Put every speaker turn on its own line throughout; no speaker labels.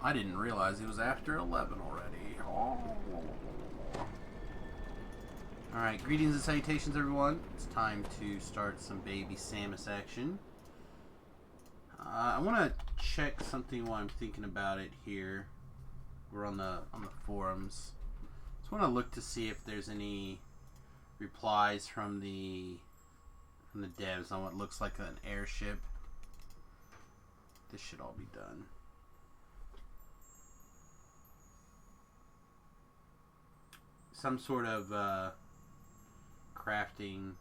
I didn't realize it was after 11 already. Oh. Alright, greetings and salutations, everyone. It's time to start some baby Samius action. I want to check something while I'm thinking about it here. We're on the forums. Just want to look to see if there's any replies from the devs on what looks like an airship. This should all be done. Some sort of crafting,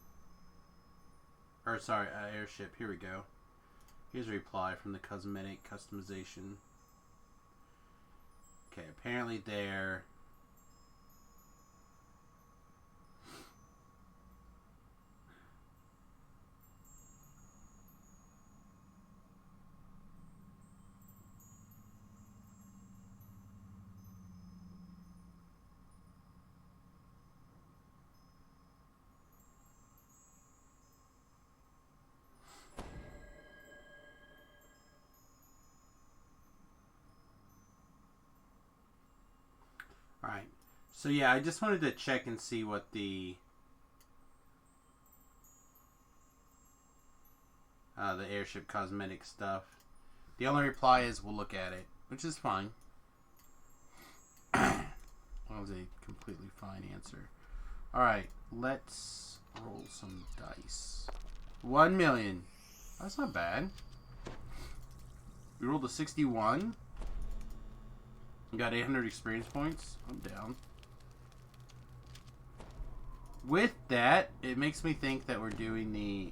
or sorry, airship. Here we go. Here's a reply from the cosmetic customization. Okay, apparently they're Alright, so yeah, I just wanted to check and see what the airship cosmetic stuff. The only reply is, we'll look at it, which is fine. That was a completely fine answer. Alright, let's roll some dice. 1 million. That's not bad. We rolled a 61. We got 800 experience points. I'm down. With that, it makes me think that we're doing the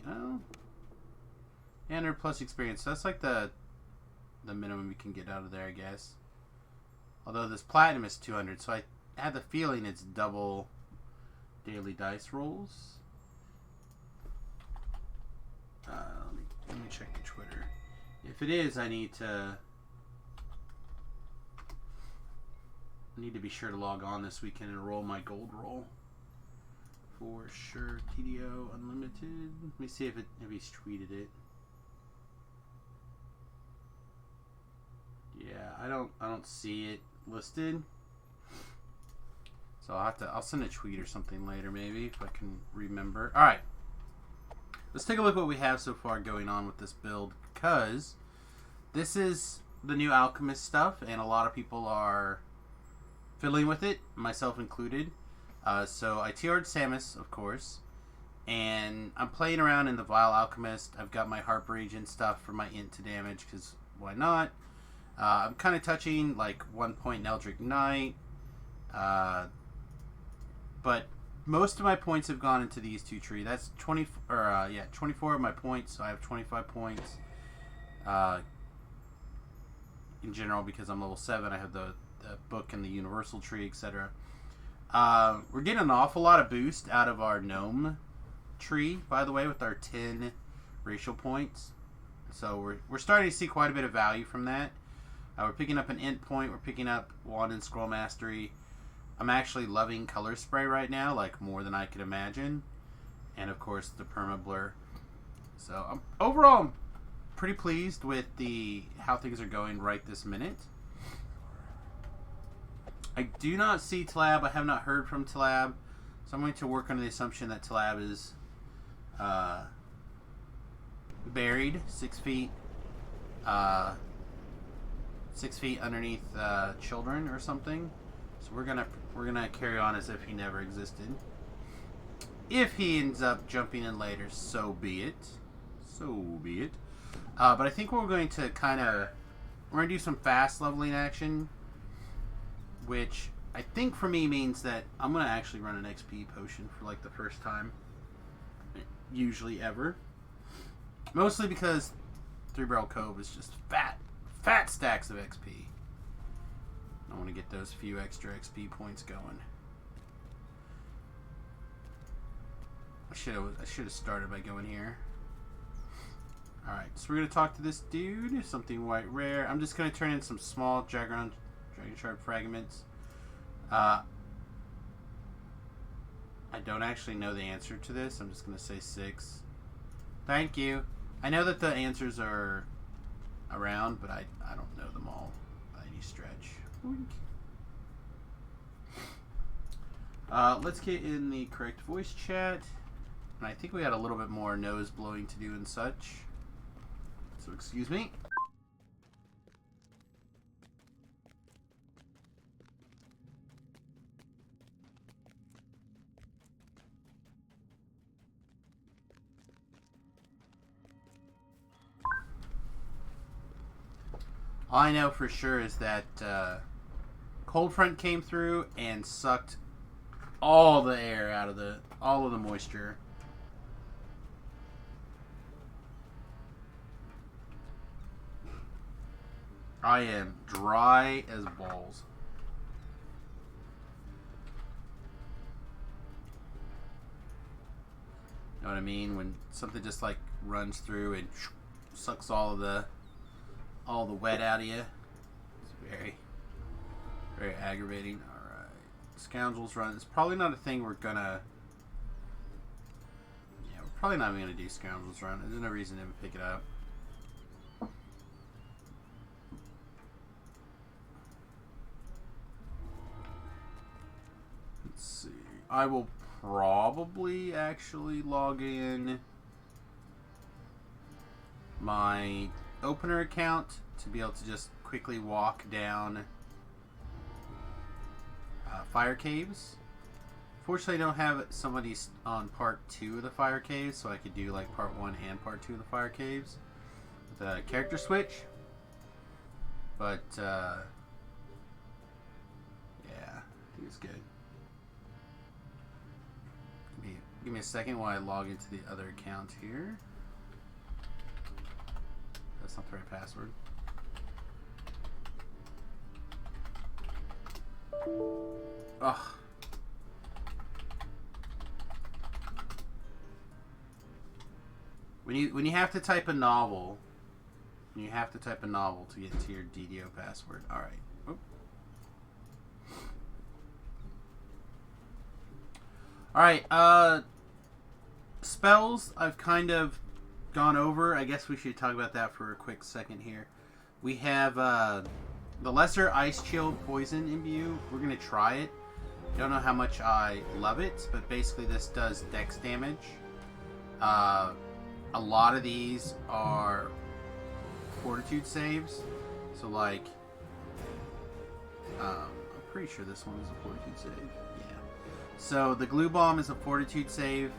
800 plus experience. So that's like the minimum we can get out of there, I guess. Although this platinum is 200, so I have the feeling it's double daily dice rolls. Let me check the Twitter. If it is, I need to be sure to log on this weekend and roll my gold roll. For sure, TDO Unlimited. Let me see if he's tweeted it. Yeah, I don't see it listed. So I'll send a tweet or something later maybe if I can remember. Alright. Let's take a look at what we have so far going on with this build, because this is the new alchemist stuff and a lot of people are fiddling with it, myself included. So I TR'd Samius, of course, and I'm playing around in the Vile Alchemist. I've got my Harper Agent stuff for my int to damage, because why not? I'm kind of touching like 1 point Eldritch Knight, but most of my points have gone into these two trees. That's 24 of my points, so I have 25 points in general because I'm level 7. I have the book and the universal tree, etc. We're getting an awful lot of boost out of our gnome tree, by the way, with our 10 racial points. So we're starting to see quite a bit of value from that. We're picking up an int point. We're picking up wand and scroll mastery. I'm actually loving color spray right now, like more than I could imagine. And of course the perma blur. So overall I'm pretty pleased with how things are going right this minute. I do not see Tlab. I have not heard from Tlab. So I'm going to work under the assumption that Tlab is buried 6 feet 6 feet underneath children or something. So we're gonna carry on as if he never existed. If he ends up jumping in later, so be it. So be it. But I think we're going to we're gonna do some fast leveling action, which I think for me means that I'm going to actually run an XP potion for like the first time, usually ever. Mostly because Three Barrel Cove is just fat stacks of XP. I want to get those few extra XP points going. I should have started by going here. Alright, so we're going to talk to this dude. Something white rare. I'm just going to turn in some small Dragon Shard fragments. I don't actually know the answer to this. I'm just going to say 6. Thank you. I know that the answers are around, but I don't know them all by any energy stretch. Let's get in the correct voice chat. And I think we had a little bit more nose blowing to do and such. So excuse me. All I know for sure is that cold front came through and sucked all the air out of all of the moisture. I am dry as balls. You know what I mean? When something just like runs through and sucks all the wet out of you. It's very, very aggravating. Alright. Scoundrels Run. It's probably not a thing we're gonna... Yeah, we're probably not even gonna do Scoundrels Run. There's no reason to even pick it up. Let's see. I will probably actually log in my opener account to be able to just quickly walk down fire caves. Fortunately, I don't have somebody on part 2 of the fire caves, so I could do like part 1 and part 2 of the fire caves with a character switch. But yeah, I think it's good. Give me a second while I log into the other account here. That's not the right password. Ugh. When you have to type a novel, to get to your DDO password. All right. Oop. All right. Spells I've kind of gone over. I guess we should talk about that for a quick second here. We have the Lesser Ice Chill Poison Imbue. We're going to try it. Don't know how much I love it, but basically this does dex damage. A lot of these are fortitude saves. So like, I'm pretty sure this one is a fortitude save. Yeah. So the Glue Bomb is a fortitude save.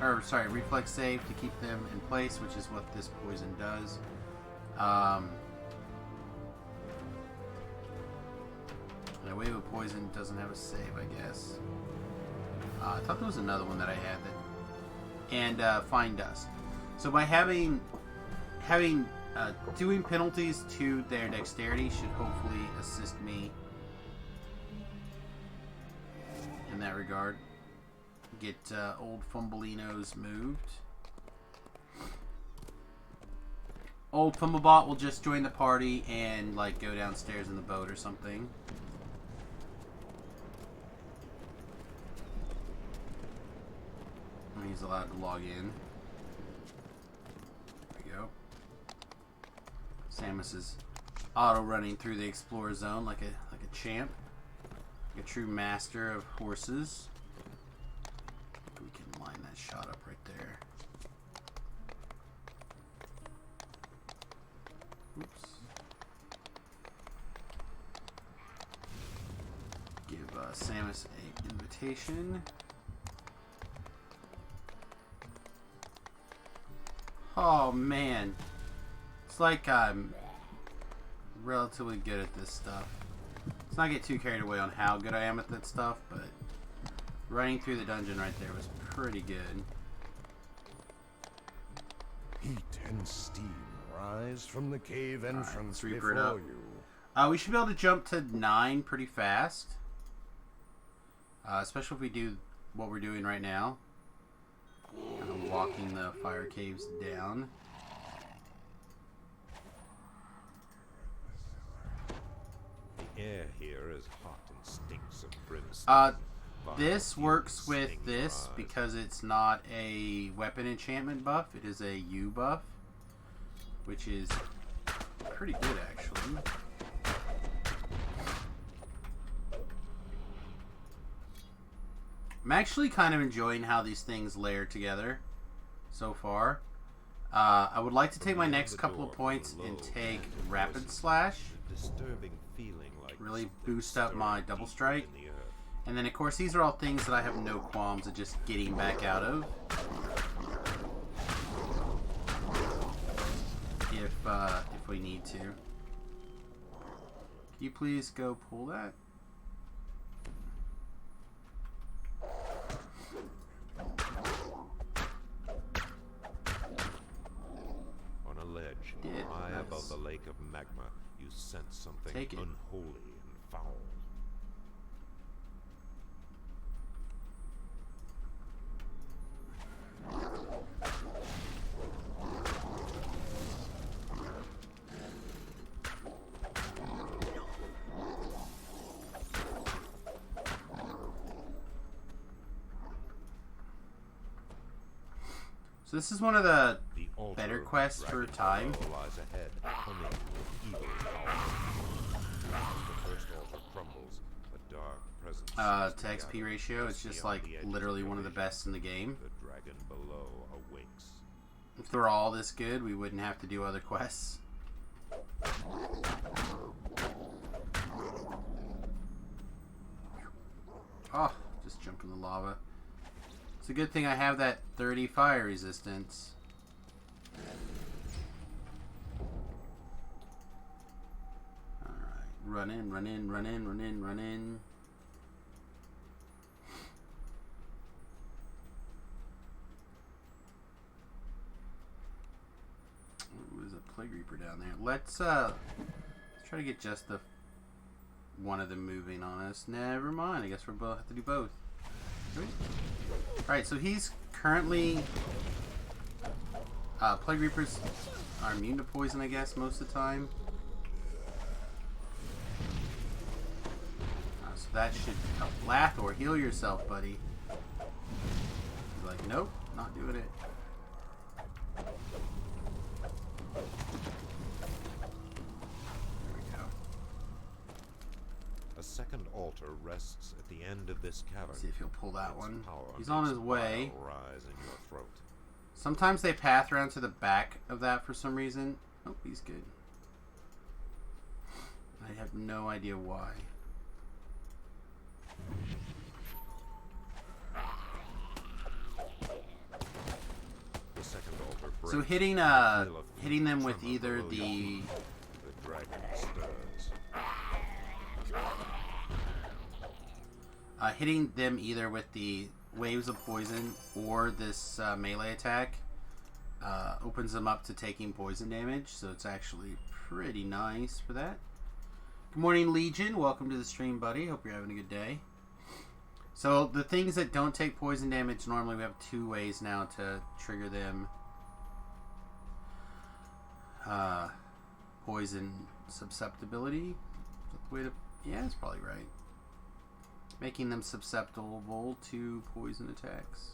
Or sorry, reflex save to keep them in place, which is what this poison does. The Wave of Poison doesn't have a save, I guess. I thought there was another one that I had that. And Fine Dust. So by doing penalties to their dexterity should hopefully assist me in that regard. Get old Fumbleinos moved. Old Fumblebot will just join the party and like go downstairs in the boat or something. And he's allowed to log in. There we go. Samus is auto running through the Explorer Zone like a champ, like a true master of horses. We can line that shot up right there. Oops. Give Samus an invitation. Oh man, it's like I'm relatively good at this stuff. Let's not get too carried away on how good I am at that stuff, but running through the dungeon right there was pretty good.
Heat and steam rise from the cave entrance
before
you.
We should be able to jump to 9 pretty fast. Especially if we do what we're doing right now. Kind of walking the fire caves down.
The air here is hot and stinks of brimstone.
This works with this because it's not a weapon enchantment buff. It is a U buff, which is pretty good actually. I'm actually kind of enjoying how these things layer together so far. I would like to take my next couple of points and take Rapid Slash. Really boost up my Double Strike. And then, of course, these are all things that I have no qualms of just getting back out of. If we need to. Can you please go pull that?
On a ledge, high above the lake of magma, you sense something unholy and foul.
So this is one of the better quests for time.
Lies ahead, humming with evil power. The first altar crumbles, a dark presence.
To XP ratio, it's just like literally one of the best in the game.
The dragon below awakes.
If they were all this good, we wouldn't have to do other quests. Oh, just jump in the lava. It's a good thing I have that 30 fire resistance. Alright, run in, run in, run in, run in, run in. Ooh, there's a Plague Reaper down there. Let's try to get just the one of them moving on us. Never mind, I guess we'll both have to do both. Alright, so he's currently... Plague Reapers are immune to poison, I guess, most of the time. So that should help. Lathor, heal yourself, buddy. He's like, nope, not doing it. There we go.
A second altar rests at the end of this cavern.
See if he'll pull that
Its
one.
power
He's on
makes
his way.
bile rise in your throat.
Sometimes they path around to the back of that for some reason. Oh, he's good. I have no idea why.
The second altar breaks.
So hitting them with either the
dragon stirs.
hitting them either with the waves of poison or this melee attack opens them up to taking poison damage, so it's actually pretty nice for that. Good morning, Legion. Welcome to the stream, buddy. Hope you're having a good day. So the things that don't take poison damage, normally we have 2 ways now to trigger them. Poison susceptibility. Is that the way to... Yeah, that's probably right. Making them susceptible to poison attacks.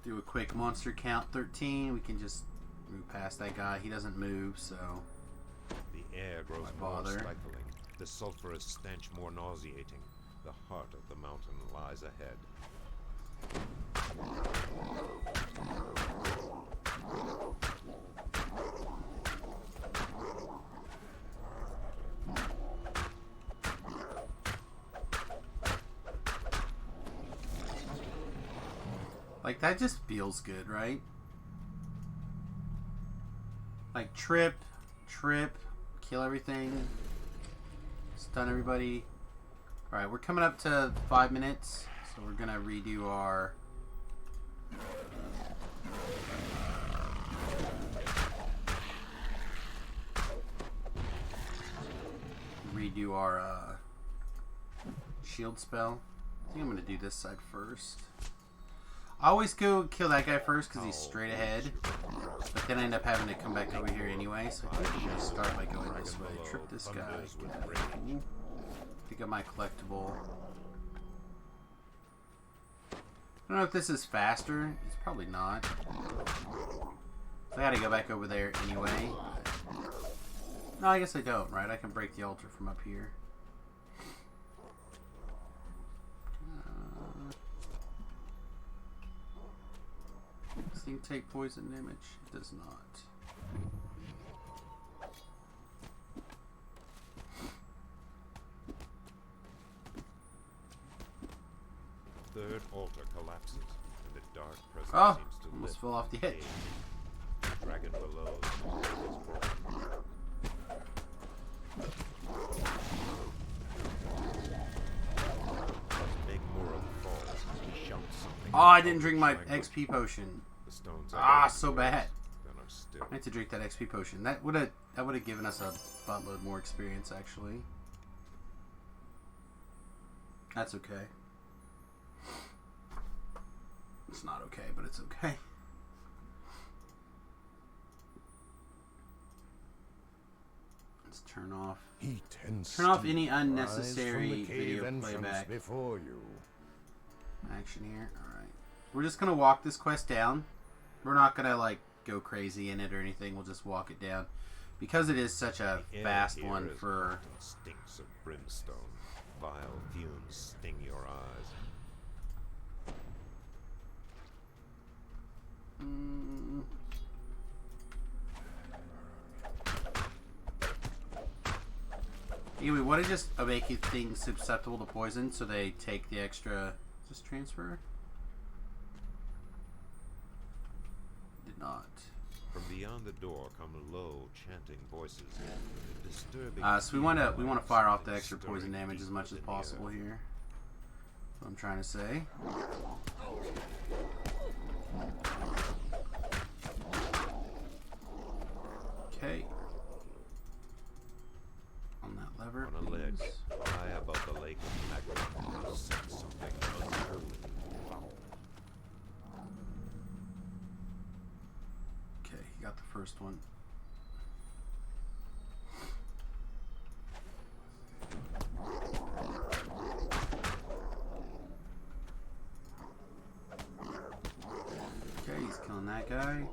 Do a quick monster count 13. We can just move past that guy. He doesn't move, so
The air grows more stifling, the sulphurous stench more nauseating. The heart of the mountain lies ahead.
Like, that just feels good, right? Like, trip, kill everything, stun everybody. Alright, we're coming up to 5 minutes, so we're gonna redo our... shield spell. I think I'm gonna do this side first. I always go kill that guy first because he's straight ahead, but then I end up having to come back over here anyway, so I think I'm going to start by going this way. Trip this guy. Pick up my collectible. I don't know if this is faster. It's probably not. So I gotta go back over there anyway. No, I guess I don't, right? I can break the altar from up here. Does this thing take poison damage? It does not.
Third altar collapses, and the dark presence seems to
almost
lift.
fell off the edge.
The dragon below is broken. Let's make more of the falls as we shout something.
Oh, I didn't drink my XP potion.
The stones
So bad.
Then I'm still.
I had to drink that XP potion. That would have given us a buttload more experience, actually. That's okay. It's not okay, but it's okay. Let's turn off. Turn off any unnecessary video playback
before you.
action here. All right, we're just gonna walk this quest down. We're not gonna like go crazy in it or anything. We'll just walk it down because it is such a fast one for.
Stinks of brimstone. Vile fumes sting your eyes.
Anyway, what is just make things susceptible to poison, so they take the extra. Just transfer. Did not.
From beyond the door come low, chanting voices. Disturbing.
So we want to fire off the extra poison damage as much as possible here. That's what I'm trying to say. Okay. On that lever.
On a ledge,
please.
high above the lake of magma, sense something unholy.
Okay, you got the first one. Okay, he's killing that guy.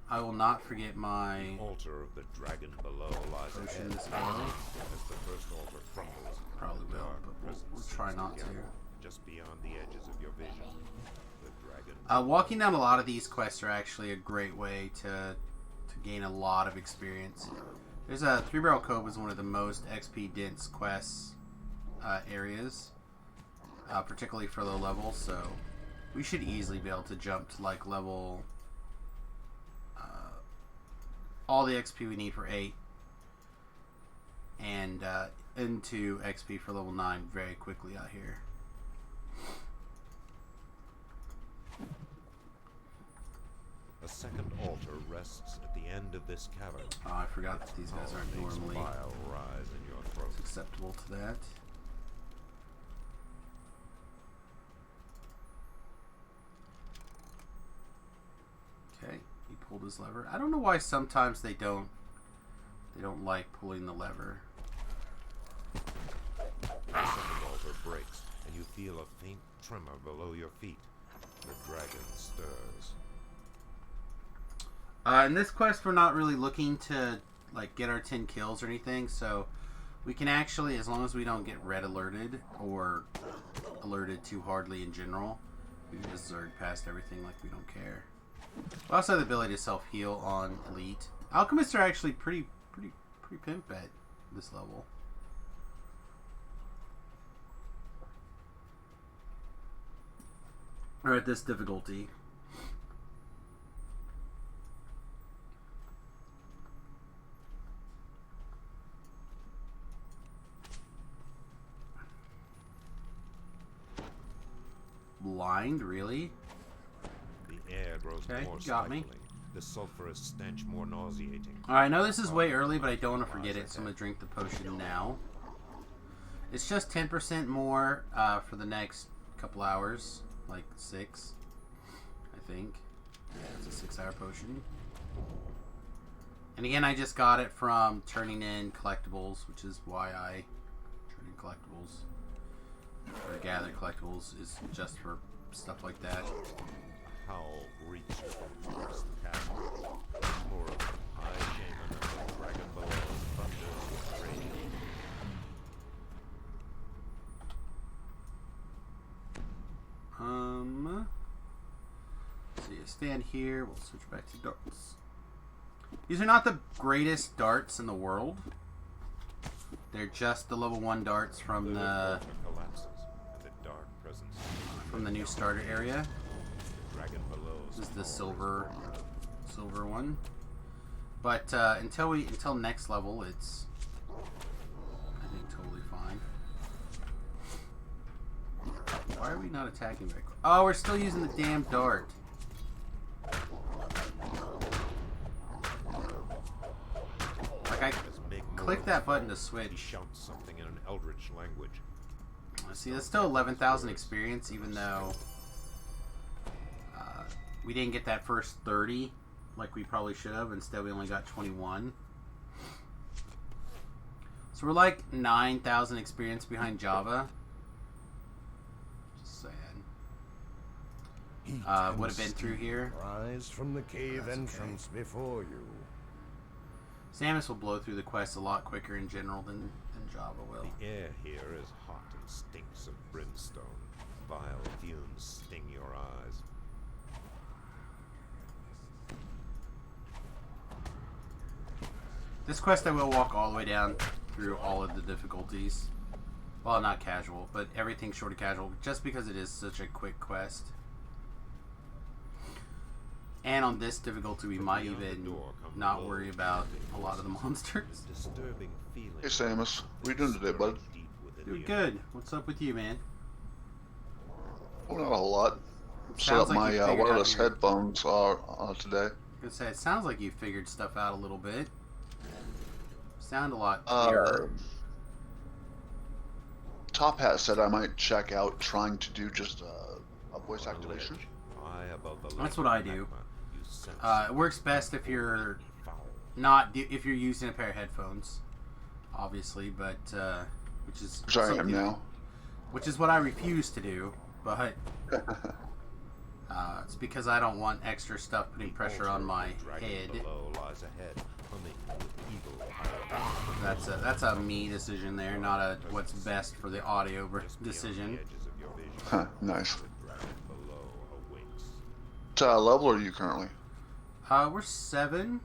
I will not forget my
The altar of the dragon below lies
potion
ahead.
this go.
As the first altar crumbles,
Probably will,
dark
but
presence
we'll try
seems
not to.
gather just beyond the edges of your vision. The dragon.
Walking down a lot of these quests are actually a great way to gain a lot of experience. There's a Three Barrel Cove is one of the most XP dense quests areas, particularly for low level. So we should easily be able to jump to like level all the XP we need for 8 and into XP for level 9 very quickly out here.
A second altar rests at the end of this cavern.
Oh, I forgot that these guys aren't
Makes
normally
bile rise in your throat.
acceptable to that. Okay, he pulled his lever. I don't know why sometimes they don't like pulling the lever.
The second altar breaks, and you feel a faint tremor below your feet. The dragon stirs.
In this quest, we're not really looking to like get our 10 kills or anything, so we can actually, as long as we don't get red alerted or alerted too hardly in general, we can just zerg past everything like we don't care. We also have the ability to self-heal on Elite. Alchemists are actually pretty pimp at this level. Or at this difficulty. Blind, really?
The air grows
Okay,
more
you got me.
stifling. The sulphurous stench more nauseating.
Alright, I know this is way early, but I don't want to forget it, so I'm going to drink the potion now. It's just 10% more for the next couple hours. Like 6, I think. Yeah, it's a 6-hour potion. And again, I just got it from turning in collectibles, which is why I turn in collectibles. Or gather collectibles is just for stuff like that.
Howl reached across the chasm. More of the high shaman and the
stand here. We'll switch back to darts. These are not the greatest darts in the world. They're just the level 1 darts from the new starter area. This is the silver one. But until next level, it's I think totally fine. Why are we not attacking back? Oh, we're still using the damn dart. Like I click that button to switch.
He shouts something in an eldritch language.
See, that's still 11,000 experience, even though we didn't get that first 30 like we probably should have. Instead, we only got 21. So we're like 9,000 experience behind Java. Just saying. Would have been through here.
Rise from the cave entrance before you.
Samius will blow through the quest a lot quicker in general than Java will.
The air here is hot and stinks of brimstone. Vile fumes sting your eyes.
This quest I will walk all the way down through all of the difficulties. Well, not casual, but everything short of casual, just because it is such a quick quest. And on this difficulty, we might even not worry about a lot of the monsters.
Hey Samus, what are you doing today, bud?
Doing good. What's up with you, man?
Oh, not a whole lot. Set
Sounds
up
like
my
you figured
wireless
out your-
headphones today.
I was gonna say, it sounds like you figured stuff out a little bit. Sound a lot clearer.
Top Hat said I might check out trying to do just a voice activation.
That's what I do. It works best if you're if you're using a pair of headphones, obviously, but
Which I am now.
Which is what I refuse to do, but it's because I don't want extra stuff putting pressure on my head. That's a me decision there, not a what's best for the audio decision.
Huh, nice. What level are you currently?
We're 7.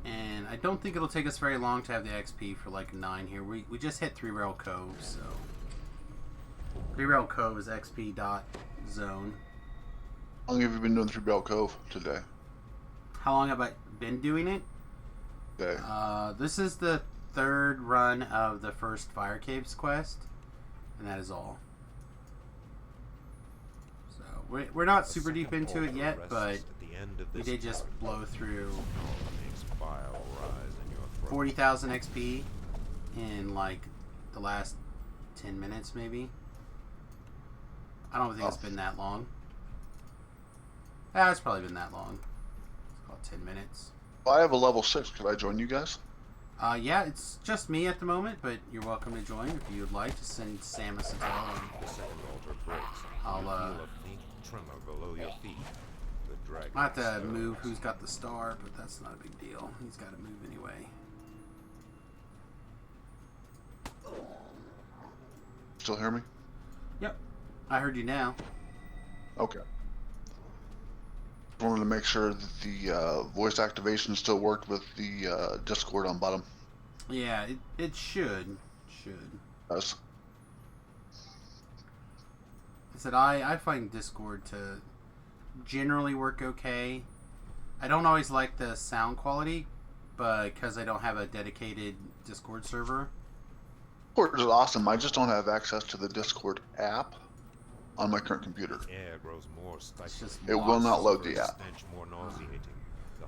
And I don't think it'll take us very long to have the XP for like 9 here. We just hit 3 Rail Cove, so 3 Rail Cove is XP dot zone.
How long have you been doing 3 Rail Cove today?
How long have I been doing it?
Okay.
This is the 3rd run of the first Fire Caves quest, and that is all. So we're not super deep into it yet, but we did just blow through 40,000 XP in like the last 10 minutes, maybe. I don't think it's been that long. It's probably been that long. It's about 10 minutes.
Well, I have a level 6. Could I join you guys?
Yeah, it's just me at the moment, but you're welcome to join if you would like to send Samus a tell. I'll have to move who's got the star, but that's not a big deal. He's got to move anyway.
Still hear me?
Yep. I heard you now.
Okay. Wanted to make sure that the voice activation still worked with the Discord on bottom.
Yeah, it should.
Yes.
I said I find Discord to generally work okay. I don't always like the sound quality, but because I don't have a dedicated Discord server.
Discord is awesome. I just don't have access to the Discord app on my current computer. It will not load the app.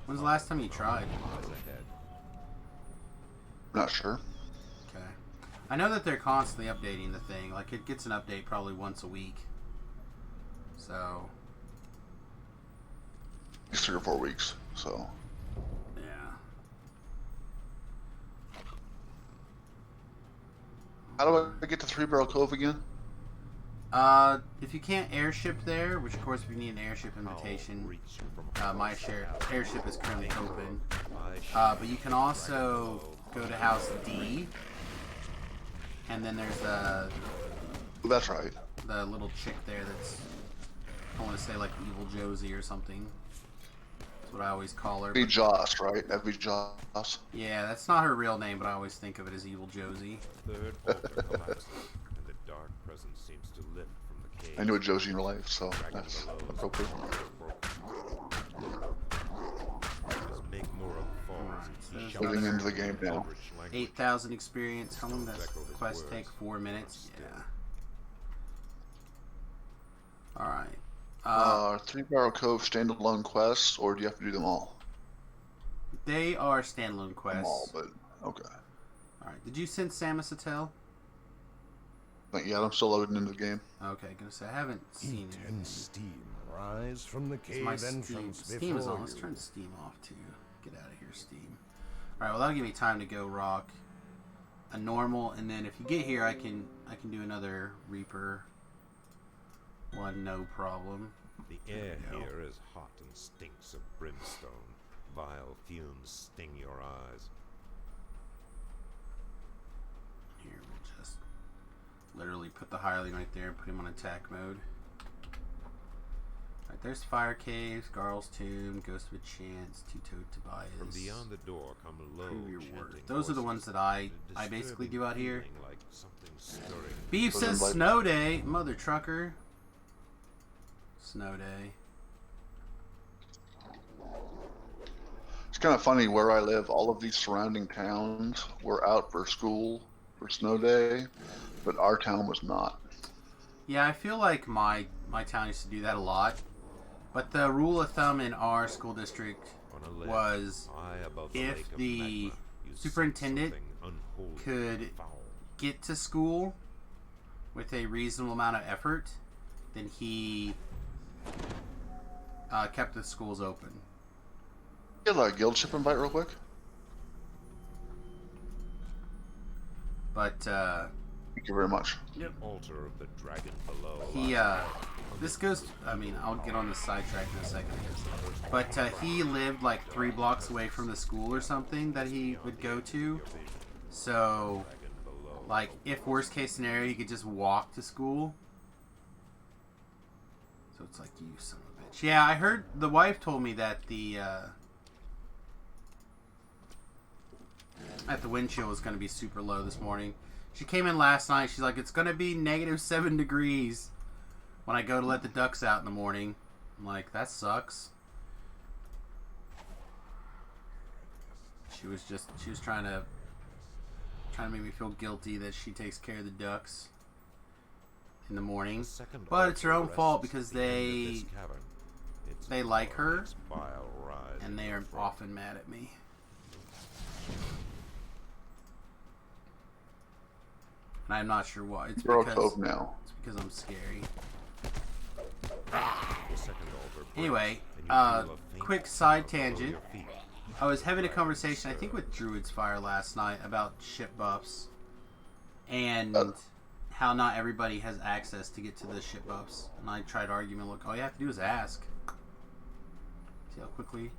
When's the last time you tried?
Not sure.
Okay. I know that they're constantly updating the thing. Like, it gets an update probably once a week. So...
It's 3 or 4 weeks, so...
Yeah.
How do I get to 3 Barrel Cove again?
If you can't airship there, which of course if you need an airship invitation, my airship is currently open. But you can also go to House D, and then there's
That's right.
the little chick there that's I want to say like Evil Josie or something. That's what I always call her.
Be Joss, right? That'd be Joss.
Yeah, that's not her real name, but I always think of it as Evil Josie.
Third altar collapses, and the dark presence seems to lift from the cave.
I knew a Josie in real life, so that's appropriate. Moving into the game now.
8,000 experience. How long does quest take? 4 minutes? Yeah. Alright.
3 Barrel Cove standalone quests, or do you have to do them all?
They are standalone quests.
All, but okay.
Alright. Did you send Samus a tell?
Not yet. I'm still loading into the game.
Okay, gonna say I haven't seen
Heat
it.
and steam rise from the cave
My
entrance
Steam is
before
on. Let's
you.
turn the Steam off too. Get out of here, Steam. Alright, well that'll give me time to go rock a normal, and then if you get here I can do another Reaper one, no problem.
The air here is hot and stinks of brimstone. Vile fumes sting your eyes.
Here, we'll just literally put the hireling right there and put him on attack mode. Alright, there's Fire Caves, Garl's Tomb, Ghost of a Chance, Tito Tobias.
From beyond the door come low chanting
Those are the ones that I basically do out here.
Like something stirring.
Beef says snow day, mother trucker. Snow day.
It's kind of funny where I live. All of these surrounding towns were out for school for snow day, but our town was not.
Yeah, I feel like my town used to do that a lot. But the rule of thumb in our school district was if the superintendent could get to school with a reasonable amount of effort, then he kept the schools open.
Get a guild ship invite real quick.
But
thank you very much.
Yep.
Altar of the dragon below.
He this goes. I mean, I'll get on the sidetrack in a second. But he lived like 3 blocks away from the school or something that he would go to. So, like, if worst case scenario, he could just walk to school. So it's like, you son of a bitch. Yeah, I heard the wife told me that the wind chill was going to be super low this morning. She came in last night. She's like, it's going to be -7 degrees when I go to let the ducks out in the morning. I'm like, that sucks. She was trying to make me feel guilty that she takes care of the ducks in the morning. But it's her own fault because they like her and they are often mad at me. And I'm not sure why. It's because I'm scary. Anyway, quick side tangent. I was having a conversation, I think with Druid's Fire last night about ship buffs and how not everybody has access to get to the ship buffs. And I tried arguing, look, all you have to do is ask. See how quickly?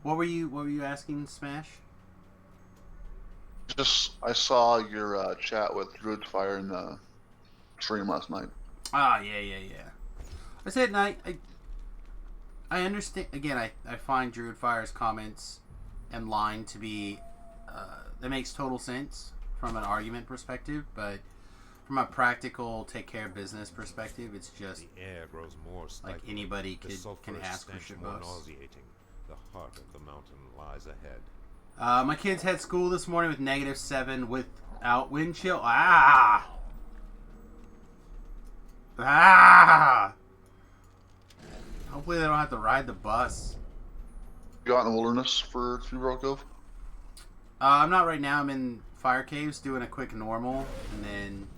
What were you asking, Smash?
I saw your chat with Druid's Fire in the stream last night.
Ah, yeah. I said, I understand. Again, I find Druid Fire's comments and line to be that makes total sense from an argument perspective, but from a practical take care of business perspective, it's just
the air grows more
like anybody can ask for shit buffs.
The heart of the mountain lies ahead.
My kids had school this morning with -7 without wind chill. Hopefully they don't have to ride the bus.
You out in the wilderness for 3 Barrel Cove?
I'm not right now. I'm in Fire Caves doing a quick normal, and then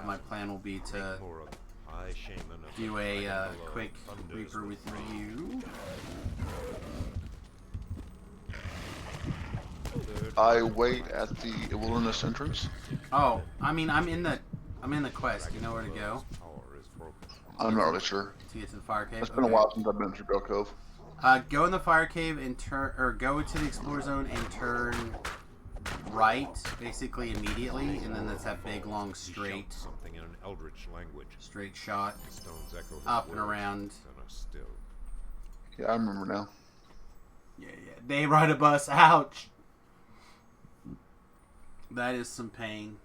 my plan will be to do a quick Reaper with you.
I wait at the wilderness entrance.
Oh, I mean, I'm in the quest. You know where to go?
I'm not really sure.
To get to the Fire Cave.
It's been a while since I've been through Barrel Cove.
Go in the Fire Cave and go to the Explorer Zone and turn right, basically immediately, and then that's that big long straight,
something in an eldritch language.
Straight shot,
The stones echo his
up and
words
around.
and are still.
Yeah, I remember now.
Yeah. They ride a bus. Ouch. That is some pain.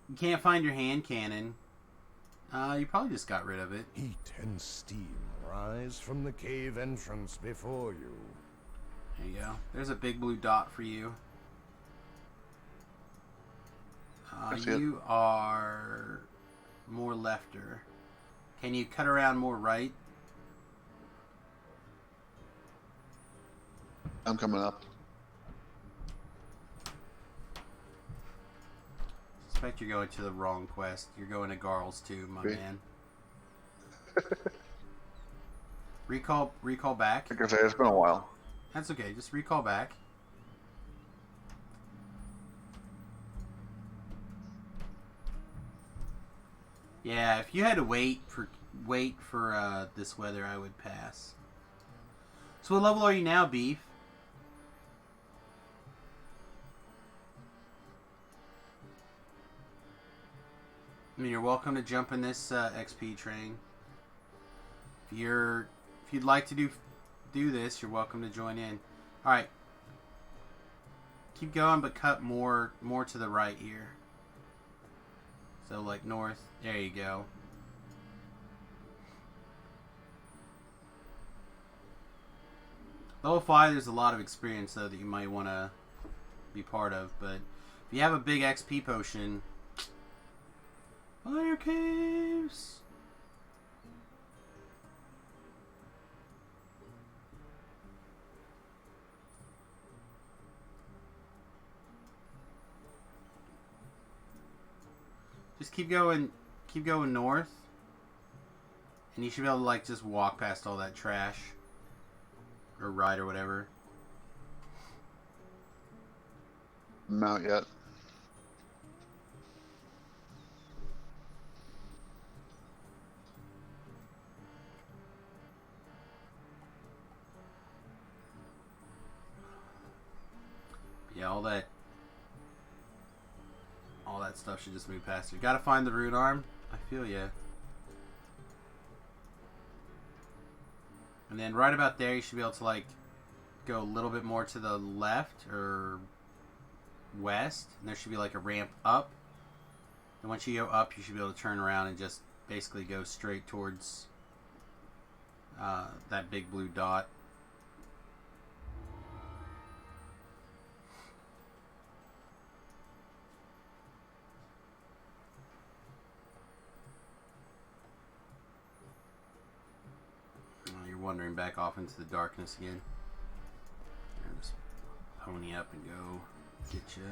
You can't find your hand cannon. You probably just got rid of it.
Heat and steam rise from the cave entrance before you.
There you go. There's a big blue dot for you. You are more lefter. Can you cut around more right?
I'm coming up.
Suspect you're going to the wrong quest. You're going to Garl's too, my man. Recall back.
Like I say, it's been a while.
That's okay. Just recall back. Yeah, if you had to wait for this weather, I would pass. So what level are you now, Beef? I mean, you're welcome to jump in this XP train. If you'd like to do this, you're welcome to join in. All right, keep going, but cut more to the right here. So like north. There you go. Level 5, there's a lot of experience though that you might want to be part of, but if you have a big XP potion, fire caves. Just keep going north, and you should be able to like just walk past all that trash, or ride or whatever.
Not yet.
Yeah, all that stuff should just move past you. Gotta find the root arm. I feel ya. And then right about there, you should be able to like go a little bit more to the left or west, and there should be like a ramp up. And once you go up, you should be able to turn around and just basically go straight towards that big blue dot. Wandering back off into the darkness again. And just pony up and go get you.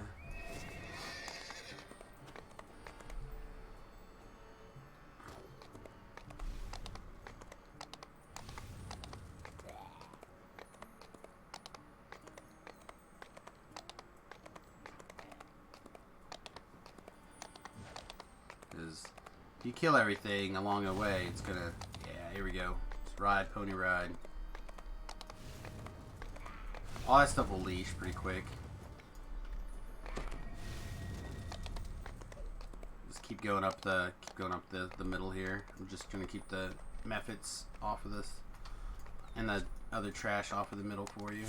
Because if you kill everything along the way, it's gonna. Yeah, here we go. Ride, pony ride. All that stuff will leash pretty quick. Just keep going up the middle here. I'm just gonna keep the methods off of this and the other trash off of the middle for you.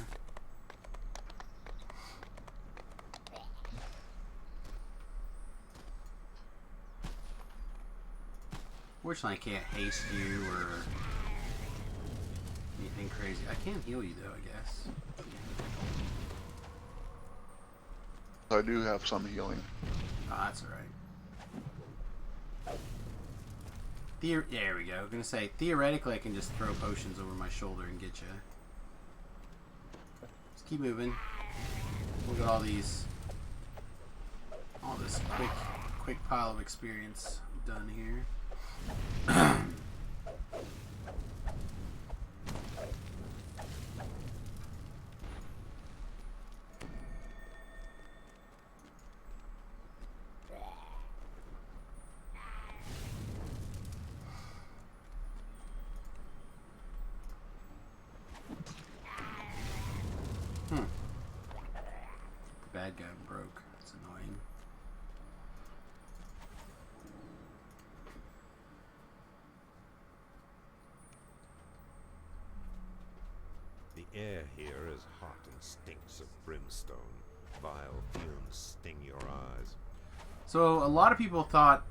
Fortunately, I can't haste you or anything crazy. I can heal you though, I guess.
I do have some healing.
Oh, that's alright. There we go. I was gonna say, theoretically I can just throw potions over my shoulder and get you. Just keep moving. We'll get all this quick pile of experience done here. bad guy broke. It's annoying.
The air here is hot and stinks of brimstone. Vile fumes sting your eyes.
So a lot of people thought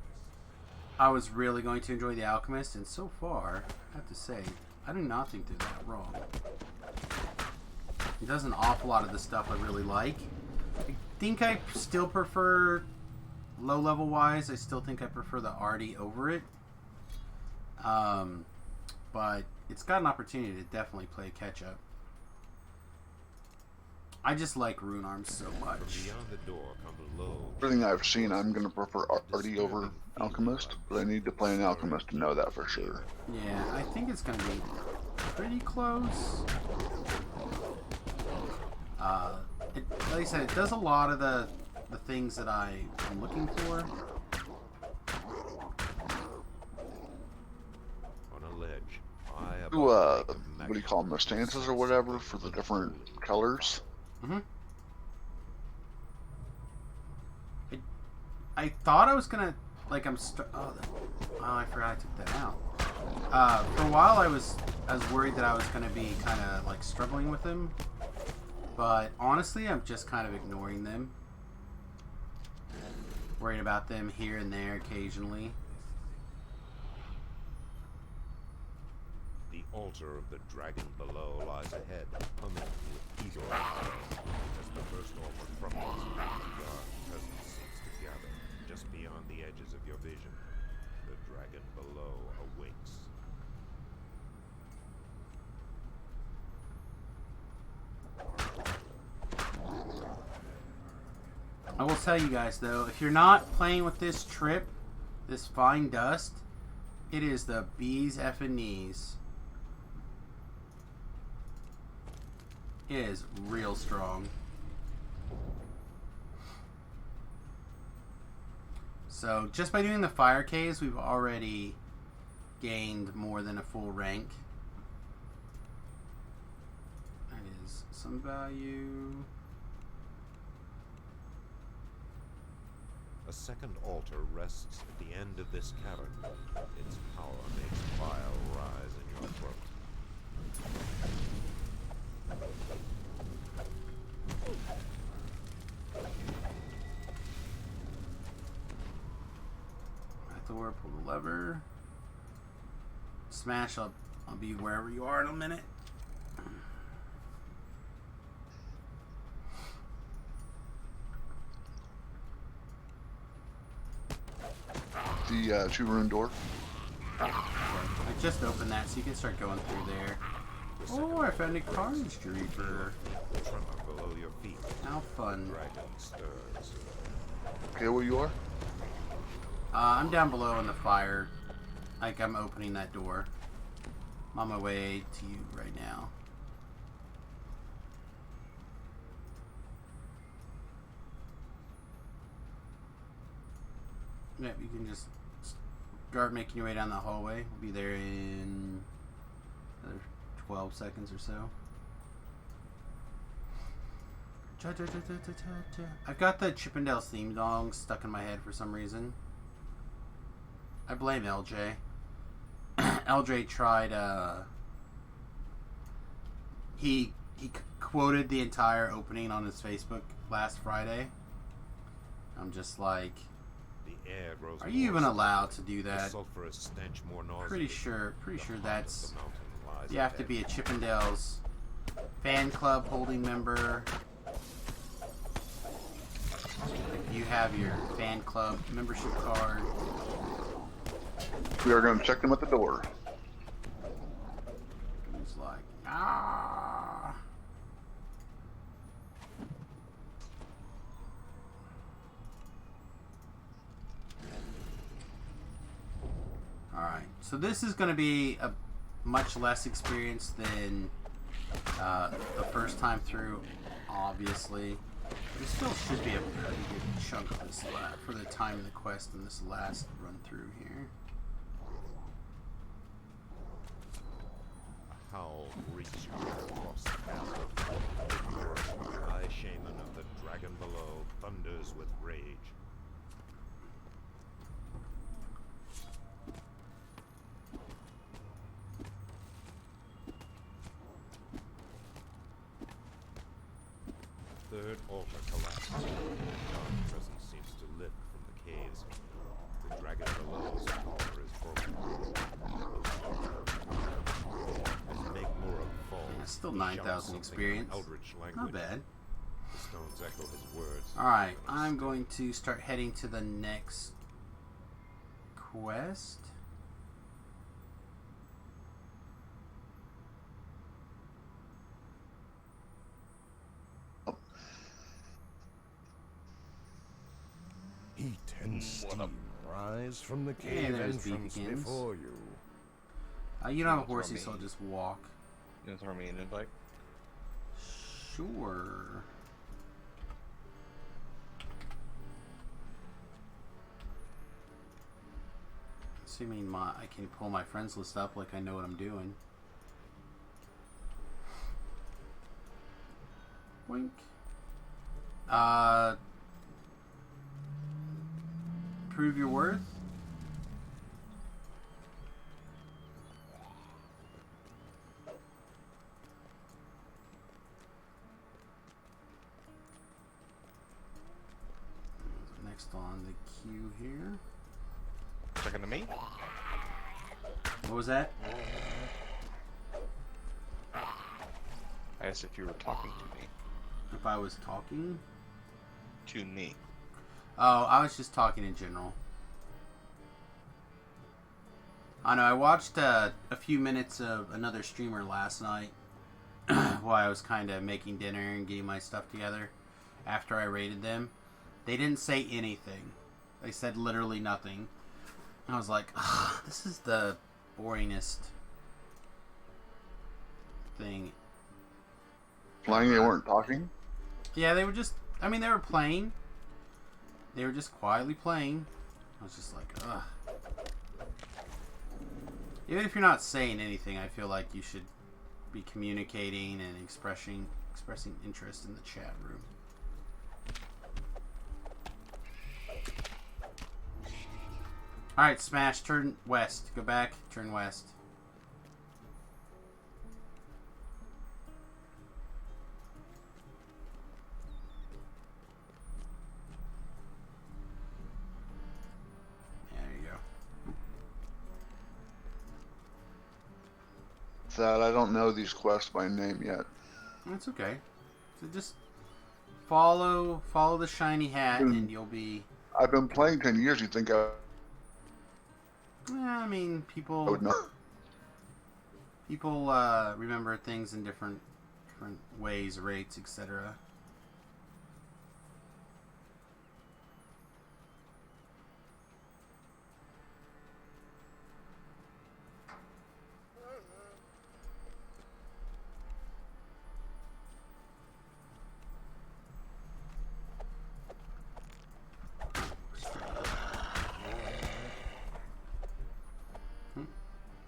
I was really going to enjoy The Alchemist, and so far, I have to say, I do not think they're that wrong. It does an awful lot of the stuff I really like. I think I still prefer, low level wise, I still think I prefer the arty over it. But it's got an opportunity to definitely play catch up. I just like Rune Arms so much.
From beyond the door come low.
Everything I've seen, I'm going to prefer Artie over Alchemist, but I need to play an Alchemist to know that for sure.
Yeah, I think it's going to be pretty close. Like I said, it does a lot of the things that I am looking for.
On a ledge, high above
Do,
the lake of
what do you
magic,
call them, the stances or whatever for the different colors?
Mm-hmm. I thought I was gonna, like, oh, I forgot I took that out. For a while I was worried that I was gonna be kind of like struggling with them, but honestly I'm just kind of ignoring them. Worried about them here and there occasionally.
The altar of the dragon below lies ahead, humming with eager eyes. As the first altar crumbles, the dark presence seems to gather just beyond the edges of your vision. The dragon below awakes.
I will tell you guys though, if you're not playing with this trip, this fine dust, it is the bees effing knees. It is real strong. So just by doing the fire caves, we've already gained more than a full rank. That is some value.
A second altar rests at the end of this cavern. Its power makes fire rise in your throat.
Thor, pull the lever. Smash, I'll be wherever you are in a minute.
The two-room door.
I just opened that so you can start going through there. Oh, I found a carnage reaper.
Tremor below your feet.
How fun.
Dragon stirs.
Okay, where you are?
I'm down below in the fire. Like, I'm opening that door. I'm on my way to you right now. Yep, you can just start making your way down the hallway. We'll be there in another 12 seconds or so. I've got the Chippendales theme song stuck in my head for some reason. I blame LJ. LJ tried, he quoted the entire opening on his Facebook last Friday. I'm just like,
The air grows
are you even
more
allowed to do
The
that?
sulphurous stench more nauseating.
Pretty sure
The
that's,
heart of the mountain lies
you have to
ahead.
be a Chippendales fan club holding member. You have your fan club membership card.
We are going to check them at the door.
He's like, ah. Alright, so this is going to be a much less experience than the first time through, obviously. But it still should be a pretty good chunk of this for the time in the quest in this last run through here.
A howl greets you across the chasm. You're a high shaman of the dragon below. thunders with rage. Third altar collapses. Dark presence seems to lift from the caves. The dragon below's power is broken. As Megmora falls,
Yeah, still
he
9,000
shouts something in
experience.
Eldritch language.
Not bad.
The stones echo his words.
Alright, I'm going to start heading to the next quest.
Heat and steam rise from the
Hey,
cave
there's
entrance
Beakins.
before you.
You don't have a horsey, so I'll just walk.
You gonna throw me an invite?
Sure. Assuming I can pull my friends list up like I know what I'm doing. Wink. Prove your worth. Next on the queue here.
Talking to me?
What was that?
I asked if you were talking to me.
If I was talking?
To me.
Oh, I was just talking in general. I know, I watched a few minutes of another streamer last night while I was kind of making dinner and getting my stuff together after I raided them. They didn't say anything. They said literally nothing. I was like, this is the boringest thing.
Flying, they weren't talking.
Yeah, they were just, I mean, they were playing. They were just quietly playing. I was just like, ugh. Even if you're not saying anything, I feel like you should be communicating and expressing interest in the chat room. Alright, Smash, turn west. Go back, turn west. There you go.
That I don't know these quests by name yet.
That's okay. So just follow the shiny hat and you'll be...
I've been playing 10 years. You think I
I mean, people
would know?
remember things in different ways, rates, etc.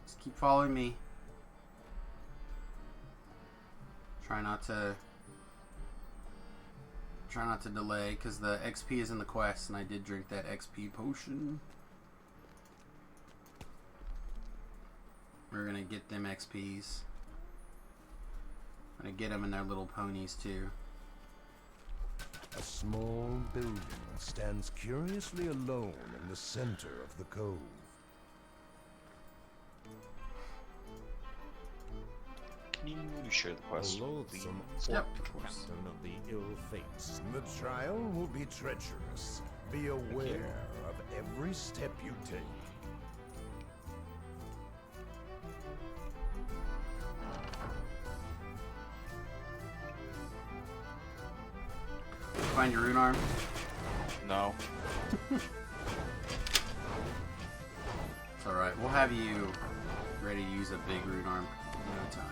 Just keep following me. Try not to delay, because the XP is in the quest, and I did drink that XP potion. We're gonna get them XPs. I'm gonna get them in their little ponies too.
A small building stands curiously alone in the center of the cove.
Can you share the
A
quest?
loathsome
Yep,
orc,
of course.
captain of the ill fates.
The trial will be treacherous. Be aware of every step you take.
Find your rune arm.
No.
It's alright. We'll have you ready to use a big rune arm another time.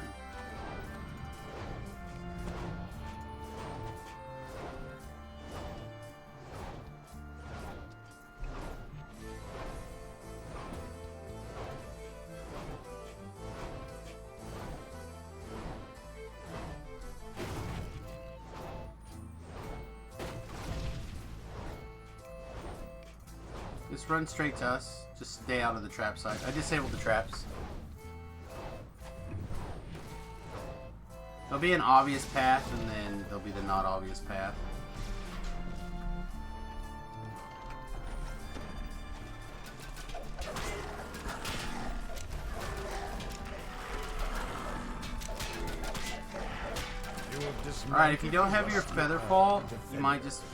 Just run straight to us. Just stay out of the trap side. I disabled the traps. There'll be an obvious path, and then there'll be the not obvious path. Alright, if you don't have your feather fall, you might just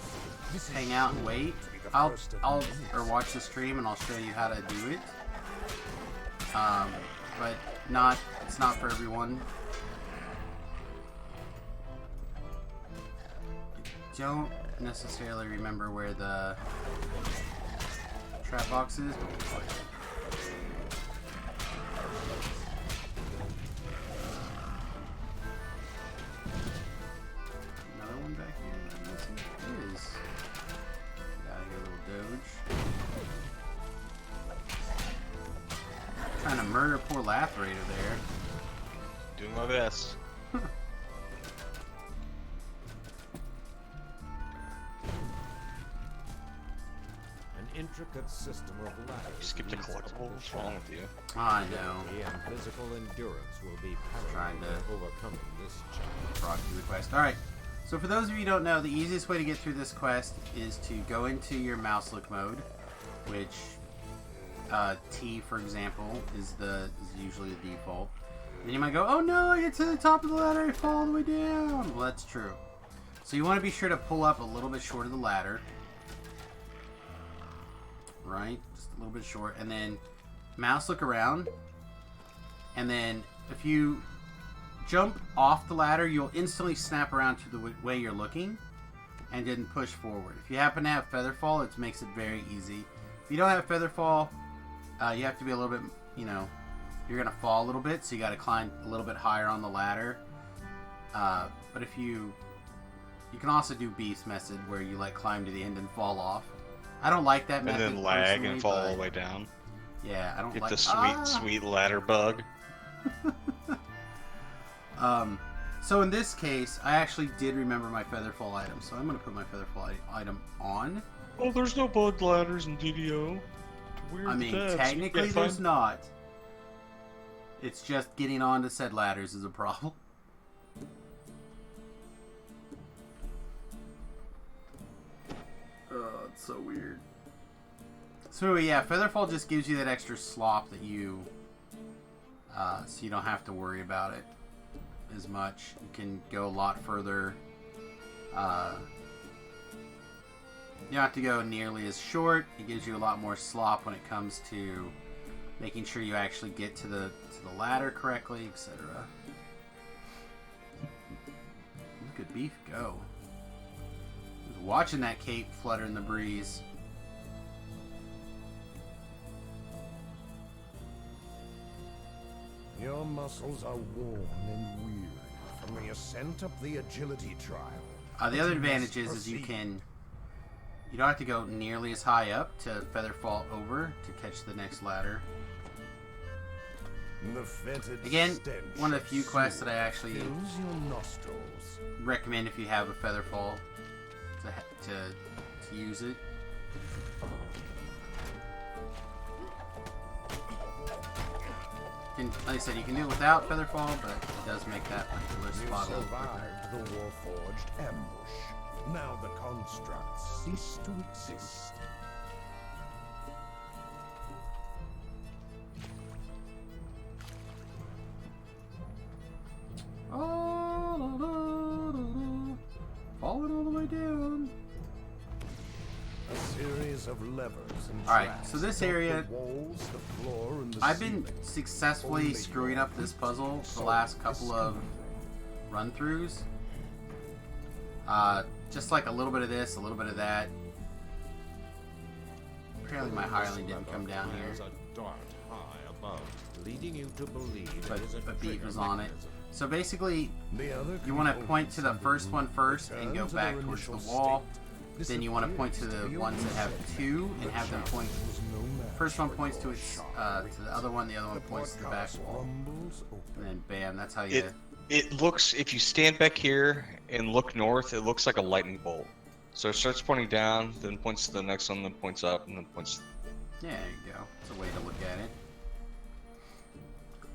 hang out and wait. I'll watch the stream and I'll show you how to do it. But it's not for everyone. I don't necessarily remember where the trap box is, but we'll find it. Another one back here that I'm missing? It is. Get out of here, little doge. Trying to murder poor Lathrator there.
Doing my best.
Intricate system of ladders.
You skipped a collectible? What's wrong with you?
I know.
And physical endurance will be
Trying
paramount
to
in overcoming this challenge.
brought through the quest. Alright, so for those of you who don't know, the easiest way to get through this quest is to go into your mouse look mode, which T, for example, is usually the default. And you might go, oh no, I get to the top of the ladder, I fall all the way down. Well, that's true. So you want to be sure to pull up a little bit short of the ladder. Right? Just a little bit short. And then mouse look around. And then if you jump off the ladder, you'll instantly snap around to the way you're looking and then push forward. If you happen to have Featherfall, it makes it very easy. If you don't have Featherfall, you have to be a little bit, you're going to fall a little bit, so you got to climb a little bit higher on the ladder. But if you can also do Beast method, where you climb to the end and fall off. I don't like that method.
And then lag and fall all the way down.
Yeah, I don't
Get
like
the sweet ladder bug.
So in this case, I actually did remember my Featherfall item, so I'm going to put my Featherfall item on.
Oh, there's no bug ladders in DDO. Weird.
I mean, technically there's not. It's just getting onto said ladders is a problem. Oh, it's so weird. So yeah, Featherfall just gives you that extra slop that you, so you don't have to worry about it as much. You can go a lot further. You don't have to go nearly as short. It gives you a lot more slop when it comes to making sure you actually get to the ladder correctly, etc. Look at Beef go. Just watching that cape flutter in the breeze.
Your muscles are worn and weird from the ascent up the agility trial.
The other advantage is you don't have to go nearly as high up to Featherfall over to catch the next ladder. Again, one of the few quests that I actually recommend if you have a Featherfall to use it. Like I said, you can do it without Featherfall, but it does make that particular spot a little quicker.
The Warforged ambush. Now the constructs cease to exist.
Falling all the way down.
A series of levers and
Alright,
tracks
so this
support
area,
the walls, the floor, and the
I've been
ceiling.
successfully screwing up this puzzle the last couple of run-throughs. Just like a little bit of this, a little bit of that. Apparently my hireling didn't come down here.
Leading you to believe
But Beef is on it. So basically,
the other
you want to point to the
components
first one first
return
and go
to
back
their
towards the
initial
wall.
state.
Then you want to point to the ones that have two and have them point. First one points to its to the other one points to the back wall. And then bam, that's how you.
It looks, if you stand back here and look north, it looks like a lightning bolt. So it starts pointing down, then points to the next one, then points up, and then points
Yeah, there you go. It's a way to look at it.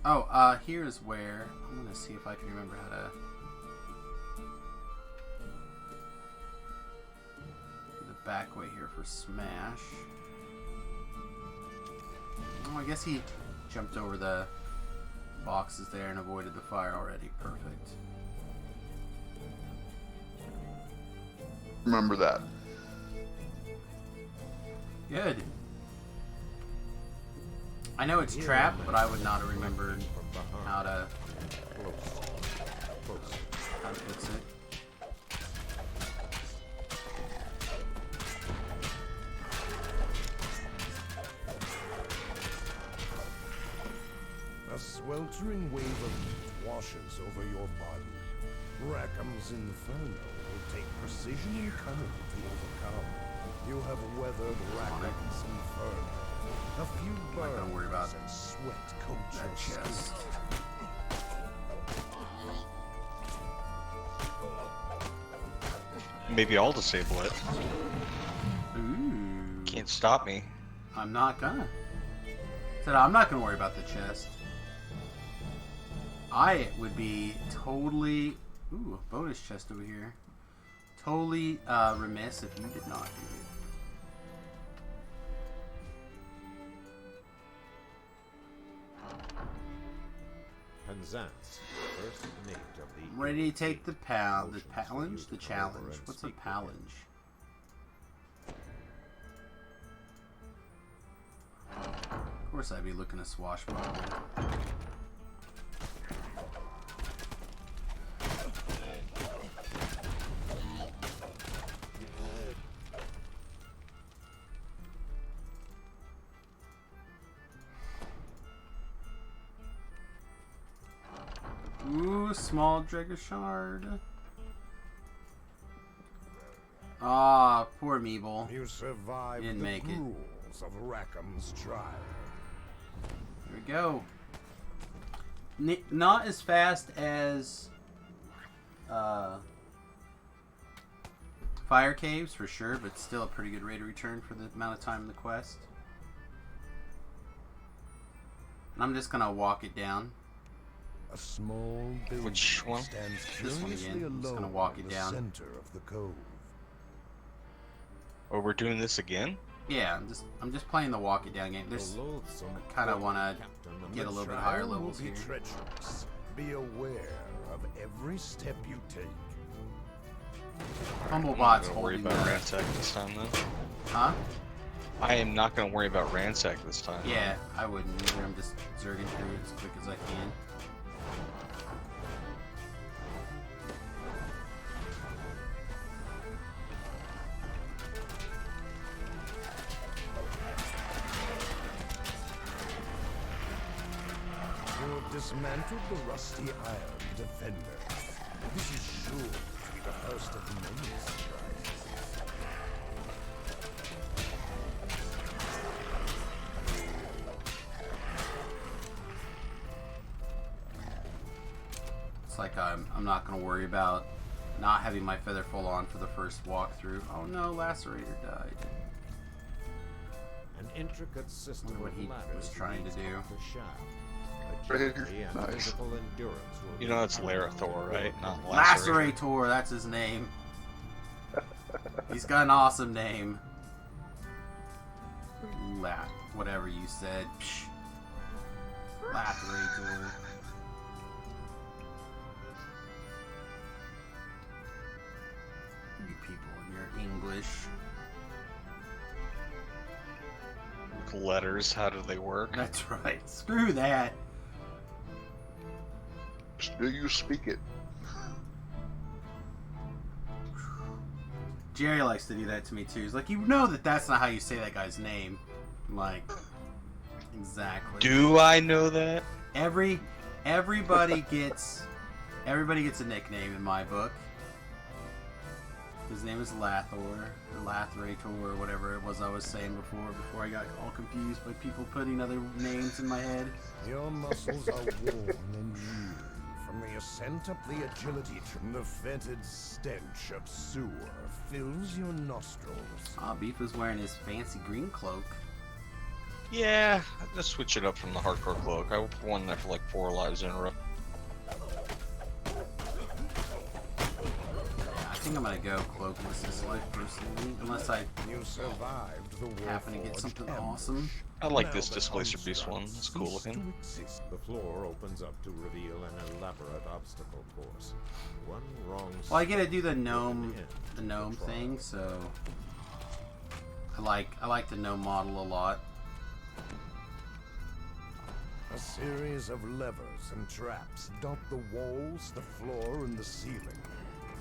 Oh, here's where I'm gonna see if I can remember how to do the back way here for smash. Oh, I guess he jumped over the boxes there and avoided the fire already. Perfect.
Remember that.
Good. I know it's trapped, but I would not have remembered how to fix it.
A sweltering wave of heat washes over your body. Rackham's Inferno will take precision and cunning to overcome. You have weathered Rackham's Inferno. A few burns
Don't worry about
and sweat coat
that
your
chest.
skin.
Maybe I'll disable it.
Ooh.
Can't stop me.
I'm not gonna. Said I'm not gonna worry about the chest. I would be totally. Ooh, a bonus chest over here. Totally remiss if you did not do it.
Penzance, first mate of the.
I'm ready to take the challenge. The
Potions for you to
challenge.
deliver and
What's a
speak with.
challenge? Of course, I'd be looking to swashbuckle. Ooh, small Dragashard. Ah, poor Meeble.
You survived
Didn't
the
make it.
gruels of Rackham's trial.
Here we go. Not as fast as Fire Caves for sure, but still a pretty good rate of return for the amount of time in the quest. And I'm just gonna walk it down.
A small building
Which one?
stands
This one
curiously
again. I'm just gonna
alone
walk
in
it
the
down.
center of the cove.
Oh, we're doing this again?
Yeah, I'm just playing the walk it down game. There's kind of want to get a little bit higher
Trial will
levels
be
here.
treacherous. Be aware of every step you take.
Humblebot's
I'm not gonna worry
holding
about
the...
ransack this time then.
Huh?
I am not gonna worry about ransack this time.
Yeah, I wouldn't either. I'm just zerging through it as quick as I can.
You have dismantled the rusty iron defender. This is sure to be the first of many surprises.
It's like I'm not gonna worry about not having my feather full on for the first walkthrough. Oh no, Lacerator died.
An intricate system
Wonder what
of
he
ladders
was trying to
leads
do.
up the shaft.
Right.
Agility and
Nice.
physical endurance will
You
be
know that's
paramount
Larathor,
to
right?
your
Not
ability.
Lacerator.
Lacerator, that's his name. He's got an awesome name. Whatever you said. Psh. Lacerator. You people in your English.
Letters, how do they work?
That's right. Screw that.
Do you speak it?
Jerry likes to do that to me too. He's like, you know that that's not how you say that guy's name. I'm like, exactly.
Do I know that?
Everybody gets a nickname in my book. His name is Lathor, or Lathrator, or whatever it was I was saying before I got all confused by people putting other names in my head.
Your muscles are worn and lean from the ascent up the agility from the fetid stench of sewer fills your nostrils.
Ah, Beef is wearing his fancy green cloak.
Yeah, just switch it up from the hardcore cloak. I won there for like 4 lives in a row.
I think I'm gonna go cloakless this life personally, unless I
You survived the
happen to get
Warforged
something
ambush.
awesome.
I like
Now
this
the
Displacer Beast one.
constructs
It's cool
cease
looking.
to exist.
The floor opens up to reveal an elaborate obstacle course. One wrong
Well, I get to
step
do the
will put
gnome,
an end
the
to
gnome
trial.
thing, so I like the gnome model a lot.
A series of levers and traps dot the walls, the floor, and the ceiling.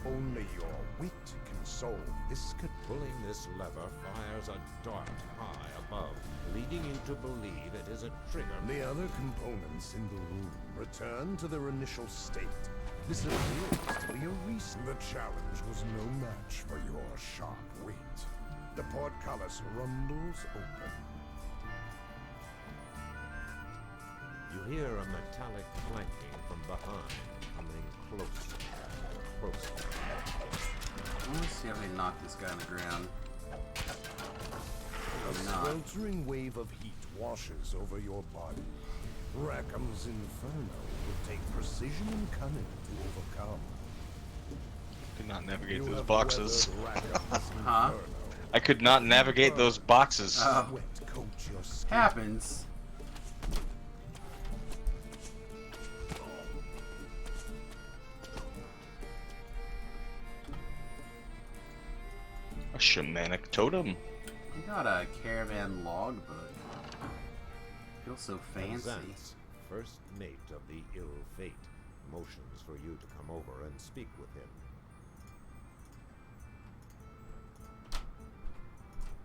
Only your wit can solve this.
Pulling this lever fires a dart high above, leading you to believe it is a trigger.
The other components in the room return to their initial state. This appears to be a recent. The challenge was no match for your sharp wit. The portcullis rumbles open.
You hear a metallic clanking from behind, coming closer, closer.
Let's see how they knock this guy on the ground.
A
Or not.
sweltering wave of heat washes over your body. Rackham's Inferno will take precision and cunning to overcome.
Could not navigate
You
those
have
boxes.
weathered Rackham's
Huh?
Inferno.
I could not navigate those boxes.
Sweat coats your skin.
Happens.
A shamanic totem.
You got a caravan logbook. Feels so fancy.
Zant's first mate of the ill fate motions for you to come over and speak with him.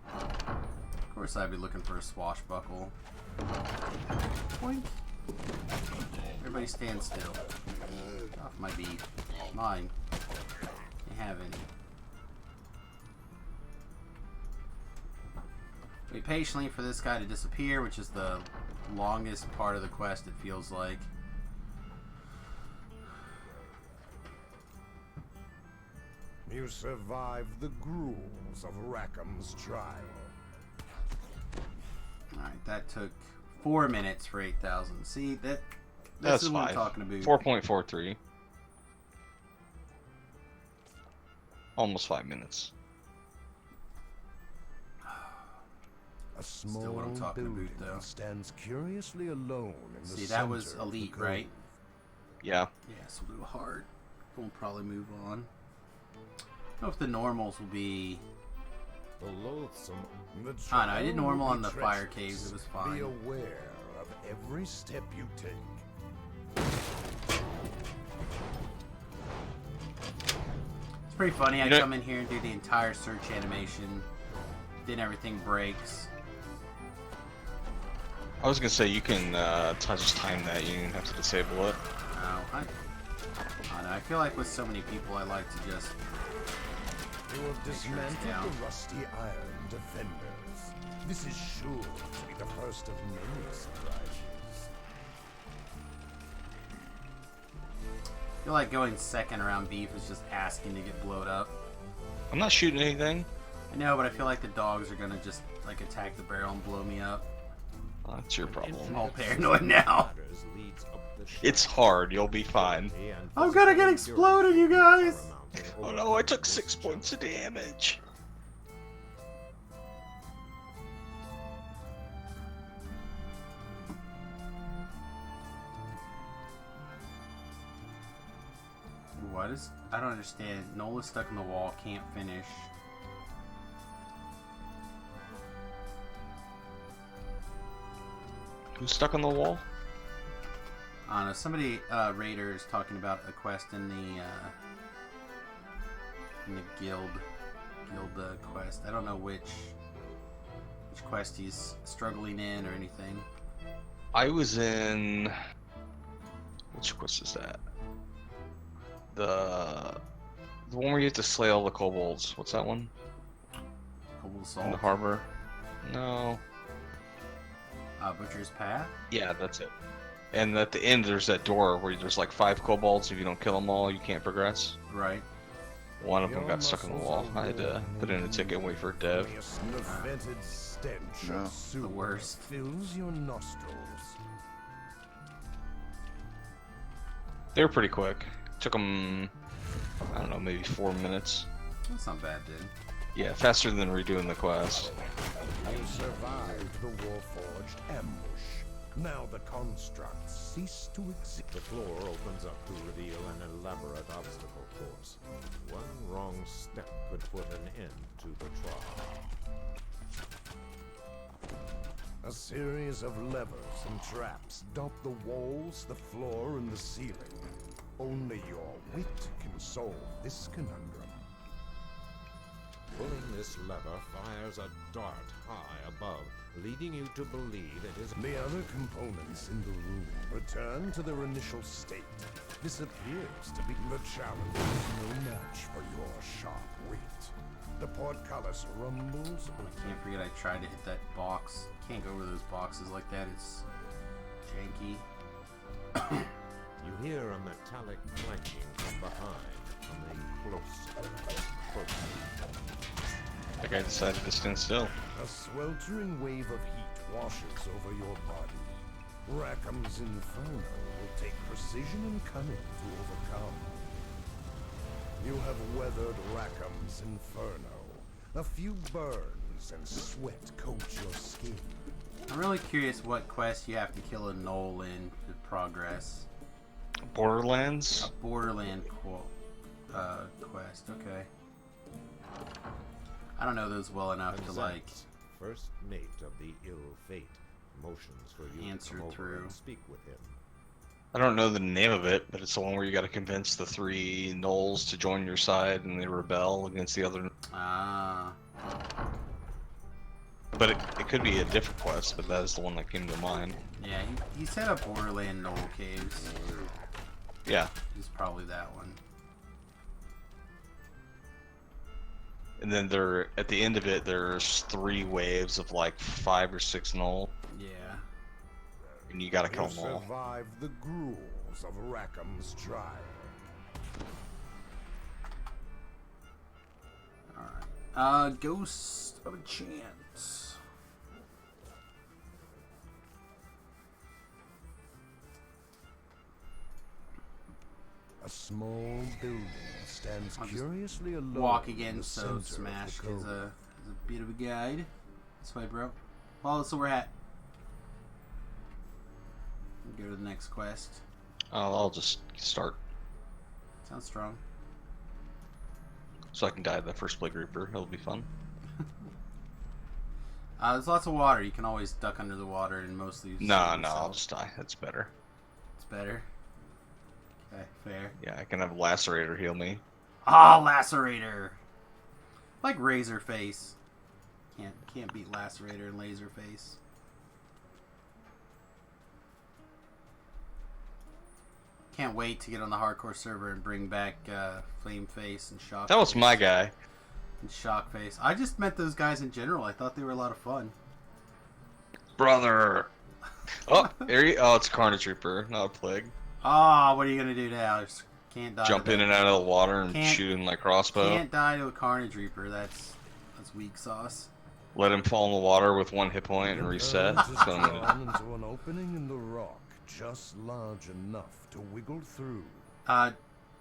Of course, I'd be looking for a swashbuckle. Boink. Everybody stand still. Off my beef. Mine. Can't have any. Wait patiently for this guy to disappear, which is the longest part of the quest, it feels like.
You survived the gruels of Rackham's trial.
Alright, that took 4 minutes for 8,000. See, this
That's
is what I'm
5.
talking about.
4.43. Almost 5 minutes.
A small
Still what I'm talking about,
building
though.
stands curiously alone in the
See, that was
center of the
elite,
cove.
right?
Yeah.
Yeah, so we'll do hard. We'll probably move on. I don't know if the normals will be...
The loathsome.
The
I know, I did
trial
normal
will
on
be
the fire
treacherous.
caves, it was fine.
Be aware of every step you take.
It's pretty funny, I
You know-
come in here and do the entire search animation, then everything breaks.
I was gonna say you can just time that. You don't have to disable it.
I don't know, I feel like with so many people, I like to just...
You have
sure it's
dismantled
down.
the rusty iron defenders. This is sure to be the first of many surprises.
I feel like going second around beef is just asking to get blowed up.
I'm not shooting anything.
I know, but I feel like the dogs are gonna just, like, attack the barrel and blow me up.
That's your problem.
I'm all paranoid now.
Ladders leads up the
It's
shaft.
hard. You'll be fine.
And
I'm gonna get exploded, you guys!
Oh no! I took 6 points of damage.
What is... I don't understand. Nola's stuck in the wall, can't finish.
Who's stuck on the wall?
I don't know, somebody, Raider is talking about a quest in the guild quest. I don't know which quest he's struggling in or anything.
I was in. Which quest is that? The one where you have to slay all the kobolds. What's that one?
Kobold
In
Salt.
the harbor? No.
Butcher's Path.
Yeah, that's it. And at the end, there's that door where there's like 5 kobolds. If you don't kill them all, you can't progress.
Right.
One of them got stuck in the wall. I had to put in a ticket and wait for a dev.
The fetid stench
Yeah.
of soup
The worst.
fills your nostrils.
They were pretty quick. Took them, I don't know, maybe 4 minutes.
That's not bad, dude.
Yeah, faster than redoing the quest.
You survived the Warforged ambush. Now the constructs cease to exist.
The floor opens up to reveal an elaborate obstacle course. One wrong step could put an end to the trial.
A series of levers and traps dot the walls, the floor, and the ceiling. Only your wit can solve this conundrum.
Pulling this lever fires a dart high above, leading you to believe it is...
The other components in the room return to their initial state. This appears to be the challenge is no match for your sharp wit. The portcullis rumbles.
Can't forget I tried to hit that box. Can't go over those boxes like that. It's janky.
You hear a metallic clanking from behind, coming closer, closer.
That guy decided to stand still.
A sweltering wave of heat washes over your body. Rackham's Inferno will take precision and cunning to overcome. You have weathered Rackham's Inferno. A few burns and sweat coat your skin.
I'm really curious what quest you have to kill a gnoll in to progress.
Borderlands?
A Borderland quest, okay. I don't know those well enough to like
First mate of the ill fate motions for you
Answer
to come over
through.
and speak with him.
I don't know the name of it, but it's the one where you gotta convince the 3 gnolls to join your side and they rebel against the other.
ah.
But it could be a different quest, but that is the one that came to mind.
Yeah, he set up Borderland Gnoll Caves.
Yeah.
It's probably that one.
And then at the end of it, there's 3 waves of like 5 or 6 gnoll,
Yeah.
and you gotta kill
You
them all.
survive the gruels of Rackham's trial.
Alright. Ghost of a Chance.
A small building stands
I'll just
curiously alone.
Walk
in
again,
the
so
center of the
Smash
cove.
is a bit of a guide. This way, bro. Follow the silver hat. Go to the next quest.
I'll just start
Sounds strong.
so I can die to the first Plague Reaper. It'll be fun.
There's lots of water. You can always duck under the water and mostly.
No,
save
I'll
yourself.
just die. That's better.
It's better. Okay, fair.
Yeah, I can have Lacerator heal me.
Ah, Lacerator. Like Razorface. Can't beat Lacerator and Laserface. Can't wait to get on the hardcore server and bring back Flame Face and Shock.
That was
Face
my guy.
And Shock Face. I just met those guys in general. I thought they were a lot of fun.
Brother! Oh, it's a Carnage Reaper, not a Plague.
Ah, what are you gonna do now? Just can't die.
Jump
to
in
that.
and out of the water and
Can't-
shoot him like crossbow.
Can't die to a Carnage Reaper. That's weak sauce.
Let him fall in the water with 1 hit point and reset.
Earth is
So I'm gonna-
drawn into an opening in the rock, just large enough to wiggle through.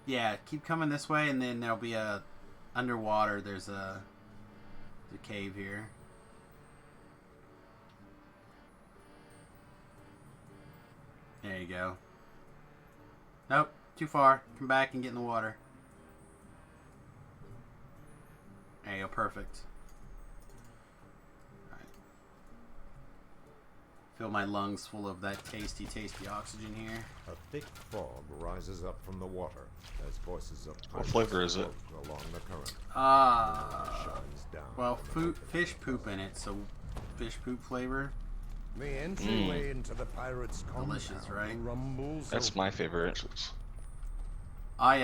Yeah, keep coming this way, and then there'll be a underwater. There's a cave here. There you go. Nope, too far. Come back and get in the water. There you go, perfect. Alright. Fill my lungs full of that tasty, tasty oxygen here.
A thick fog rises up from the water as voices of
What flavor is it?
float along the current. Shines down
Well,
from the
fish poop in it, so fish poop flavor.
The entryway into the pirates'
Delicious,
compound
right?
rumbles.
That's
open.
my favorite.
I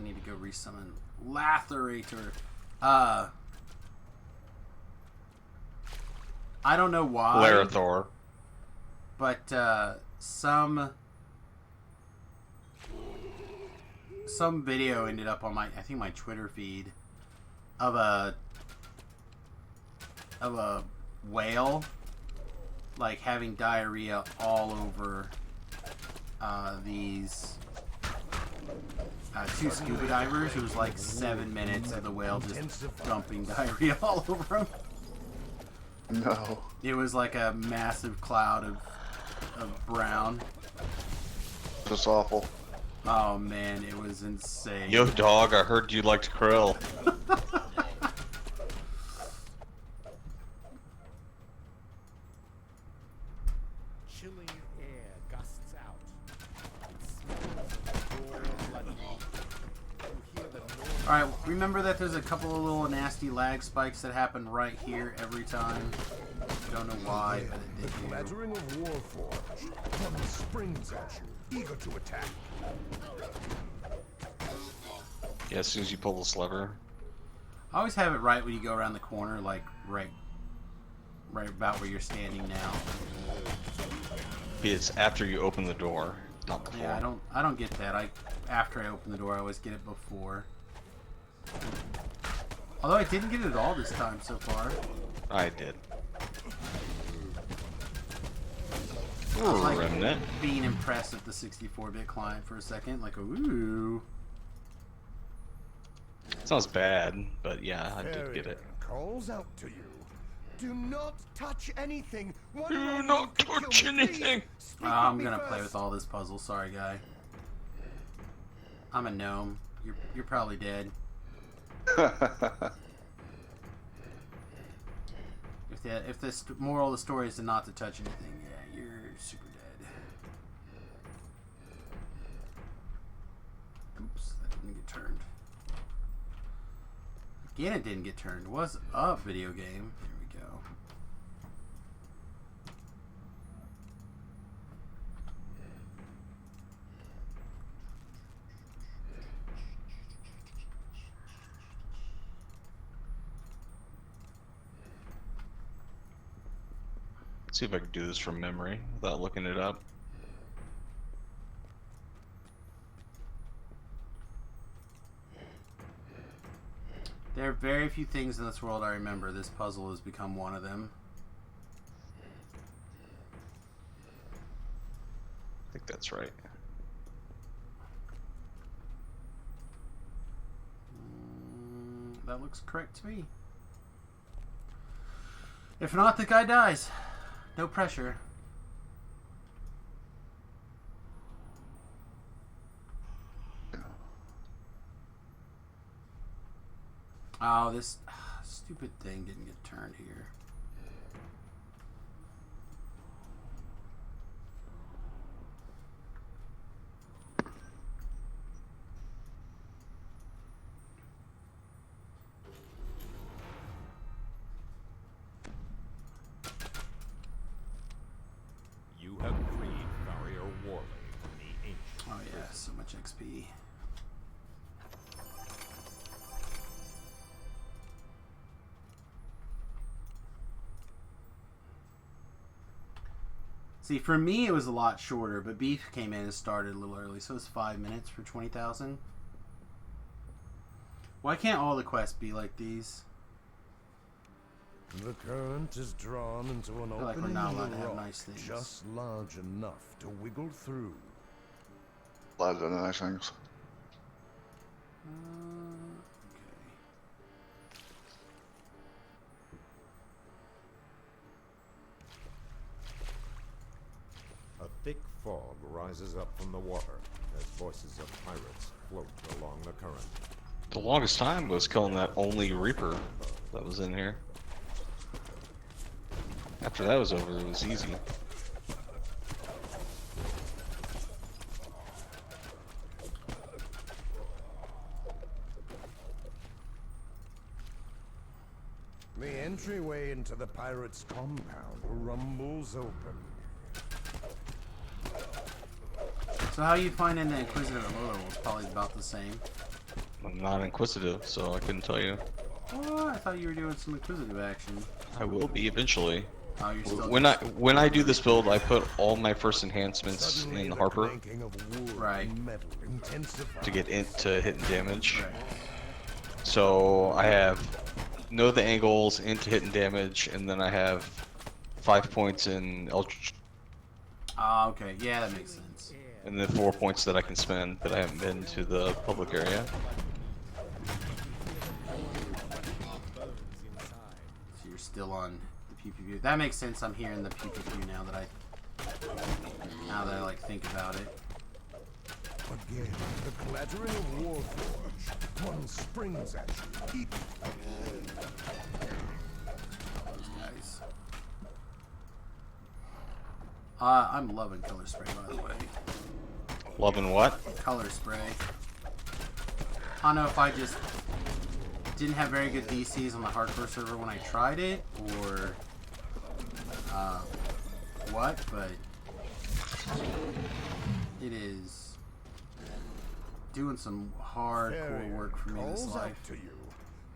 need to go resummon Lacerator. I don't know why,
Larithor.
but some some video ended up on my, I think my Twitter feed of a whale like having diarrhea all over these two scuba divers. It was like 7 minutes of the whale just dumping diarrhea all over them.
No.
It was like a massive cloud of brown.
That's awful.
Oh man, it was insane.
Yo, dog, I heard you liked krill.
Chilling air gusts out.
Alright, remember that there's a couple of little nasty lag spikes that happen right here every time. I don't know why, but it
The
did do.
clattering of Warforged. One springs at you, eager to attack.
Yeah, as soon as you pull this lever.
I always have it right when you go around the corner, like right about where you're standing now.
It's after you open the door, not before.
Yeah, I don't get that. After I open the door, I always get it before. Although I didn't get it at all this time so far.
I did.
I was like
Remnant.
being impressed with the 64-bit client for a second, like ooh.
Sounds bad, but yeah, I did get it.
Calls out to you. Do not touch anything. One
Do
more
not
need to kill
touch
me,
anything.
please. Speak
I'm
with me
gonna play
first.
with all this puzzle. Sorry, guy. I'm a gnome. You're probably dead. If the moral of the story is to not to touch anything, yeah, you're super dead. Oops, that didn't get turned. Again, it didn't get turned. It was a video game. There we go.
Let's see if I can do this from memory without looking it up.
There are very few things in this world I remember. This puzzle has become one of them.
I think that's right.
That looks correct to me. If not, the guy dies. No pressure. Oh, this stupid thing didn't get turned here.
You have freed Farrier Warley from the ancient.
Oh yeah, so much XP. See, for me it was a lot shorter, but Beef came in and started a little early, so it's 5 minutes for 20,000. Why can't all the quests be like these?
The current is drawn into an
feel like we're
opening
not
in
allowed
the
to have
rock,
nice things.
just large enough to wiggle through.
A lot of nice things.
A thick fog rises up from the water as voices of pirates float along the current.
The longest time was killing that only Reaper that was in here. After that was over, it was easy.
The entryway into the pirates' compound rumbles open.
So how you finding the Inquisitor Lolo was probably about the same.
I'm not inquisitive, so I couldn't tell you.
Oh, I thought you were doing some Inquisitive action.
I will be eventually.
Oh, you're still
When I do this build, I put all my first enhancements
Suddenly
in
the
Harper
clanking of wood
Right.
and metal intensifies.
to get into hitting damage.
right.
So I have know the angles into hitting damage, and then I have 5 points in Eldritch,
Ah, okay. Yeah, that makes sense.
and then 4 points that I can spend that I haven't been to the public area.
So you're still on the PPV. That makes sense. I'm hearing the PPV now that I like think about it.
Again, the clattering of Warforge. One springs at you.
Those guys. I'm loving color spray, by the way.
Loving what?
Color spray. I don't know if I just didn't have very good DCs on the hardcore server when I tried it, or what, but it is doing some hardcore work for me this
Calls out
life.
to you.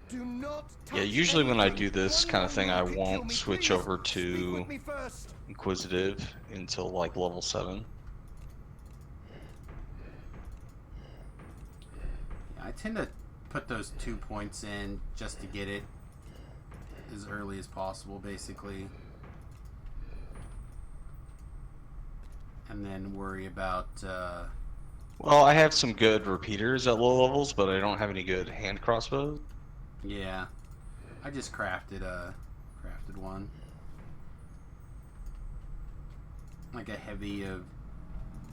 Do not
Yeah,
touch
usually when I
anything.
do this kind of thing, I
Anyone who can kill
won't
me,
switch
please
over
speak
to
with me first.
Inquisitive until like level 7.
Yeah, I tend to put those 2 points in just to get it as early as possible, basically. And then worry about,
Well, I have some good repeaters at low levels, but I don't have any good hand crossbows.
yeah. I just crafted one. Like a heavy of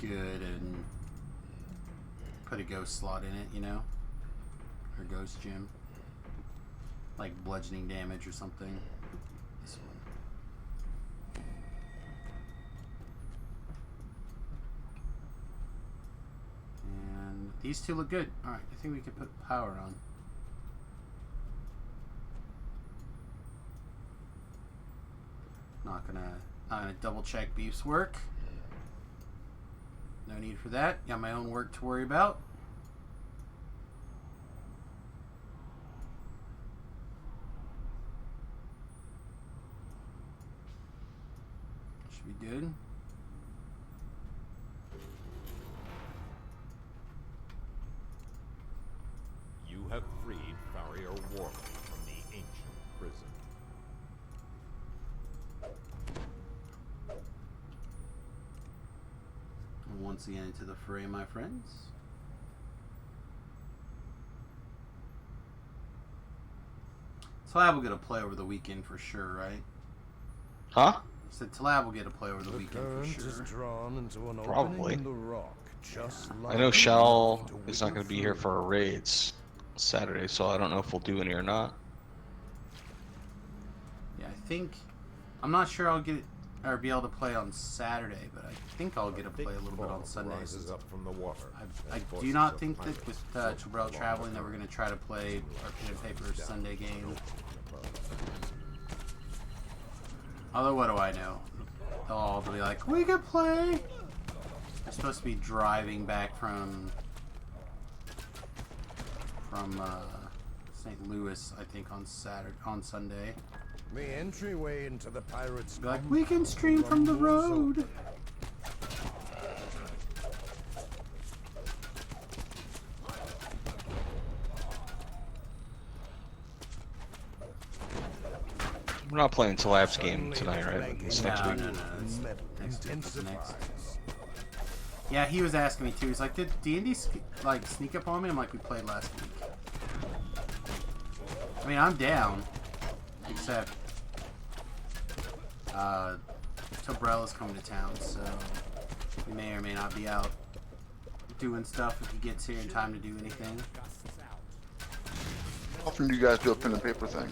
good and put a ghost slot in it, you know? Or ghost gem. Like bludgeoning damage or something. This one. And these two look good. Alright, I think we can put power on. Not gonna double check Beef's work. No need for that. Got my own work to worry about. Should be good.
You have freed Farrier Warley from the ancient prison.
Once again into the fray, my friends. Talab will get a play over the weekend for sure, right?
Huh?
Said Talab will get a play over the
The
weekend
current
for
is
sure.
drawn into an
Probably.
opening in the rock, just
I know
large
Shal
enough to
is not going to be
wiggle
here
through.
for our raids Saturday, so I don't know if we'll do any or not.
Yeah, I think I'm not sure I'll get or be able to play on Saturday, but I think I'll get to play a little bit on Sundays.
Rises up from the water.
I
and
do
voices
not
of
think that
pirates
with
float
Chabrel
along
traveling
the
that we're going to try to play our pen and paper Sunday game. Although, what do I know? They'll all be like, we could play! They're supposed to be driving back from St. Louis, I think, on Sunday.
The entryway into the pirates'
Be like, we can stream from the
rumbles
road!
We're not playing Talab's game tonight, right? It's next
No,
week.
no, no. It's
Metal
next week. It's next.
intensifies.
Yeah, he was asking me too. He's like, did D&D like sneak up on me? I'm like, we played last week. I mean, I'm down, except Tobrella's coming to town, so we may or may not be out doing stuff if he gets here in time to do anything.
How often do you guys do a pen and paper thing?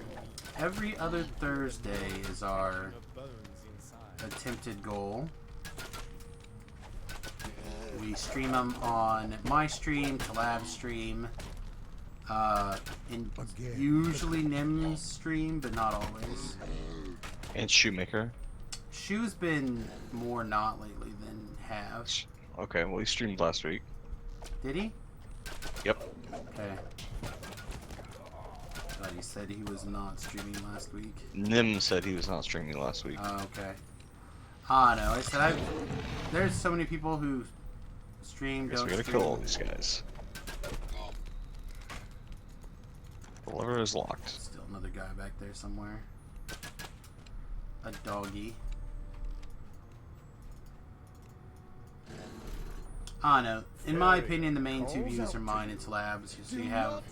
Every other Thursday is our attempted goal. We stream them on my stream, Talab's stream, and
Again.
usually Nim's stream, but not always.
And Shoemaker.
Shu's been more not lately than have.
Okay, well he streamed last week.
Did he?
Yep.
Okay. thought he said he was not streaming last week.
Nim said he was not streaming last week.
Oh, okay. Ah, no. I said there's so many people who stream,
Guess
don't
we gotta
stream.
kill all these guys. The lever is locked.
Still another guy back there somewhere. A doggy. Ah, no. In my opinion, the main two views are mine and Labs. So you have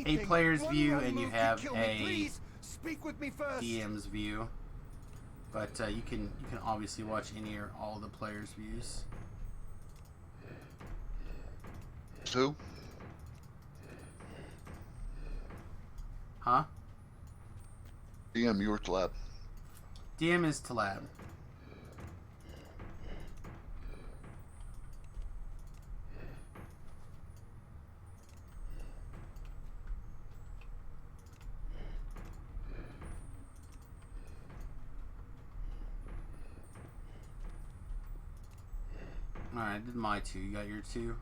a player's view and you have a DM's view. But you can obviously watch any or all the players' views.
Two?
Huh?
DM, you were to lab.
DM is Talab. Alright, I did my two. You got your two?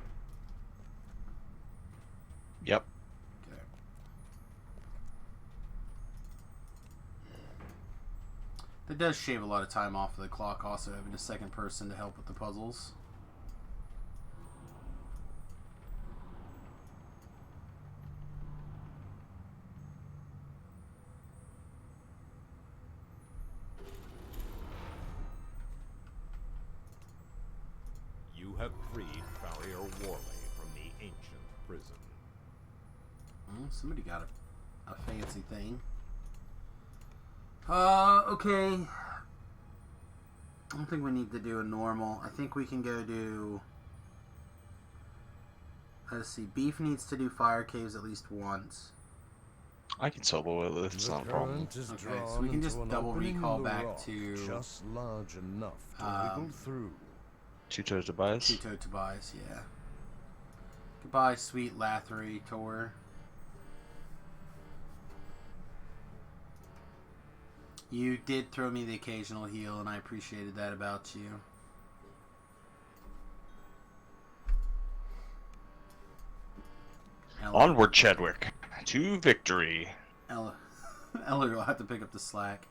Yep.
Okay. That does shave a lot of time off of the clock, also having a second person to help with the puzzles.
You have freed Farrier Warley from the ancient prison.
Oh, somebody got a fancy thing. Okay. I don't think we need to do a normal. I think we can go do... Let's see. Beef needs to do fire caves at least once.
I can solo it. It's not a problem.
Okay, so we can just double recall back to...
just large enough to wiggle through.
Two-toed Tobias.
Two-toed Tobias, yeah. Goodbye, sweet Lathery Tor. You did throw me the occasional heal, and I appreciated that about you.
Onward, Chadwick. To victory.
Eller will have to pick up the slack.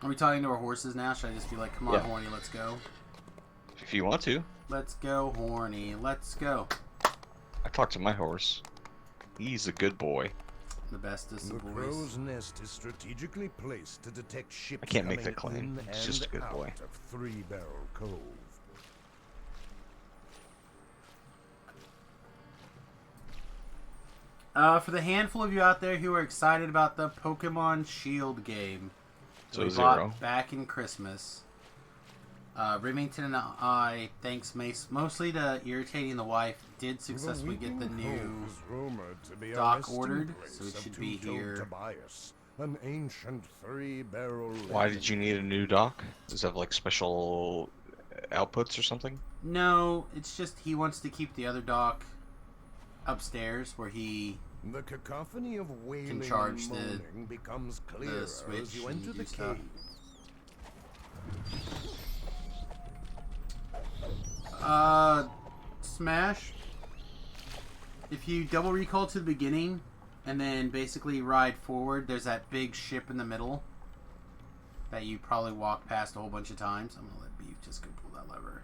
Are we talking to our horses now? Should I just be like, come on,
Yeah.
Horny, let's go?
If you want to.
Let's go, Horny, let's go.
I talked to my horse. He's a good boy.
The bestest
The
of boys.
crow's nest is strategically placed to detect ships
I can't make
coming
that claim.
in
He's just a
and
good
out
boy.
of Three Barrel Cove.
For the handful of you out there who are excited about the Pokemon Shield game,
So
we
zero.
bought back in Christmas. Remington and I, thanks mostly to irritating the wife, did successfully get the new dock ordered, so it should be here.
Tobias, an ancient three-barrel.
Why did you need a new dock? Does it have like special outputs or something?
No, it's just he wants to keep the other dock upstairs where he
The cacophony of wailing
charge
and moaning becomes clearer
switch
as you
and
enter
do
the
stuff.
cave.
Smash. If you double recall to the beginning and then basically ride forward, there's that big ship in the middle that you probably walk past a whole bunch of times. I'm gonna let Beef just go pull that lever.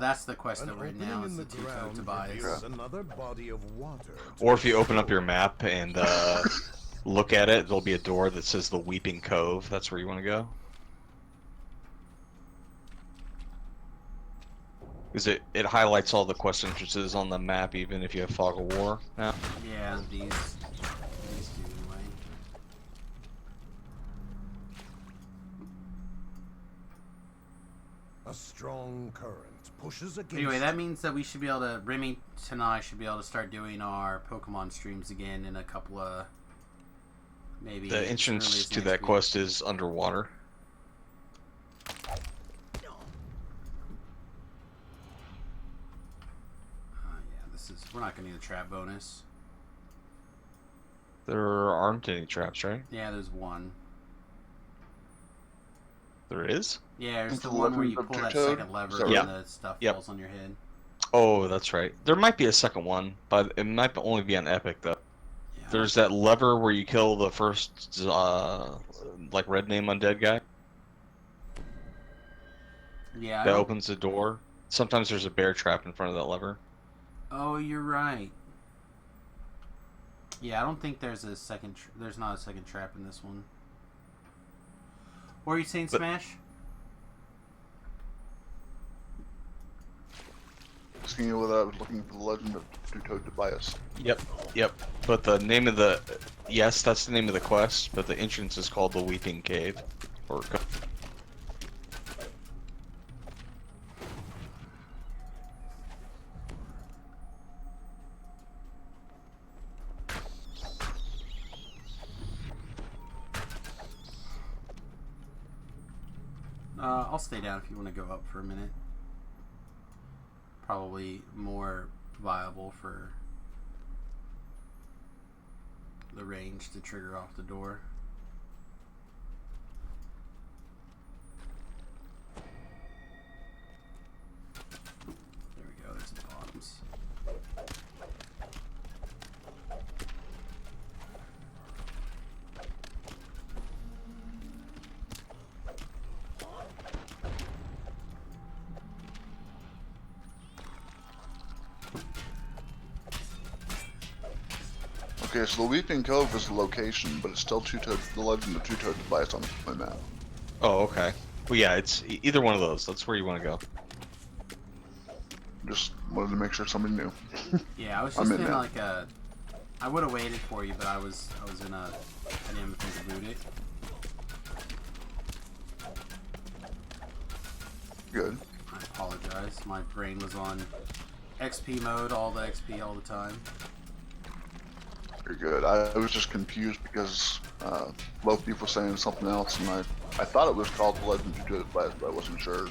That's the quest
An
over right
opening
now.
in
Is the
the
two-toed
ground
Tobias.
reveals another body of water. to
Or if you
the
open up
south.
your map and look at it, there'll be a door that says the Weeping Cove. That's where you want to go. Because it highlights all the quest entrances on the map, even if you have Fog of War now.
Yeah, these two anyway.
A strong current pushes against.
Anyway, that means that we should be able to, Remington and I should be able to start doing our Pokemon streams again in a couple of, maybe.
The
as early
entrance
as
to
next
that
week.
quest is underwater.
We're not going to need a trap bonus.
There aren't any traps, right?
Yeah, there's one.
There is?
Yeah, there's
It's
the
the
one where
weapon
you
of
pull that
Two-Toed?
second lever
Sorry.
and the stuff
Yep.
falls on your head.
Oh, that's right. There might be a second one, but it might only be on Epic though.
Yeah,
There's that lever where you kill the first, like red name undead guy
yeah. I
that
don't.
opens the door. Sometimes there's a bear trap in front of that lever.
Oh, you're right. Yeah, I don't think there's a second. There's not a second trap in this one. What are you saying,
But-
Smash?
Asking you whether I was looking for the legend of Two-Toed Tobias.
Yep, yep. But the name of the yes, that's the name of the quest. But the entrance is called the Weeping Cave, or
I'll stay down if you want to go up for a minute. Probably more viable for the range to trigger off the door. There we go, there's the bottoms.
Okay, so the Weeping Cove is the location, but it's still the legend of Two-Toed Tobias on my map.
oh, okay. Well, yeah, it's either one of those. That's where you want to go.
Just wanted to make sure somebody knew.
Yeah, I was
I'm
just
in
in
now.
like a. I would have waited for you, but I was in a. I didn't even think to boot it.
Good.
I apologize. My brain was on XP mode, all the XP all the time.
You're good. I was just confused because both people were saying something else, and I thought it was called the legend of Two-Toed Tobias, but I wasn't sure.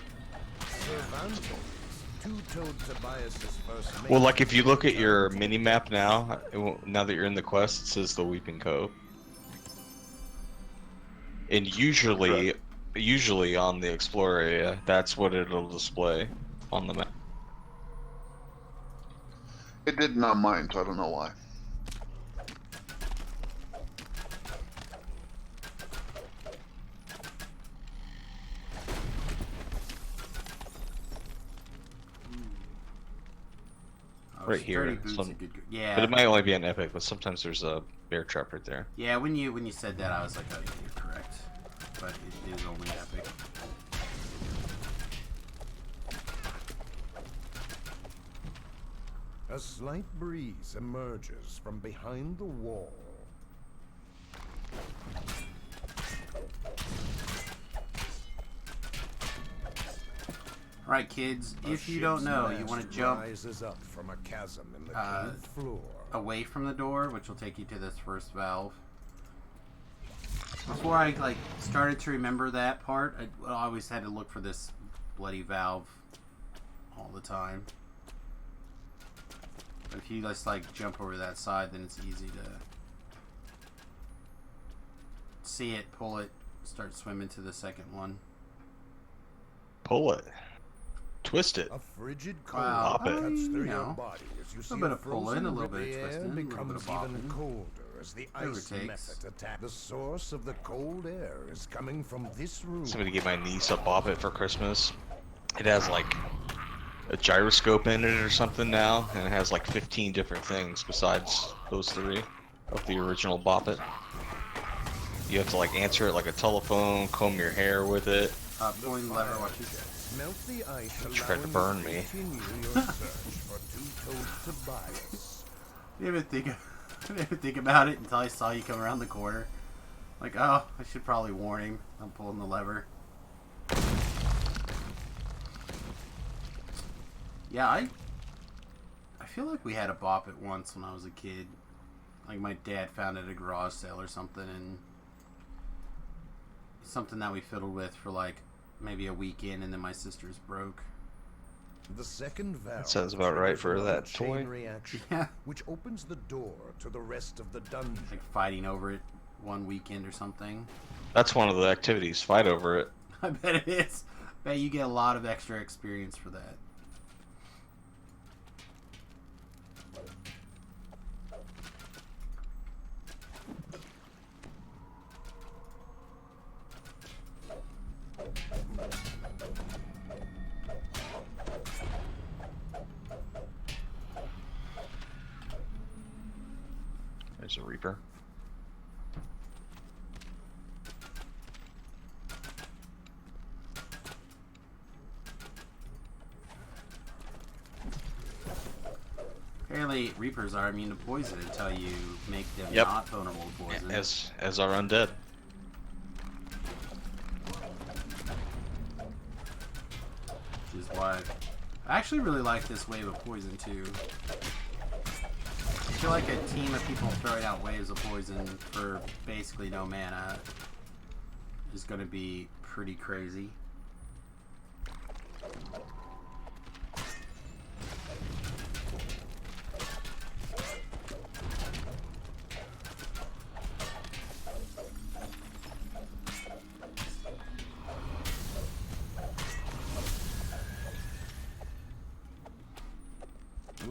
Two-Toed Tobias's first
Well, like if you look at your mini map now, now that you're in the quest, it says the Weeping Cove. And usually on the Explorer area, that's what it'll display on the map.
It didn't on mine, so I don't know why.
Oh,
Right here,
sturdy boots
some-
are good. Yeah.
But it might only be an Epic, but sometimes there's a bear trap right there.
Yeah, when you said that, I was like, oh yeah, you're correct. But it is only epic.
A slight breeze emerges from behind the wall.
Alright, kids,
A
if you don't know, you
ship's
want to
mast
jump
rises up from a chasm in the
uh,
cave floor.
away from the door, which will take you to this first valve. Before I like started to remember that part, I always had to look for this bloody valve all the time. But if you just like jump over that side, then it's easy to see it, pull it, start swimming to the second one.
Pull it. Twist it.
A frigid cold
Wow.
Pop it.
cuts through
You
your
know,
body as you see
bit of pulling,
frozen
a little bit of
river air
twisting, a little bit of
becomes even
bopping.
colder as the
Whatever it
ice
takes.
method attack. The source of the cold air is coming from this room.
Somebody gave my niece a Bop It for Christmas. It has like a gyroscope in it or something now, and it has like 15 different things besides those three of the original Bop It. You have to like answer it like a telephone, comb your hair with it.
Pulling the lever, watch this.
Melt the ice,
Tried to
allowing
burn
you
me.
continue your search for Two-Toed Tobias.
I didn't even think about it until I saw you come around the corner. Like, oh, I should probably warn him. I'm pulling the lever. Yeah, I feel like we had a Bop It once when I was a kid. Like my dad found it at a garage sale or something, and something that we fiddled with for like maybe a weekend, and then my sister's broke.
The second valve
That sounds about right for
triggers
that
another chain
toy.
reaction,
Yeah.
which opens the door to the rest of the dungeon.
Like fighting over it one weekend or something.
That's one of the activities. Fight over it.
I bet it is. Bet you get a lot of extra experience for that.
Reaper.
Apparently, Reapers are immune to poison until you make them
Yep.
not vulnerable to poison.
As are undead.
Which is why I actually really like this wave of poison too. I feel like a team of people throwing out waves of poison for basically no mana is going to be pretty crazy.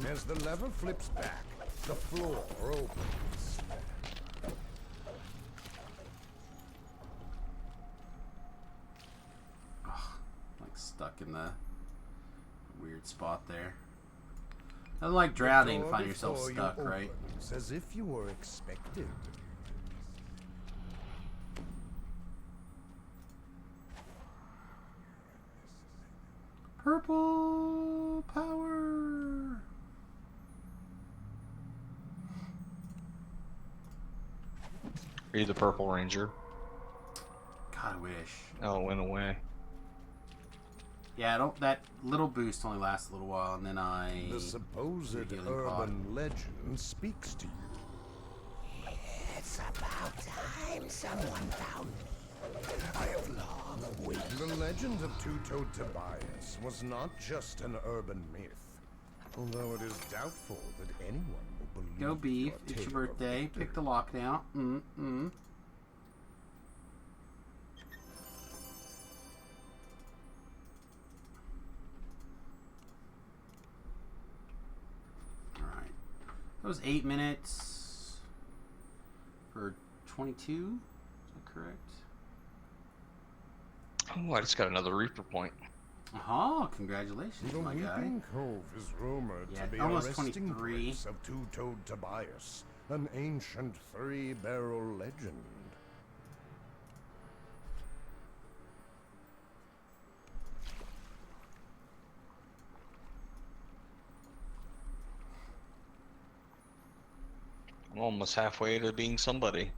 As the lever flips back, the floor opens.
Ugh, like stuck in the weird spot there. Nothing like drowning to
The door
find yourself
before you
stuck, right?
opens, as if you were expected.
Purple power.
Are you the Purple Ranger?
God, I wish.
Oh, it went away.
Yeah, I don't. That little boost only lasts a little while, and then I.
The supposed
the healing
urban
pod.
legend speaks to you.
It's about time someone found me. I have long waited.
The legend of Two-Toed Tobias was not just an urban myth, although it is doubtful that anyone will believe
Go beef!
your
It's your
tale of
birthday.
victory.
Pick the lockdown. All right. That was 8 minutes for 22. Is that correct?
Oh, I just got another Reaper point.
Oh, congratulations,
The
my guy.
Weeping Cove is rumored
Yeah,
to be
almost
a resting
23.
place of Two-Toed Tobias, an ancient three-barrel legend.
I'm almost halfway to being somebody.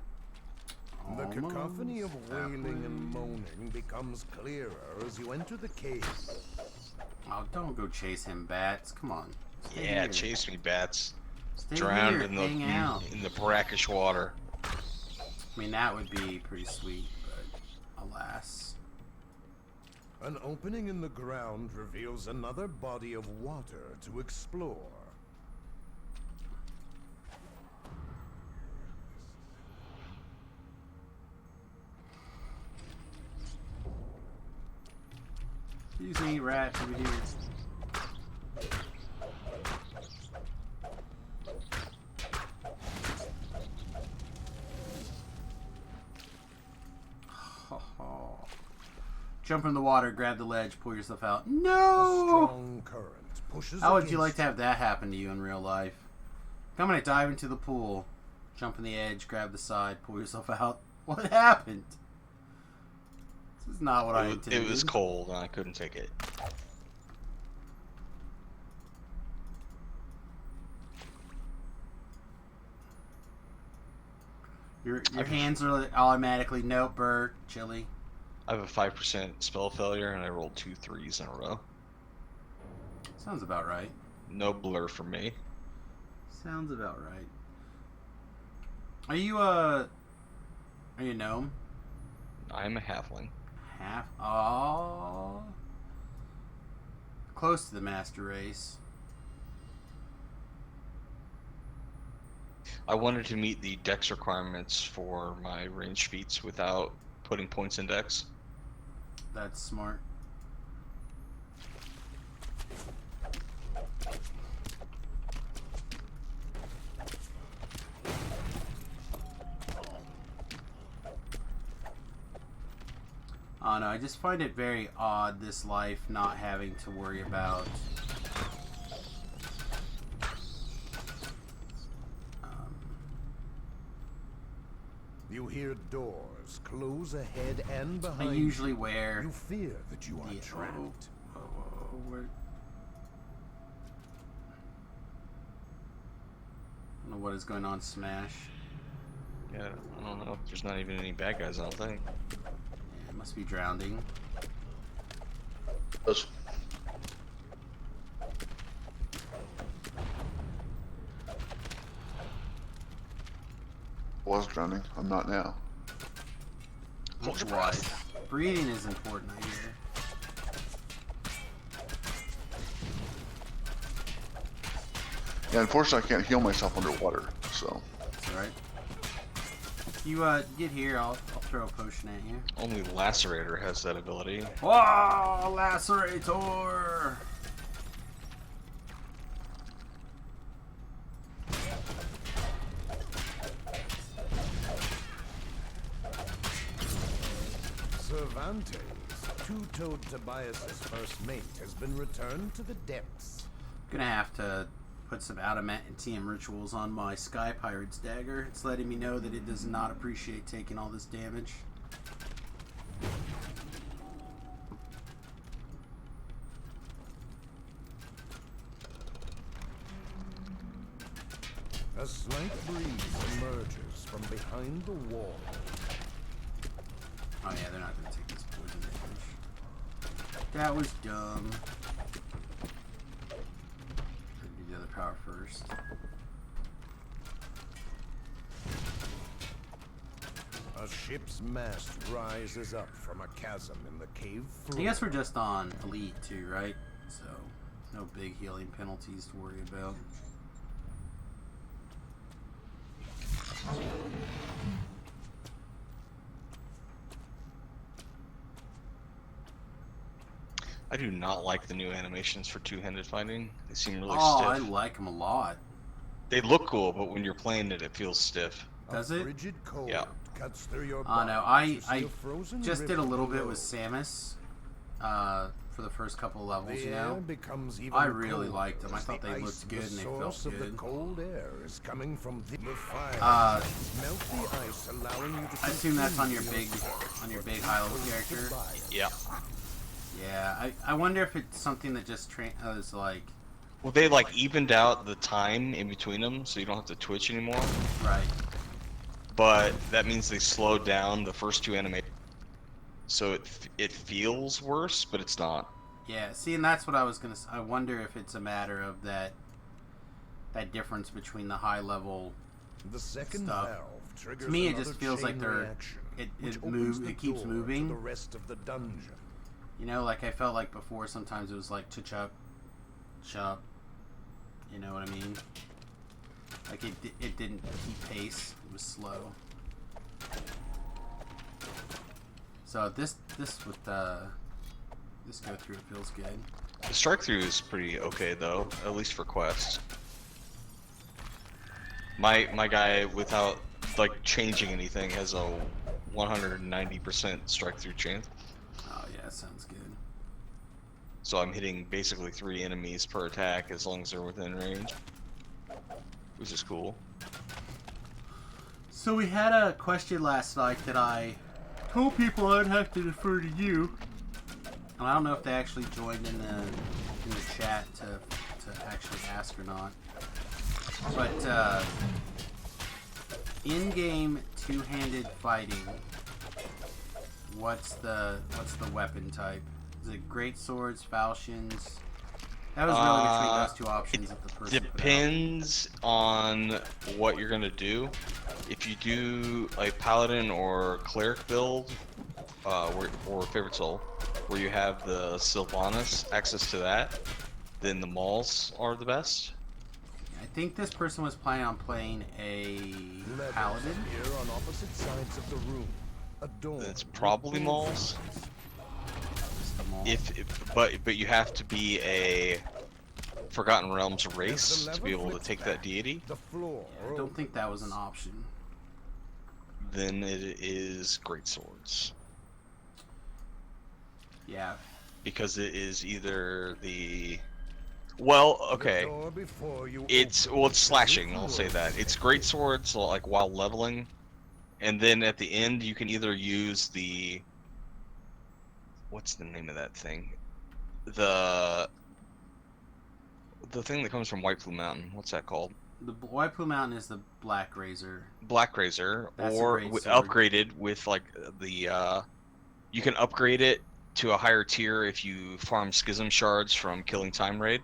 The cacophony of
Almost
wailing and
halfway.
moaning becomes clearer as you enter the cave.
Oh, don't go chase him, bats. Come on. Stay
Yeah,
here.
chase me, bats.
Stay
Drowned
here.
in
Hang out.
the brackish water.
I mean, that would be pretty sweet, but alas.
An opening in the ground reveals another body of water to explore.
Excuse me, rat over here. Jump in the water, grab the ledge, pull yourself out.
A
No!
strong current pushes
How would you like
against
to have that happen to you in real life? I'm gonna dive into the pool, jump in the edge, grab the side, pull yourself out. What happened? This is not what I intended.
It was cold and I couldn't take it.
Your hands are automatically nope, Bert, chili.
I have a 5% spell failure and I rolled 2 3s in a row.
Sounds about right.
No blur for me.
Sounds about right. Are you a gnome?
I'm a halfling.
Half? Oh, close to the master race.
I wanted to meet the dex requirements for my ranged feats without putting points in dex.
That's smart. Oh no, I just find it very odd, this life, not having to worry about
You hear doors close ahead and behind.
I usually wear
You fear that you are
the
trapped.
where, I don't know what is going on, Smash.
Yeah, I don't know. There's not even any bad guys, I don't think.
Yeah, it must be drowning.
Those- was drowning. I'm not now.
Hold your
Wise.
breath.
Breathing is important, I hear.
Yeah, unfortunately, I can't heal myself underwater. So
That's alright. You get here, I'll throw a potion at you.
Only Lacerator has that ability.
Whoa, Lacerator!
Cervantes, two-toed Tobias's first mate, has been returned to the depths.
Gonna have to put some adamantium rituals on my Sky Pirate's dagger. It's letting me know that it does not appreciate taking all this damage.
A slight breeze emerges from behind the wall.
Oh yeah, they're not gonna take this poison damage. That was dumb. Do the other power first.
A ship's mast rises up from a chasm in the cave floor.
I guess we're just on Elite too, right? So, no big healing penalties to worry about.
I do not like the new animations for two-handed fighting. They seem really
Oh, I
stiff.
like them a lot.
They look cool, but when you're playing it, it feels stiff.
Does
A
it?
frigid cold
Yeah.
cuts through your
Oh
body
no,
to see
I
a frozen
just did
rift
a little bit
below.
with Samus for the first couple of levels,
The
you
air
know.
becomes even
I really
colder
liked them. I
as
thought
the
they
ice
looked
of
good
the
and they
source
felt
of the
good.
cold air is coming from the fire. Melt the ice, allowing you to
I assume that's on your
continue
big high level character.
goodbye.
Yeah.
Yeah, I wonder if it's something that just is like
Well, they like evened out the time in between them, so you don't have to twitch anymore.
right.
But that means they slowed down the first two animations, so it feels worse, but it's not.
Yeah, see, and that's what I was gonna. I wonder if it's a matter of that difference between the high level.
The second
Stuff.
valve triggers
To me, it
another
just feels like
chain
they're
reaction,
it
which
it
opens the
keeps
door
moving.
to the rest of the dungeon.
You know, like I felt like before. Sometimes it was like chup. You know what I mean? Like it didn't keep pace. It was slow. So this with this go through, it feels good.
The strike through is pretty okay though, at least for quests. My guy, without like changing anything, has a 190% strike through chance.
Oh yeah, that sounds good.
So I'm hitting basically 3 enemies per attack as long as they're within range, which is cool.
So we had a question last night that I told people I'd have to defer to you. And I don't know if they actually joined in the chat to actually ask or not. But in-game two-handed fighting, what's the weapon type? Is it great swords, falchions? That was really between those two options that the person put out.
Depends on what you're gonna do. If you do a paladin or cleric build, or favorite soul, where you have the Sylvanas access to that, then the mauls are the best.
I think this person was planning on playing a
Levels
paladin.
appear on opposite sides of the room. Adorned
Then it's
with
probably mauls.
Just the maul.
But you have to be a Forgotten Realms
As
race
the
to be
lever
able to
flips
take
back,
that deity.
The floor
I don't think that was an option.
Then it is great swords,
Yeah.
because it is either the well,
The
okay.
door before you
It's
opens
slashing. I'll say
with
that it's great swords like while leveling, and then at the end you can either use the what's the name of that thing? The thing that comes from White Blue Mountain. What's that called?
The White Blue Mountain is the Black Razor.
Black Razor,
That's a
or
great sword.
upgraded with like the you can upgrade it to a higher tier if you farm Schism shards from Killing Time raid.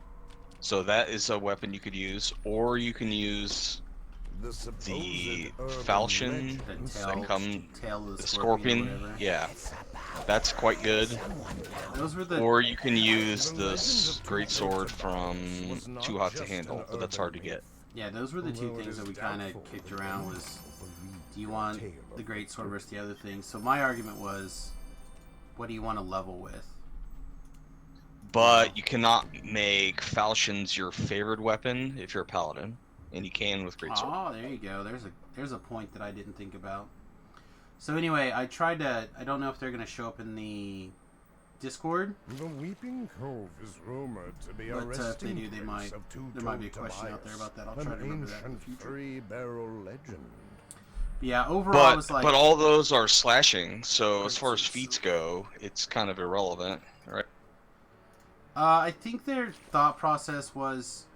So that is a weapon you could use, or you can use
The supposed
the
urban
falchion
legends
The
that come
tail of
the
the
scorpion.
or whatever.
Yeah,
It's about
that's quite good.
someone found
Those were the.
Or you can use
The
the
legend of
great
Two
sword
Fates
from
was not
Too Hot to
just
Handle,
an
but that's
urban
hard to get.
myth.
Yeah, those were the two
Although it
things
is
that we kind of
doubtful
kicked
that
around.
anyone
Was
believed
do you
the
want
tale
the
of
great sword
Two
versus the other thing? So my argument was, what do you want to level with?
But you cannot make falchions your favored weapon if you're a paladin, and you can with great sword.
Oh, there you go. There's a point that I didn't think about. So anyway, I tried to. I don't know if they're gonna show up in the Discord.
The Weeping Cove is rumored to be a
But, if they
resting
do, they
place
might-
of Two
there might be a
Toed
question out there
Tobias,
about that. I'll
an
try to remember that in the
ancient
future.
three-barrel legend.
Yeah, overall, I was like,
But all those are slashing, so as
Great
far as
swords.
feats go, it's kind of irrelevant, right?
I think their thought process was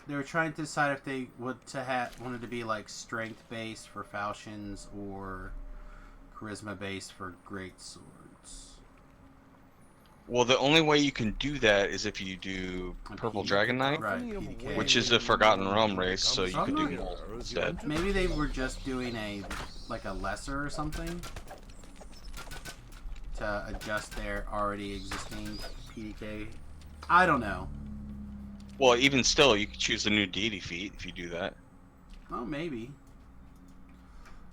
they were trying to decide if they wanted to be like strength based for falchions or charisma based for great swords.
Well, the only way you can do that is if you do
A
Purple
PDK.
Dragon Knight,
Right,
Cacophony of
PDK.
which is a Forgotten Realm race, so you could do both instead.
Maybe they were just doing a lesser or something to adjust their already existing PDK. I don't know.
Well, even still, you could choose a new deity feat if you do that.
Oh, maybe.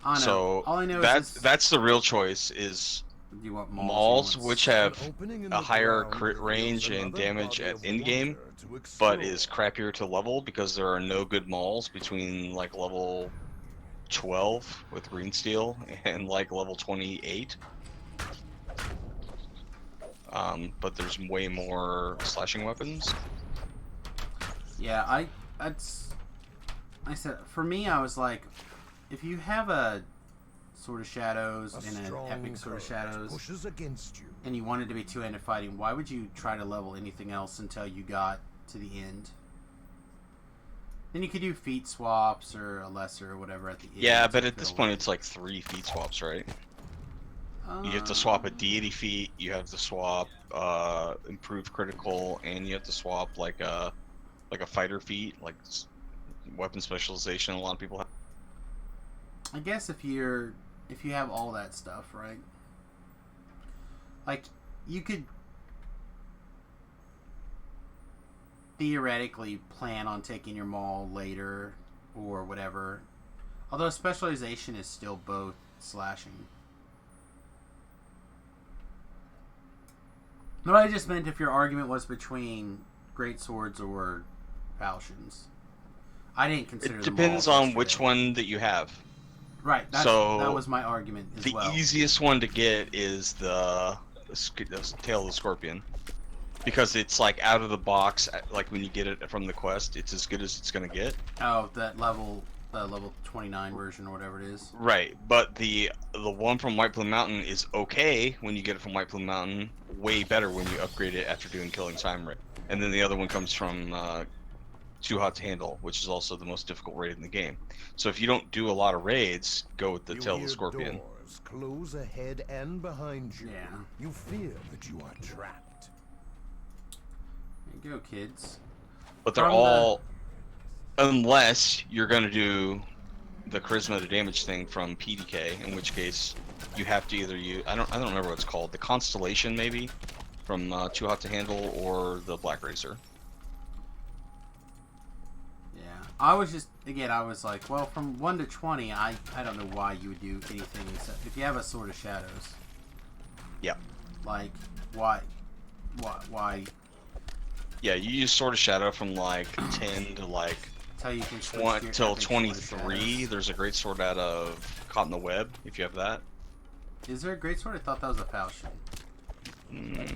I don't know.
So
All I know
that's
is
that's the real choice is
do you want
Mauls, which have
An
a higher
ground
crit
reveals
range and
another
damage
body
at
of
end game,
wonder to
but
explore.
is crappier to level because there are no good Mauls between like level 12 with green steel and like level 28. But there's way more slashing weapons.
Yeah, I said for me I was like, if you have a Sword of Shadows
A
and an
strong
epic Sword of
current
Shadows
pushes against you.
and you wanted to be two-handed fighting, why would you try to level anything else until you got to the end? Then you could do feat swaps or a lesser or whatever at the end.
Yeah,
to
but at
fill
this point
in.
it's like 3 feat swaps, right? You have to swap a deity feat, you have to swap improved critical, and you have to swap like a fighter feat, like weapon specialization. A lot of people have.
I guess if you have all that stuff, right? Like you could theoretically plan on taking your maul later or whatever. Although specialization is still both slashing. But I just meant if your argument was between great swords or falchions. I didn't consider
It
them
depends
all
on which
yesterday.
one that you have.
Right, that was my argument as
The
well.
easiest one to get is the tail of the scorpion, because it's like out of the box. Like when you get it from the quest, it's as good as it's gonna get.
Oh, the level 29 version or whatever it is.
Right, but the one from White Plume Mountain is okay when you get it from White Plume Mountain. Way better when you upgrade it after doing Killing Time raid. And then the other one comes from Too Hot to Handle, which is also the most difficult raid in the game. So if you don't do a lot of raids, go with the
You
Tail of
hear
the Scorpion.
doors close ahead and behind you.
Yeah.
You fear that you are trapped.
There you go, kids.
But they're
From
all, unless you're gonna do the charisma to damage thing from PDK, in which case you have to either use I don't remember what it's called, the Constellation maybe from Too Hot to Handle, or the Black Razor.
Yeah. I was like, well, from 1 to 20, I don't know why you would do anything except if you have a Sword of Shadows.
Yeah.
Like, why?
Yeah, you use Sword of Shadow from like 10 to like
Till you can switch to your
till
epic Sword of
23.
Shadows.
There's a great sword out of Caught in the Web if you have that.
Is there a great sword? I thought that was a falchion.
I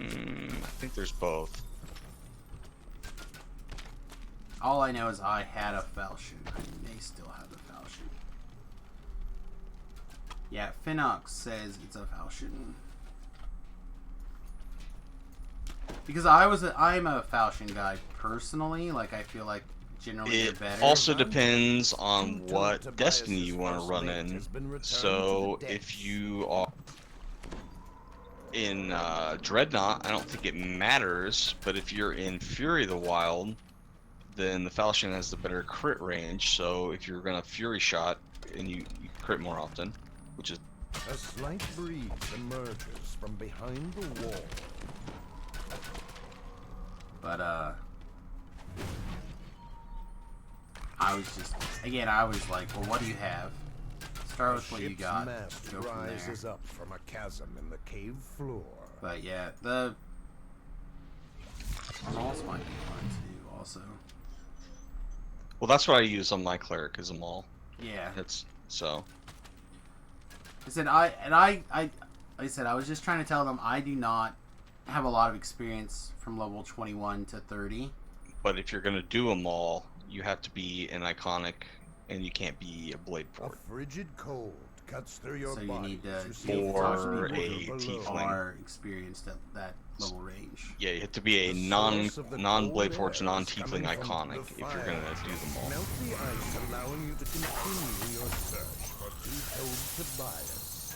think there's both.
All I know is I had a falchion. I may still have a falchion. Yeah, Finox says it's a falchion. Because I'm a falchion guy personally. Like, I feel like generally
It
they're better.
also depends on what destiny you want to run in. So if you are in Dreadnought, I don't think it matters. But if you're in Fury of the Wild, then the falchion has the better crit range. So if you're gonna Fury shot, and you crit more often, which is
A slight breeze emerges from behind the wall.
But I was just I was like, well, what do you have? Start with what you
Ship's
got.
mast
Go from there.
rises up from a chasm in the cave floor.
But yeah, the Mauls might be fun too. Also,
well, that's what I use on my cleric is a maul.
yeah.
It's so.
I said like I said, I was just trying to tell them I do not have a lot of experience from level 21 to 30.
But if you're gonna do a maul, you have to be an iconic, and you can't be a blade
A
port.
frigid cold cuts through your
So you
body.
need to
as you see
be
For
frozen
a
water below.
tiefling.
Are experienced at that level range.
Yeah, you have to be a
The
non
source of the
blade
cold
forge,
air
non
is
tiefling
coming from
iconic
the
if you're gonna
fire.
do the maul.
Melt the ice, allowing you to continue your search for two-toed Tobias.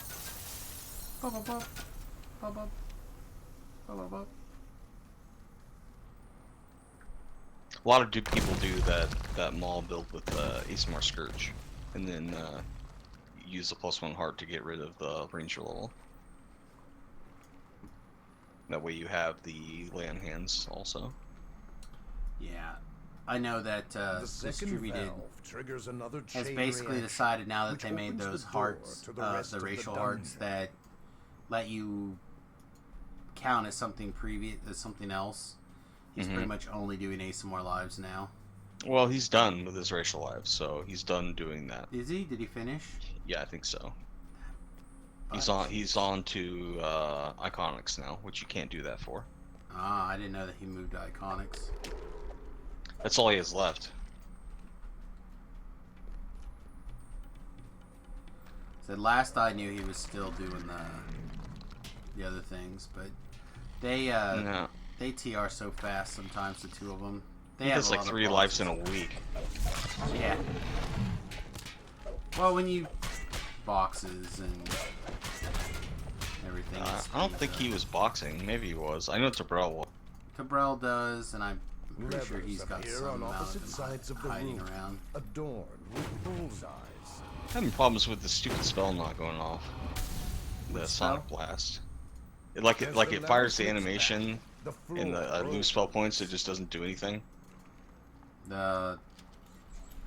Bop, bop, bop. Bop, bop. Bop, bop, bop.
A lot of people do that maul build with Asmar Scourge, and then use the +1 heart to get rid of the ranger level. That way you have the lay on hands also.
Yeah, I know that
The second
distributed
valve triggers another
has
chain
basically
reaction,
decided now that
which
they made
opens the
those
door
hearts,
to the rest
the
of the
racial hearts
dungeon.
that let you count as something previous as something else. He's pretty much only doing ASMR lives now.
Well, he's done with his racial lives, so he's done doing that.
Is he? Did he finish?
Yeah, I think so.
But-
He's on to Iconics now, which you can't do that for.
Ah, I didn't know that he moved to Iconics.
That's all he has left.
Said last I knew he was still doing the other things, but they
No,
they TR so fast sometimes, the two of them. They
he
have
does
a
like
lot of
3 lives
bosses.
in a week.
Yeah. Well, when you boxes and everything. it
I don't
speeds
think
up.
he was boxing. Maybe he was. I know Tabrel was.
Cabrel does, and I'm pretty sure
Levers
he's got
appear
some
on
amount
opposite
of
sides of
them
the
hiding
room,
around.
adorned with bullseyes.
Having problems with the stupid spell not going off. The
What
Sonic
spell?
Blast.
As
It
the
fires the
lever clicks
animation,
back, the
and I
floor
lose spell points. It just doesn't do anything.
The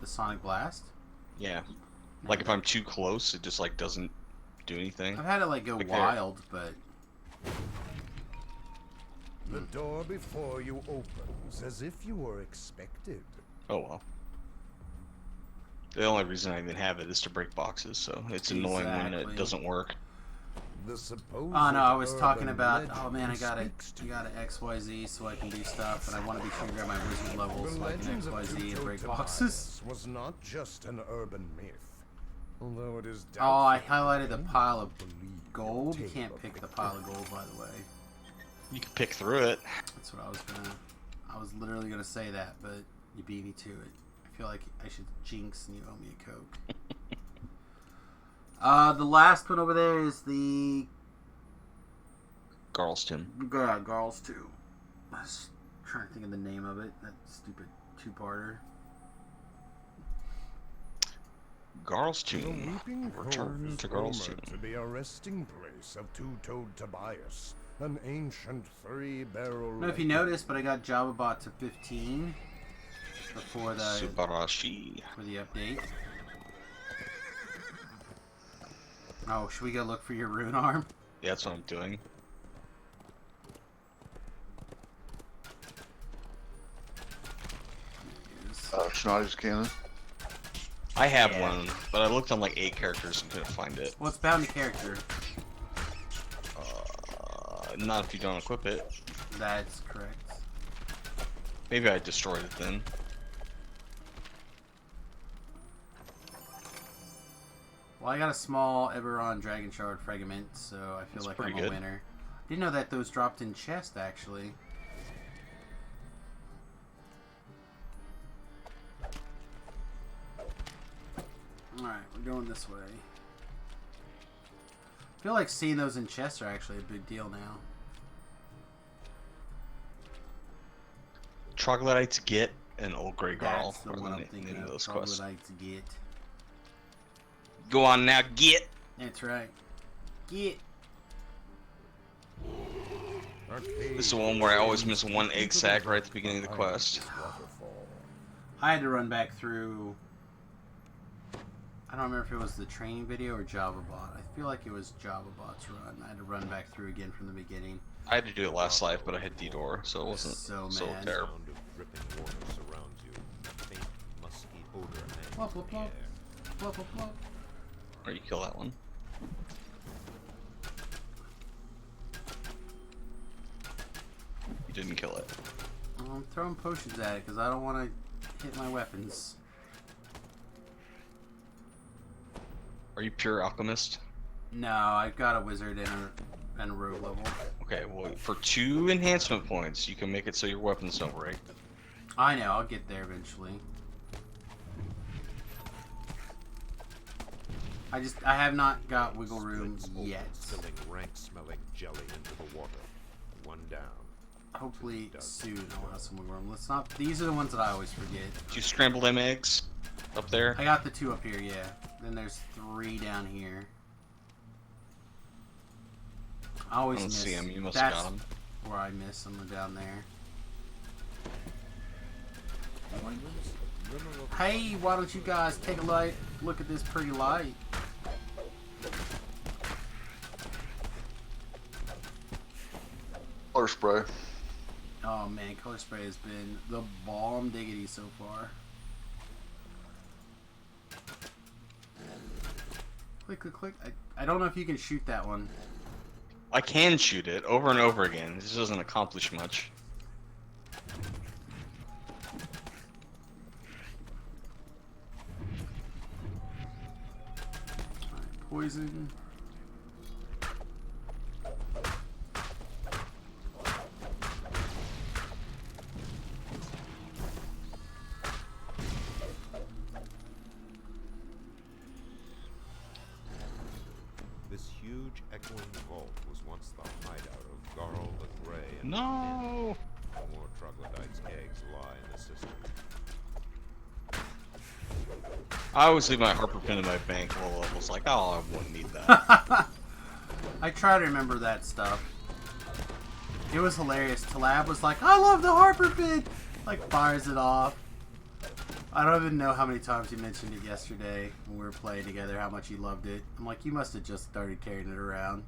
Sonic Blast.
Yeah. Like if I'm too close, it just like doesn't do anything.
I've had it like go
Okay.
wild, but
The door before you opens as if you were expected.
Oh well. The only reason I even have it is to break boxes, so it's annoying when
Exactly.
it doesn't work.
The supposed
oh no, I was talking
urban
about.
legend
Oh man, I got it.
speaks to
I got an XYZ so I can do stuff, and I want to be sure to grab my wizard level
The
so I can
legends of
XYZ and
two-toed
break
Tobias
boxes.
was not just an urban myth, although it is.
Oh, I
doubtful
highlighted the
anyone
pile of
would believe your
gold. You
tale
can't
of
pick the
victory.
pile of gold, by the way.
You can pick through it.
That's what I was gonna. I was literally gonna say that, but you beat me to it. I feel like I should jinx and you owe me a Coke. The last one over there is the
Garlston.
Garls 2. I was trying to think of the name of it. That stupid two-parter.
The
Garlston.
Weeping
Return
Cove is
to
rumored
Garlston.
to be a resting place of two-toed Tobias, an ancient three-barrel.
I don't know if you noticed, but I got JavaBot to 15 before the
Subarashi.
for the update. Oh, should we go look for your rune arm?
Yeah, that's what I'm doing.
Schneider's cannon.
I have
Yeah.
one, but I looked on like 8 characters and couldn't find it.
Well, it's bound to character.
Not if you don't equip it.
That's correct.
Maybe I destroyed it then.
Well, I got a small Eberron Dragon Shard fragment, so I feel
That's
like
pretty
I'm a
good.
winner. Didn't know that those dropped in chest, actually. Alright, we're going this way. I feel like seeing those in chests are actually a big deal now.
Troglodytes get an old Grey Garl.
That's the
or
one I'm
name
thinking
of
of.
those quests.
Troglodytes get.
Go on now, get!
That's right. Get.
This is the one where I always miss one egg sack right at the beginning of the quest.
Waterfall.
I had to run back through. I don't remember if it was the training video or JavaBot. I feel like it was JavaBot's run. I had to run back through again from the beginning.
I had to do it last life, but I had D-Door, so it wasn't
So
so
mad.
terrible.
Sound of dripping water surrounds you. Faint, musky odor hangs
Plop, plop,
in the
plop.
air.
Plop, plop, plop.
Or you kill that one. You didn't kill it.
I'm throwing potions at it because I don't want to hit my weapons.
Are you pure alchemist?
No, I've got a wizard and a rogue level.
Okay, well, for 2 enhancement points, you can make it so your weapons don't break.
I know, I'll get there eventually. I have not got wiggle room
Splits open,
yet.
spilling rank-smelling jelly into the water. One down.
Hopefully soon I'll have some wiggle room. Let's not. These are the ones that I always forget.
Did you scramble them eggs up there?
I got the 2 up here, yeah. Then there's 3 down here. I always
I don't
miss.
see 'em. You must have
That's
got 'em.
where I miss them, down there. Hey, why don't you guys take a look at this pretty light?
Color spray.
Oh man, color spray has been the bomb diggity so far. Click, click, click. I don't know if you can shoot that one.
I can shoot it over and over again. This doesn't accomplish much.
Alright, poison.
This huge echoing vault was once the hideout of Garl the Grey and
No!
more troglodytes' eggs lie in the system.
I always leave my Harper pin in my bank. Well, I was like, oh, I wouldn't need that.
I try to remember that stuff. It was hilarious. Talab was like, I love the Harper pin! Like, fires it off. I don't even know how many times he mentioned it yesterday when we were playing together, how much he loved it. I'm like, you must have just started carrying it around.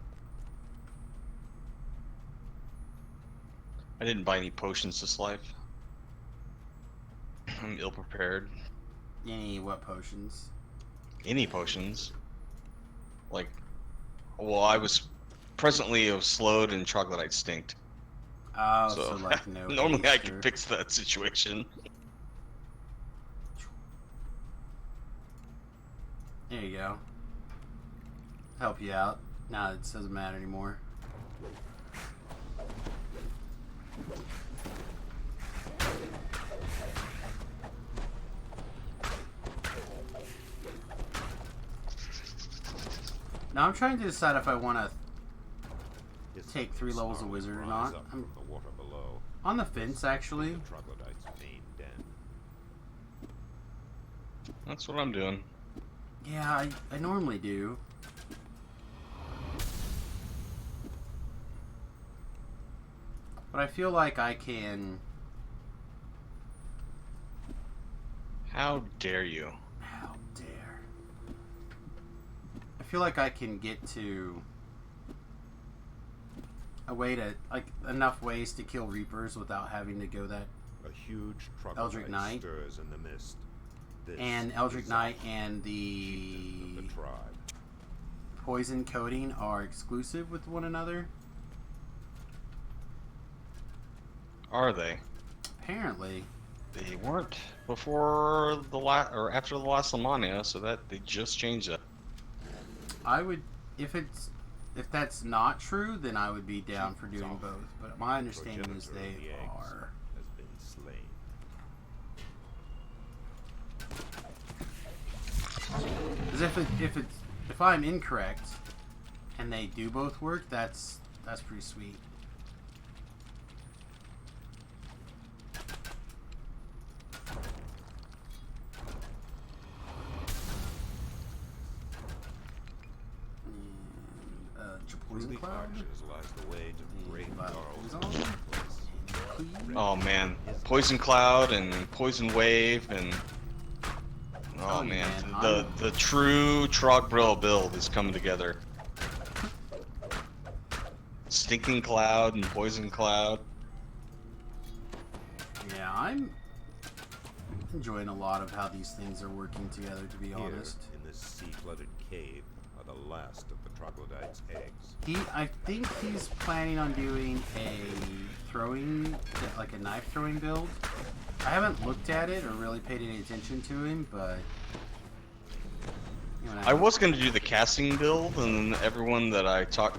I didn't buy any potions this life. I'm ill prepared.
Any what potions?
Any potions. Like, well, I was slowed and troglodyte stinked.
Oh, so like no.
Normally I
haste
can
or-
fix that situation.
There you go. Help you out. Nah, it doesn't matter anymore. Now I'm trying to decide if I want to
His
take 3 levels of
snarls
wizard or
rise
not.
up
I'm
from the water below.
on the fence actually.
The troglodytes' main den.
That's what I'm doing.
Yeah, I normally do. But I feel like I can...
How dare you?
How dare. I feel like I can get to a way to, like, enough ways to kill Reapers without having to go that...
A huge
Eldritch
troglodyte
Knight.
stirs in the mist. This
And Eldritch
is
Knight and
chieftain
the
of the tribe.
Poison Coating are exclusive with one another.
Are they?
Apparently.
They weren't before the or after the last Lamania, so that they just changed that.
I would, if that's not true, then I would be down for doing both. But my understanding is they are.
Has been slain.
Because if I'm incorrect, and they do both work, that's pretty sweet. Poison
Through the
cloud.
arches lies the way to great
Poison.
Darl's
Oh man, Poison Cloud and Poison Wave and oh man, the true Trogbrill build is coming together. Stinking Cloud and Poison Cloud.
Yeah, I'm enjoying a lot of how these things are working together, to be
Here,
honest.
in this sea-flooded cave, are the last of the troglodyte's eggs.
I think he's planning on doing a throwing, like a knife throwing build. I haven't looked at it or really paid any attention to him, but you know,
I was gonna do the casting build, and everyone that I talked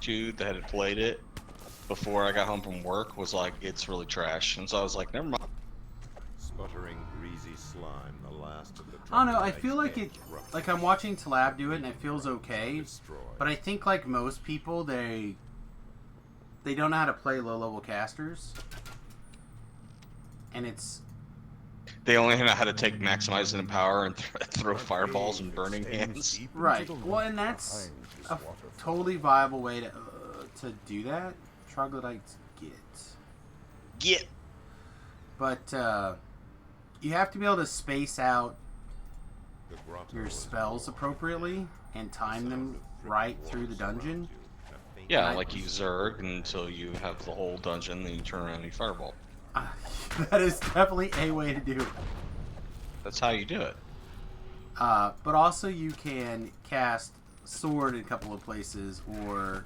to that had played it before I got home from work was like, it's really trash, and so I was like, never mind.
Sputtering, greasy slime, the last of the
I don't know. I
troglodyte's
feel like it,
eggs ruptured,
like I'm watching Talab do it, and it feels okay.
destroyed.
But I think, like most people, they don't know how to play low-level casters, and it's
They only know how to take maximizing power and throw fireballs and burning hands.
right. Well, and that's a totally viable way to do that. Troglodytes
Get.
but you have to be able to space out
The grotto
your
is
spells
full.
appropriately and time them right through the dungeon.
Yeah, like you Zerg until you have the whole dungeon, then you turn around and you fireball.
That is definitely a way to do it.
That's how you do it.
But also you can cast sword in a couple of places, or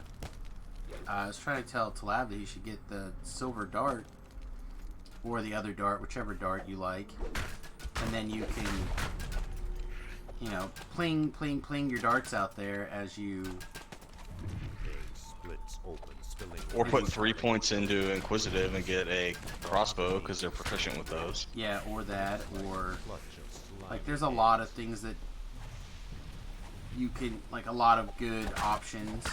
I was trying to tell Talab that he should get the silver dart or the other dart, whichever dart you like, and then you can, you know, pling your darts out there as you.
Splits open, spilling
Or put 3 points into Inquisitive and get a crossbow because they're proficient with those.
Yeah, or that, or
clutch of slime.
like there's a lot of things that you can, like a lot of good options.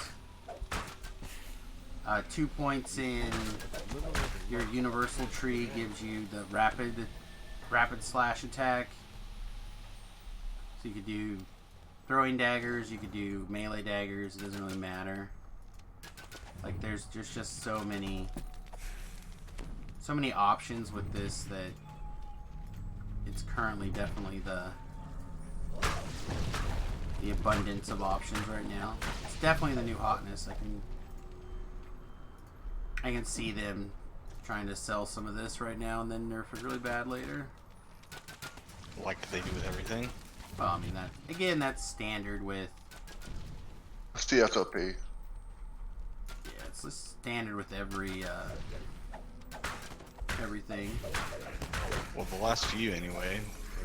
2 points in your universal tree gives you the rapid slash attack. So you could do throwing daggers, you could do melee daggers, it doesn't really matter. Like there's just so many options with this that it's currently definitely the abundance of options right now. It's definitely the new hotness. I can see them trying to sell some of this right now and then nerf it really bad later.
Like they do with everything.
Well, I mean that's standard with
It's the FOP.
yeah, it's just standard with everything.
Well, the last few anyway.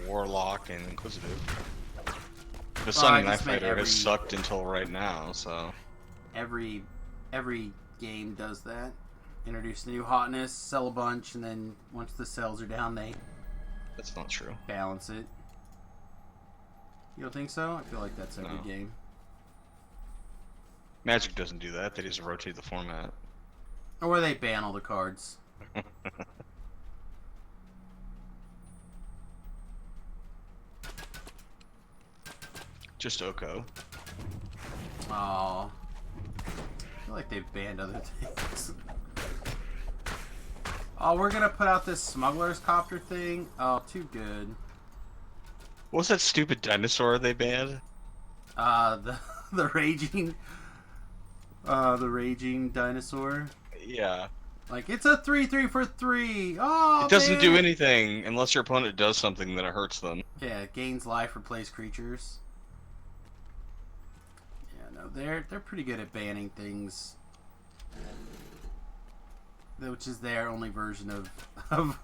Warlock and Inquisitive. The
I
Sunny Knife
just meant
Fighter
every-
has sucked until right now, so.
Every game does that. Introduce the new hotness, sell a bunch, and then once the sales are down, they
That's not true.
balance it. You don't think so? I feel like that's every
No.
game.
Magic doesn't do that, they just rotate the format.
Or they ban all the cards.
Just Oko.
Aw. I feel like they've banned other things. Oh, we're gonna put out this smuggler's copter thing. Oh, too good.
What's that stupid dinosaur they banned?
The raging dinosaur.
Yeah.
Like, it's a 3/3 for 3. Oh,
It doesn't do
man.
anything unless your opponent does something that it hurts them.
Yeah, it gains life, replace creatures. Yeah, no, they're pretty good at banning things, which is their only version of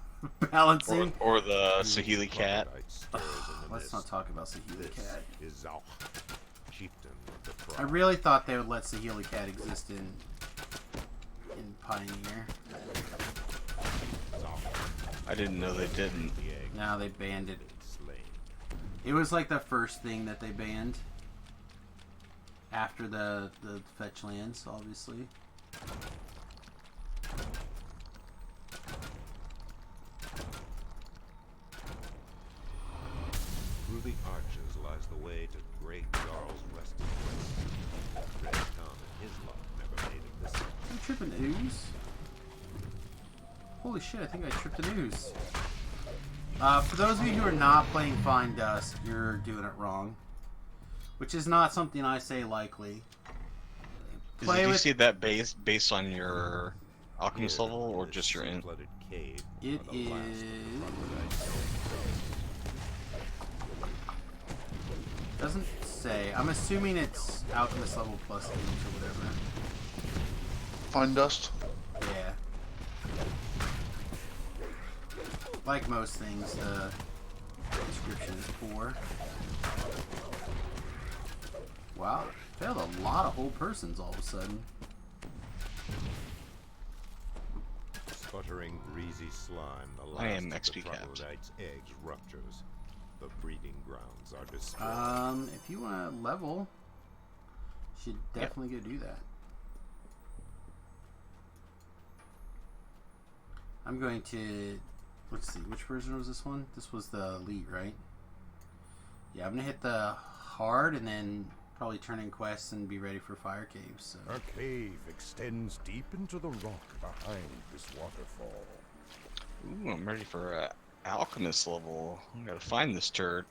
balancing.
Or the Sahili cat.
Troglodyte stirs in the
Let's
mist.
not talk about Sahili
This
Cat.
is Zauch. chieftain of the
I
tribe.
really thought they would let Sahili Cat exist in Pioneer.
I didn't know they didn't.
The egg
Now they banned it.
slain.
It was like the first thing that they banned after the fetch lands, obviously.
Through the arches lies the way to Great Jarl's resting place. Red Tom and his lot never made it this far.
Am I tripping ooze? Holy shit, I think I tripped an ooze. For those of you who are not playing Find Dust, you're doing it wrong. Which is not something I say lightly.
Did you see that based on your alchemist
Here,
level or
this
just your int?
sea-flooded cave
It
are the last of the
is...
troglodytes.
Doesn't say. I'm assuming it's alchemist level plus 8 or whatever.
Find dust.
Yeah. Like most things, the description is poor. Wow, failed a lot of whole persons all of a sudden.
Sputtering greasy slime, the
I
last
am
of the
XP capped.
troglodytes' eggs ruptures. The breeding grounds are destroyed.
If you want to level, you should definitely go do that. I'm going to, let's see, which version was this one? This was the elite, right? Yeah, I'm gonna hit the hard and then probably turn in quests and be ready for fire caves. So.
A cave extends deep into the rock behind this waterfall.
Ooh, I'm ready for a alchemist level. I gotta find this turd.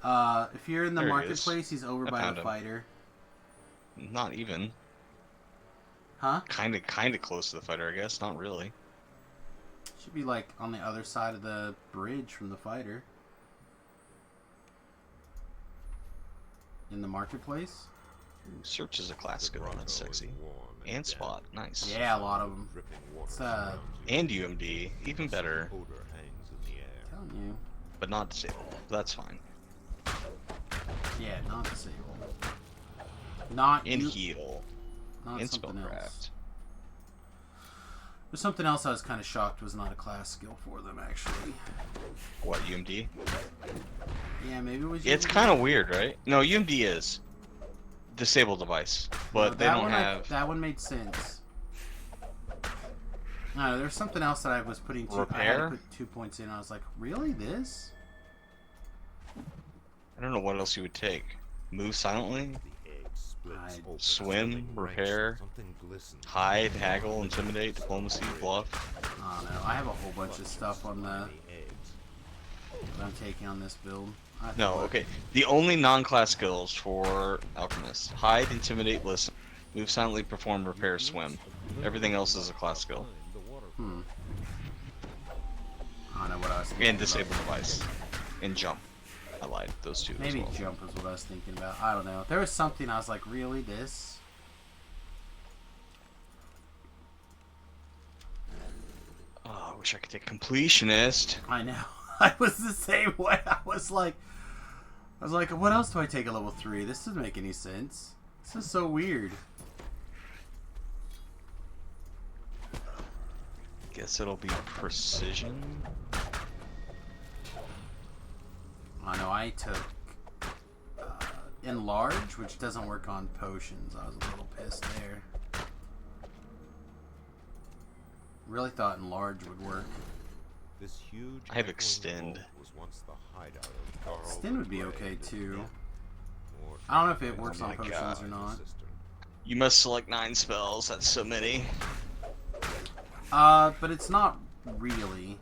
If you're in the
There he
marketplace, he's over
I
by
found
the
him.
fighter.
Not even.
Huh?
Kinda close to the fighter, I guess. Not really.
Should be like on the other side of the bridge from the fighter. In the marketplace?
Ooh, search is a class skill.
grotto
That's
is
sexy.
warm
And
damp.
spot. Nice.
Yeah, a lot of them.
Dripping water
It's,
surrounds you.
And UMD. Even better.
Odor hangs in the air.
Telling you.
But not disabled. That's fine.
Yeah, not disabled. Not
And
you.
heal.
Not
And
something else.
spellcraft.
There's something else I was kind of shocked was not a class skill for them, actually.
What, UMD?
Yeah, maybe it was.
It's
UMD.
kind of weird, right? No, UMD is. Disable device. But
No,
they
that
don't
one
have...
that one made sense. No, there's something else that I was putting I had to
Repair?
put 2 points in. I was like, really? This?
I don't know what else you would take. Move silently?
The egg splits
Hide.
open,
Swim,
spilling ranks,
repair,
something glistens.
Hide, haggle, intimidate, diplomacy, bluff.
I don't know. I have a whole bunch of stuff on the
Tiny eggs.
that I'm taking on this build. I have to
No,
look.
okay. The only non-class skills for Alchemist. Hide, intimidate, listen. Move silently, perform, repair, swim. Everything else is a class skill.
The water
Hmm. I don't know what I was thinking
And
about.
disable device. And jump. I lied. Those two
Maybe
as well.
jump is what I was thinking about. I don't know. There was something I was like, really? This?
Oh, I wish I could take completionist.
I know. I was the same way. I was like, what else do I take at level 3? This doesn't make any sense. This is so weird.
Guess it'll be precision.
I know I took enlarge, which doesn't work on potions. I was a little pissed there. Really thought enlarge would work.
This huge
I have
echoing
extend.
vault was once the hideout of Jarl
Extend would be
the
okay,
Red
too.
and more
I don't know if it works
Oh
on
my
potions
God.
or not.
sister.
You must select 9 spells. That's so many.
But it's not really.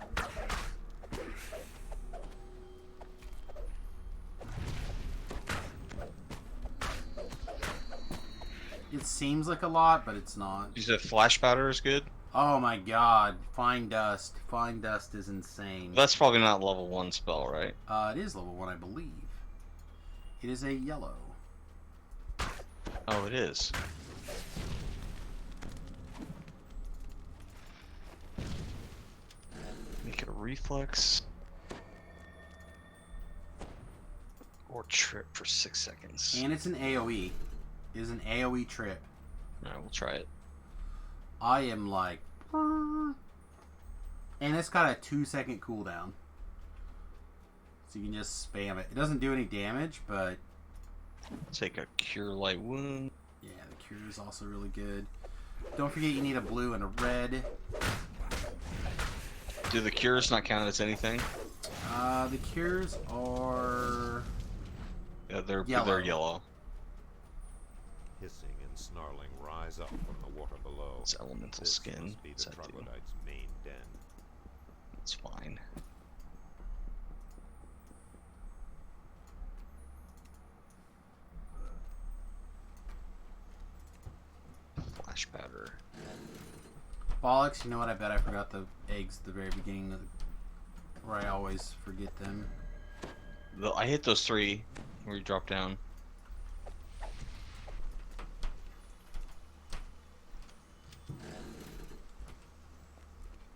It seems like a lot, but it's not.
You said flash powder is good?
Oh my god, Find Dust. Find Dust is insane.
That's probably not level 1 spell, right?
It is level 1, I believe. It is a yellow.
Oh, it is. Make it a reflex. Or trip for 6 seconds.
And it's an AoE. It is an AoE trip.
Alright, we'll try it.
I am like... And it's got a 2-second cooldown. So you can just spam it. It doesn't do any damage, but...
Take a Cure Light Wound.
Yeah, the cure is also really good. Don't forget you need a blue and a red.
Do the cures not count as anything?
The cures are...
Yeah, they're
Yellow.
They're yellow.
Hissing and snarling rise up from the water below.
It's elemental
This
skin.
must be
What's
the
that do?
troglodyte's main den.
It's fine. Flash powder.
Bollocks, you know what? I bet I forgot the eggs at the very beginning, where I always forget them.
I hit those 3 where you drop down.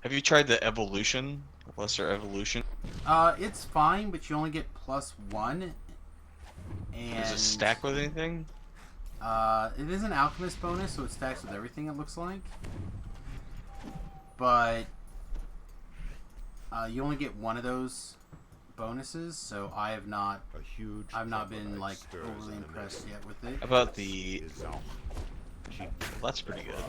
Have you tried the evolution? Lesser evolution?
It's fine, but you only get +1. And
Does it stack with anything?
It is an alchemist bonus, so it stacks with everything, it looks like. But you only get one of those bonuses, so I've not been like overly impressed yet with it.
How about the...
Well,
That's pretty good.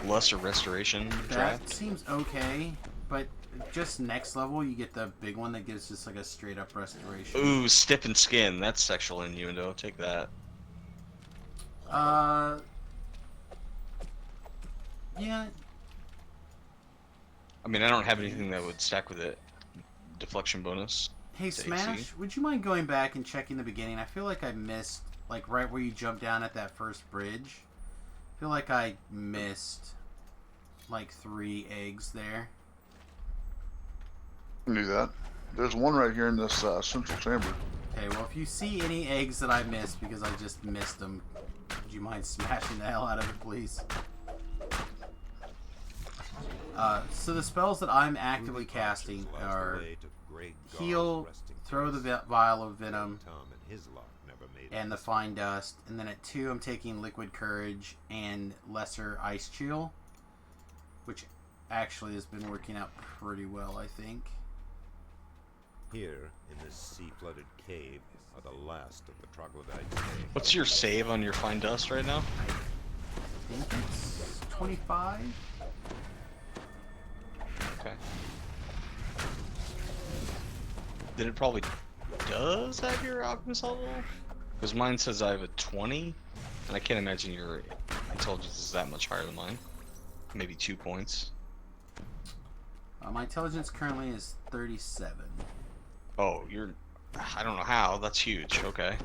Lesser restoration draft.
That seems okay, but just next level you get the big one that gives just like a straight up restoration.
Ooh, Stip and Skin. That's sexual innuendo. Take that.
Yeah.
I mean, I don't have anything that would stack with it. Deflection bonus.
Hey,
to
Smash,
AC.
would you mind going back and checking the beginning? I feel like I missed, like, right where you jump down at that first bridge. I feel like I missed, like, 3 eggs there.
Can do that. There's one right here in this central chamber.
Okay, well, if you see any eggs that I missed because I just missed them, would you mind smashing the hell out of it, please? So the spells that I'm actively casting are Heal, Throw the Vial of Venom, and the Fine Dust. And then at 2, I'm taking Liquid Courage and Lesser Ice Chill, which actually has been working out pretty well, I think.
Here, in this sea-flooded cave, are the last of the troglodytes.
What's your save on your Fine Dust right now?
I think it's 25?
Okay. Then it probably does have your alchemist level? Because mine says I have a 20, and I can't imagine your intelligence is that much higher than mine. Maybe 2 points.
My intelligence currently is 37.
Oh, you're... I don't know how. That's huge. Okay.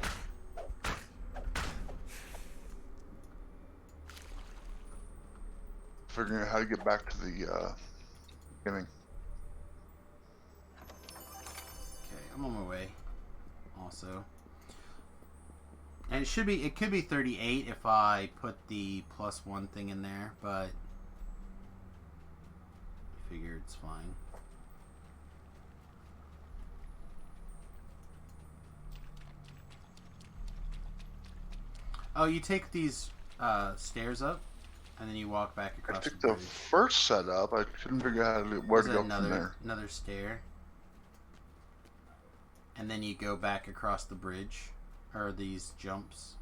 Figuring out how to get back to the beginning.
Okay, I'm on my way. Also, and it could be 38 if I put the +1 thing in there, but I figure it's fine. Oh, you take these stairs up, and then you walk back
I
across
took
the
the
bridge.
first setup. I couldn't figure out how to, where to
There's
go from there.
another stair, and then you go back across the bridge, or these jumps.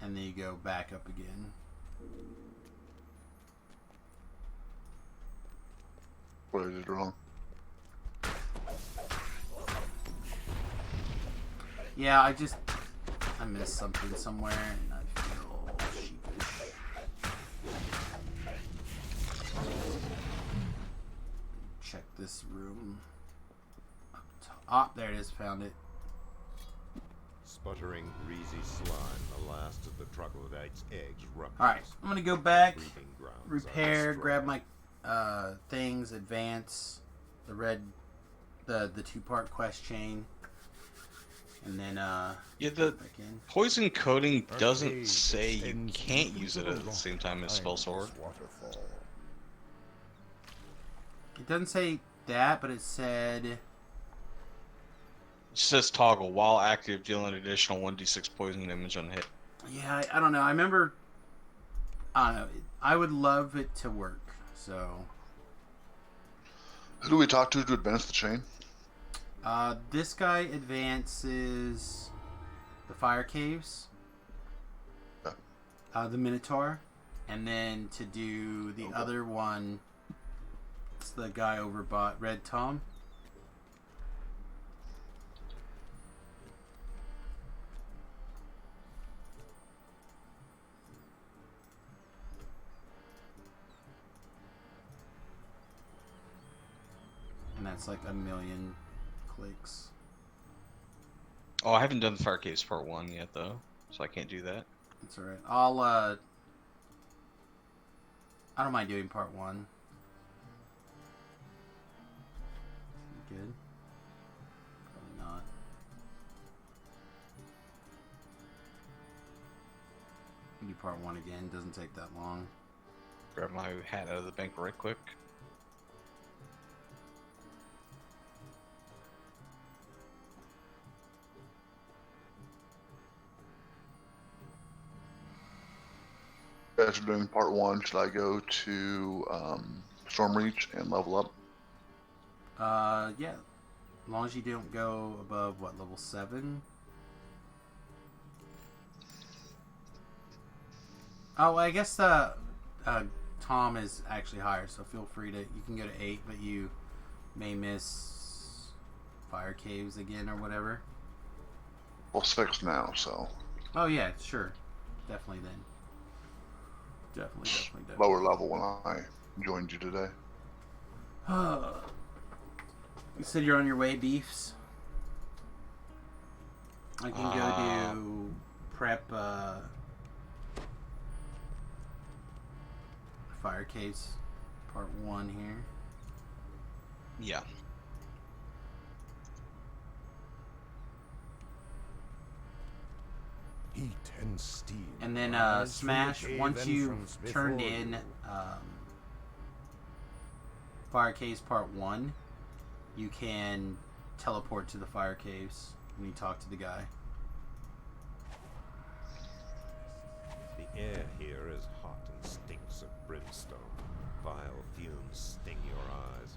And then you go back up again.
What I did wrong.
Yeah, I missed something somewhere, and I feel sheepish. Check this room. Up top. Ah, there it is. Found it.
Sputtering, greasy slime, the last of the troglodyte's eggs ruptures.
All right, I'm gonna go back,
Breeding grounds are
repair,
destroyed.
grab my things, advance, the 2-part quest chain, And then
Yeah, the
back in.
poison coating
A
doesn't
cave
say you
extends
can't
deep
use
into
it
the
at the
rock
same time as spell
behind
sword.
this waterfall.
It doesn't say that, but it said.
It says toggle while active, deal an additional 1d6 poison damage on hit.
Yeah, I don't know. I remember. I don't know. I would love it to work. So,
Who do we talk to advance the chain?
this guy advances the fire caves,
Yeah.
the Minotaur, and then to do the other one, it's the guy over by Red Tom. And that's like 1,000,000 clicks.
Oh, I haven't done the Fire Caves Part 1 yet, though, so I can't do that.
That's alright. I don't mind doing part 1. Good. Probably not. Do part 1 again. Doesn't take that long.
Grab my hat out of the bank right quick.
You guys are doing part 1. Should I go to Stormreach and level up?
Yeah. As long as you don't go above, what, level 7? Oh, I guess Tom is actually higher, so feel free to... You can go to 8, but you may miss Fire Caves again or whatever.
Well, 6 now, so
Oh, yeah, sure. Definitely then. Definitely.
lower level when I joined you today.
You said you're on your way, Beefs? I can go do prep Fire Case part 1 here.
Yeah.
Heat and steam.
And then
rise from the
Smash,
cave
once you've
entrance
turned
before
in
you.
Fire Caves part 1, you can teleport to the Fire Caves when you talk to the guy.
The air here is hot and stinks of brimstone. Vile fumes sting your eyes.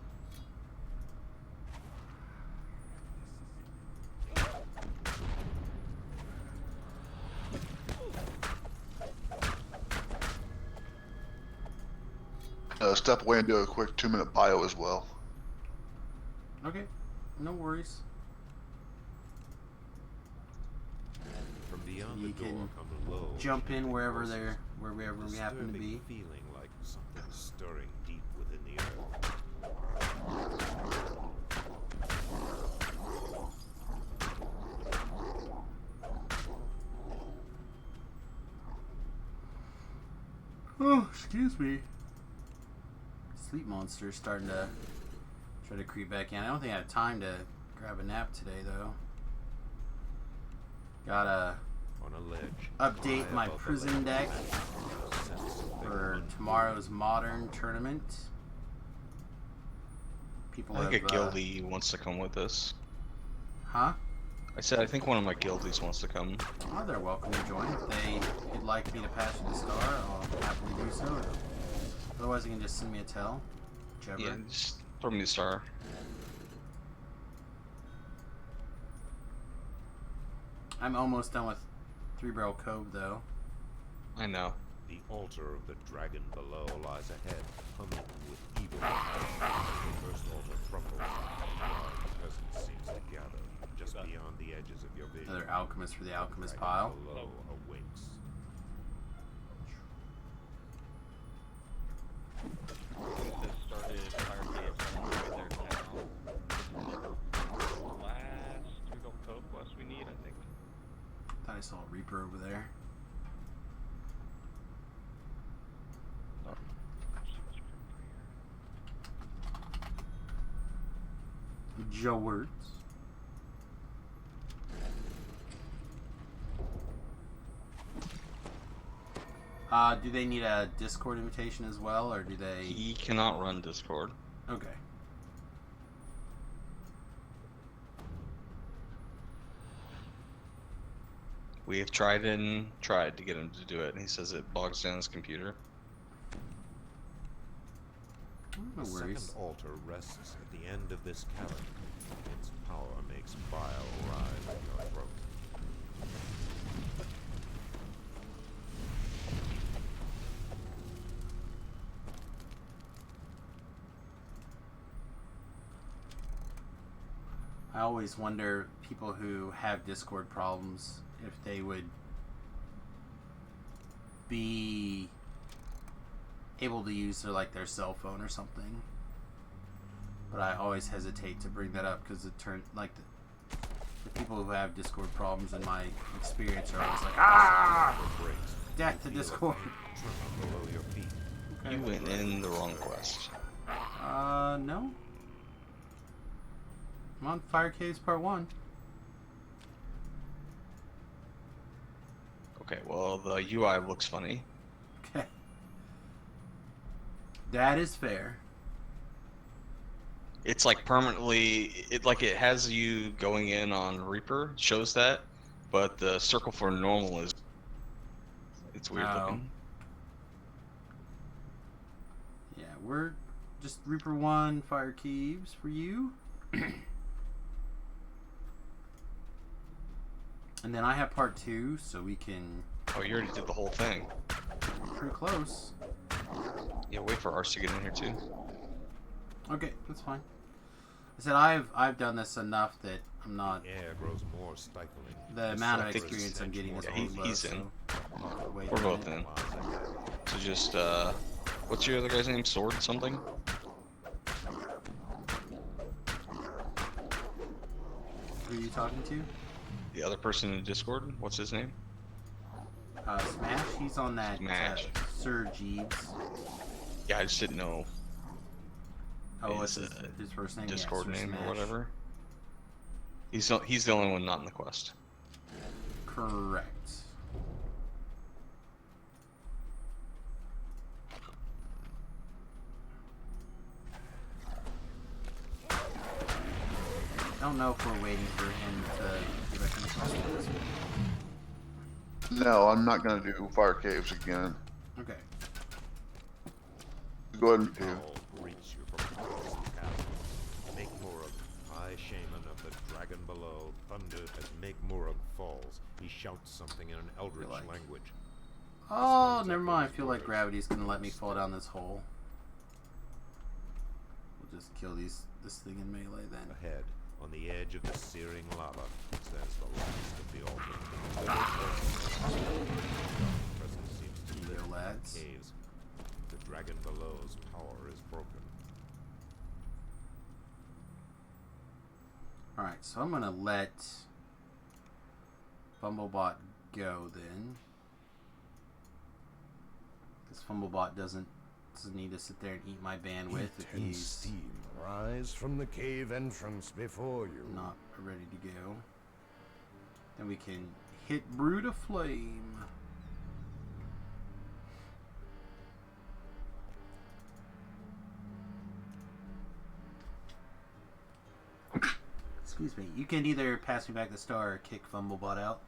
Step away and do a quick 2-minute bio as well.
Okay, no worries.
From beyond
You
the door
can
come low,
jump in
chanting
wherever
voices,
wherever we happen to
disturbing
be.
feeling like something stirring deep within the earth.
Oh, excuse me. Sleep monster's starting to try to creep back in. I don't think I have time to grab a nap today, though. Gotta
On a ledge,
update
high
my
above the
prison
lake,
deck
sense something
for
unusual.
tomorrow's modern tournament. People
I think a
have,
guildie wants to come with us.
huh?
I said I think one of my guildies wants to come.
Oh, they're welcome to join. If they'd like me to pass you the star, I'll happily do so. Otherwise, you can just send me a tell. Whichever.
Yeah, just throw me the star.
I'm almost done with Three Barrel Cove, though.
I know.
The altar of the dragon below lies ahead, humming with evil. The first altar crumbles. The presence seems to gather just beyond the edges of your vision.
Another alchemist for the alchemist
Dragon
pile.
below awakes.
Just started Fire Caves right there now. Last Three Barrel Cove quest we need, I think.
Thought I saw a Reaper over there. Joe Words. Do they need a Discord invitation as well, or do they?
He cannot run Discord.
Okay.
We have tried and tried to get him to do it, and he says it bogs down his computer.
No
The
worries.
second altar rests at the end of this cavern. Its power makes bile rise in your throat.
I always wonder, people who have Discord problems, if they would be able to use their cell phone or something. But I always hesitate to bring that up because it turns the people who have Discord problems, in my experience, are always like,
Breaks.
death to
Feel a
Discord.
tremor below your feet.
You went in the wrong quest.
No. I'm on Fire Caves Part 1.
Okay, well, the UI looks funny.
Okay. That is fair.
It's like permanently, it has you going in on Reaper, shows that, but the circle for normal is, it's weird
Oh.
looking.
Yeah, we're just Reaper 1, Fire Caves for you. And then I have Part 2, so we can...
Oh, you already did the whole thing.
Pretty close.
Yeah, wait for ours to get in here too.
Okay, that's fine. I said I've done this enough that I'm not...
The air grows more stifling.
The amount of experience I'm getting is
Yeah,
pretty low,
he's
so...
in.
Wait
We're
a
both
minute.
in. So just, what's your other guy's name? Sword something?
Who are you talking to?
The other person in Discord? What's his name?
Smash? He's on that
Smash.
Sir Jeeves.
Yeah, I just didn't know
Oh, what's
his,
his first name?
Discord
yeah, Sir
name
Smash.
or whatever. He's the only one not in the quest.
Correct. I don't know if we're waiting for him to give us any questions.
No, I'm not gonna do Fire Caves again.
Okay.
Go ahead and do.
Howl greets you from across the chasm. Make-Murug, High Shaman of the Dragon Below, thunders as Make-Murug falls. He shouts something in an eldritch
like-
language.
Oh, never mind. I feel like gravity's gonna let me fall down this hole. We'll just kill this thing in melee then.
Ahead, on the edge of the searing lava, stands the last of the altar. Presence seems to
There,
live in
lads.
the caves. The Dragon Below's power is broken.
Alright, so I'm gonna let Bumblebot go then. Because Fumblebot doesn't need to sit there and eat my bandwidth if
Heat and
he's
steam rise from the cave entrance before you.
not ready to go. Then we can hit Brood of Flame. Excuse me. You can either pass me back the star or kick Fumblebot out.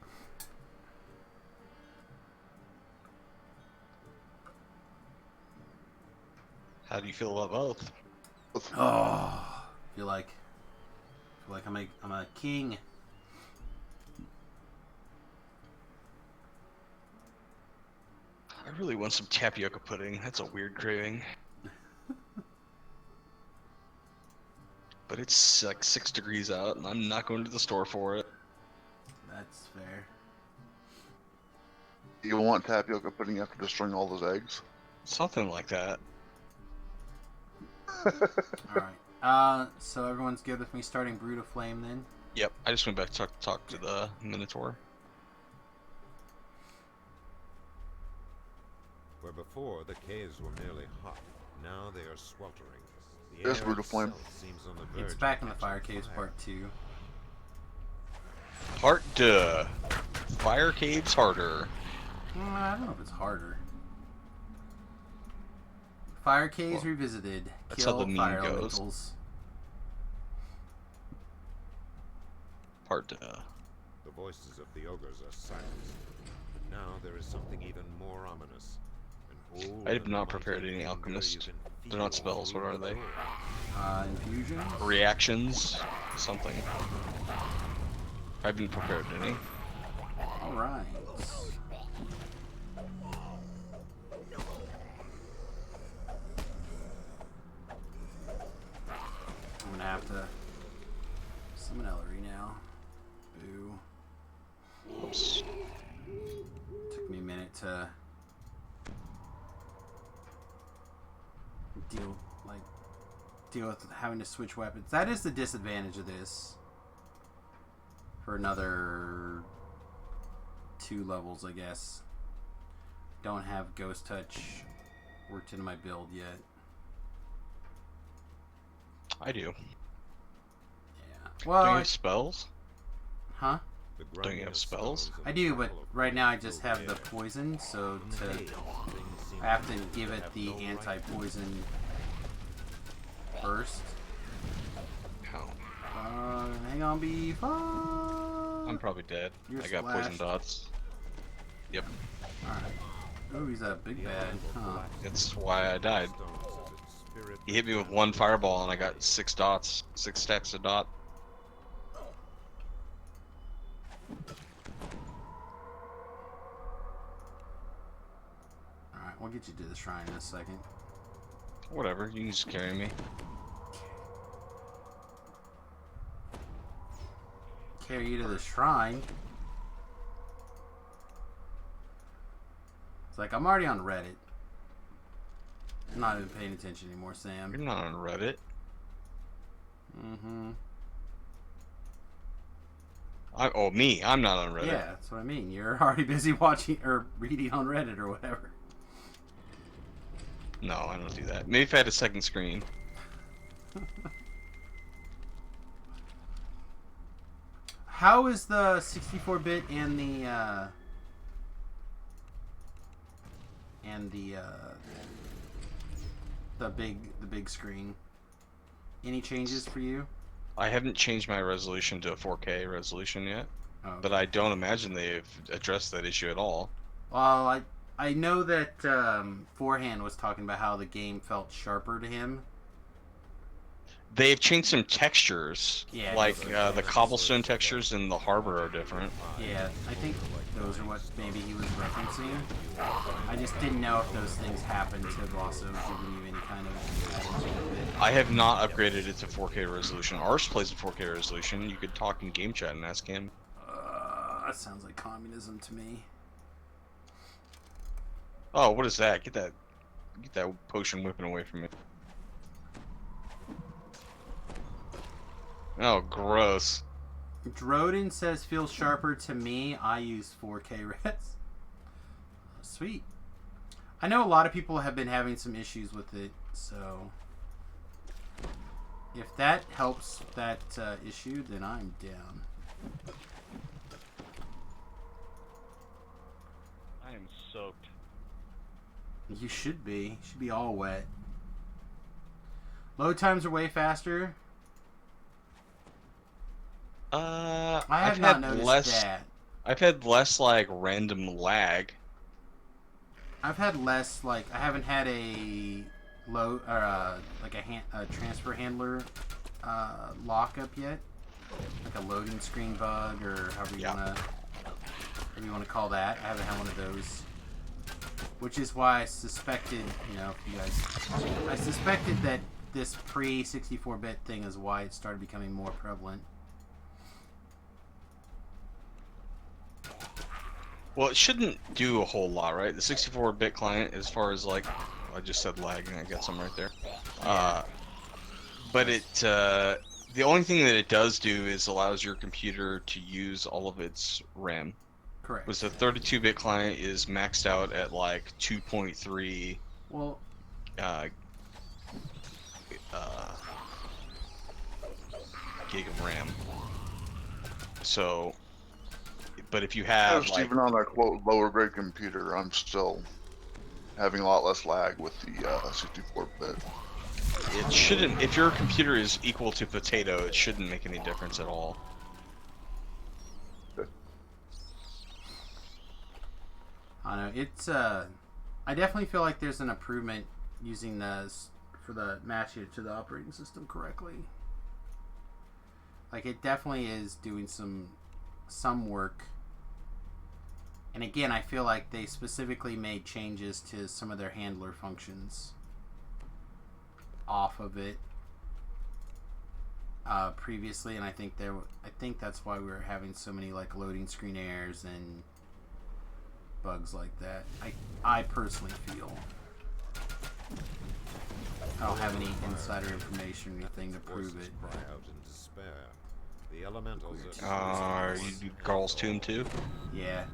How do you feel about both?
Oh, feel like I'm a king.
I really want some tapioca pudding. That's a weird craving. But it's like 6 degrees out, and I'm not going to the store for it.
That's fair.
You want tapioca pudding after destroying all those eggs?
Something like that.
Alright. So everyone's good with me starting Brood of Flame then?
Yep, I just went back to talk to the Minotaur.
Where before the caves were merely hot, now they are sweltering. The
There's
air
Brood of Flame.
itself seems on the verge
It's
of
back in the
catching
Fire Caves
fire.
Part 2.
Part duh. Fire caves harder.
I don't know if it's harder. Fire Caves
Well,
Revisited.
that's how
Kill
the meme
fire
goes.
elementals.
Part
The voices of the ogres are silenced. But now there is something even more ominous. An old
I have
and
not
mighty
prepared any
finger
alchemist.
you can
They're not
feel
spells. What
through
are
the
they?
door.
Infusion.
Reactions? Something. I haven't prepared any.
Alright. I'm gonna have to summon Ellery now. Boo.
Oops.
Took me a minute to deal with having to switch weapons. That is the disadvantage of this. For another 2 levels, I guess. Don't have Ghost Touch worked into my build yet.
I do.
Yeah.
Do
Well,
you have spells?
huh?
The
Don't you
grinding
have
of
spells?
stones and
I
the
do, but
crackle of
right now I
flames
just
fill
have the
air.
poison, so
From
to
hail, things seem
I have to
move
give
that
it
have
the
no right
anti-poison first.
How?
Hang on, beef.
I'm probably dead.
You're
I got poison
splashed.
dots. Yep.
Alright. Ooh, he's a big
The
bad.
element of
Huh.
black
That's why I died.
stones as its spirit
He hit me with
returns
1
to
fireball and I
life.
got 6 dots. 6 stacks of dot.
Alright, we'll get you to the shrine in a second.
Whatever, you can just carry me.
Carry you to the shrine. It's like, I'm already on Reddit. I'm not even paying attention anymore,
You're
Sam.
not on Reddit.
Mm-hmm.
Me. I'm not on Reddit.
Yeah, that's what I mean. You're already busy watching or reading on Reddit or whatever.
No, I don't do that. Maybe if I had a second screen.
How is the 64-bit and the big screen? Any changes for you?
I haven't changed my resolution to a 4K resolution yet,
Oh,
but I don't imagine they've addressed that issue at all.
well, I know that Forehand was talking about how the game felt sharper to him.
They've changed some textures,
Yeah,
like
those
the cobblestone textures in the harbor are different.
Yeah, I think those are what maybe he was referencing. I just didn't know if those things happened to have also given you any kind of benefit.
I have not upgraded it to 4K resolution. Ours plays in 4K resolution. You could talk in game chat and ask him.
That sounds like communism to me.
Oh, what is that? Get that potion whipping away from me. Oh, gross.
Droden says feels sharper to me. I use 4K res. Sweet. I know a lot of people have been having some issues with it, so if that helps that issue, then I'm down.
I am soaked.
You should be. You should be all wet. Load times are way faster. I have not noticed that.
I've had less like random lag.
I've had less, like, I haven't had a load or like a transfer handler lockup yet, like a loading screen bug or however you wanna call that. I haven't had one of those, which is why I suspected, I suspected that this pre-64-bit thing is why it started becoming more prevalent.
Well, it shouldn't do a whole lot, right? The 64-bit client, as far as like, I just said lag, and I got some right there. But the only thing that it does do is allows your computer to use all of its RAM.
Correct.
Because the 32-bit client is maxed out at like 2.3
Well,
gig of RAM. So, but if you have
Just
like,
even on a quote lower grade computer, I'm still having a lot less lag with the 64-bit.
It shouldn't. If your computer is equal to potato, it shouldn't make any difference at all.
I don't know. It's I definitely feel like there's an improvement using for the matching it to the operating system correctly. Like it definitely is doing some work. And again, I feel like they specifically made changes to some of their handler functions off of it previously, and I think that's why we were having so many like loading screen errors and bugs like that. I personally feel. I don't have any insider information or anything to prove it.
Cry out in despair. The elementals are
Are you do Carl's Tomb too?
Yeah.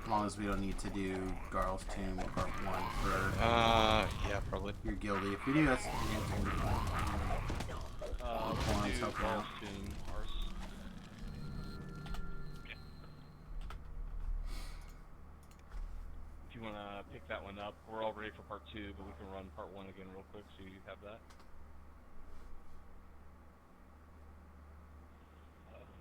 As long as we don't need to do Garl's Tomb Part 1 for
Yeah, probably.
You're Guilty. If we do, that's totally fine.
We'll
let's
do
help you
Carl's
out.
Tomb, ours. If you want to pick that one up, we're all ready for Part 2, but we can run Part 1 again real quick so you have that.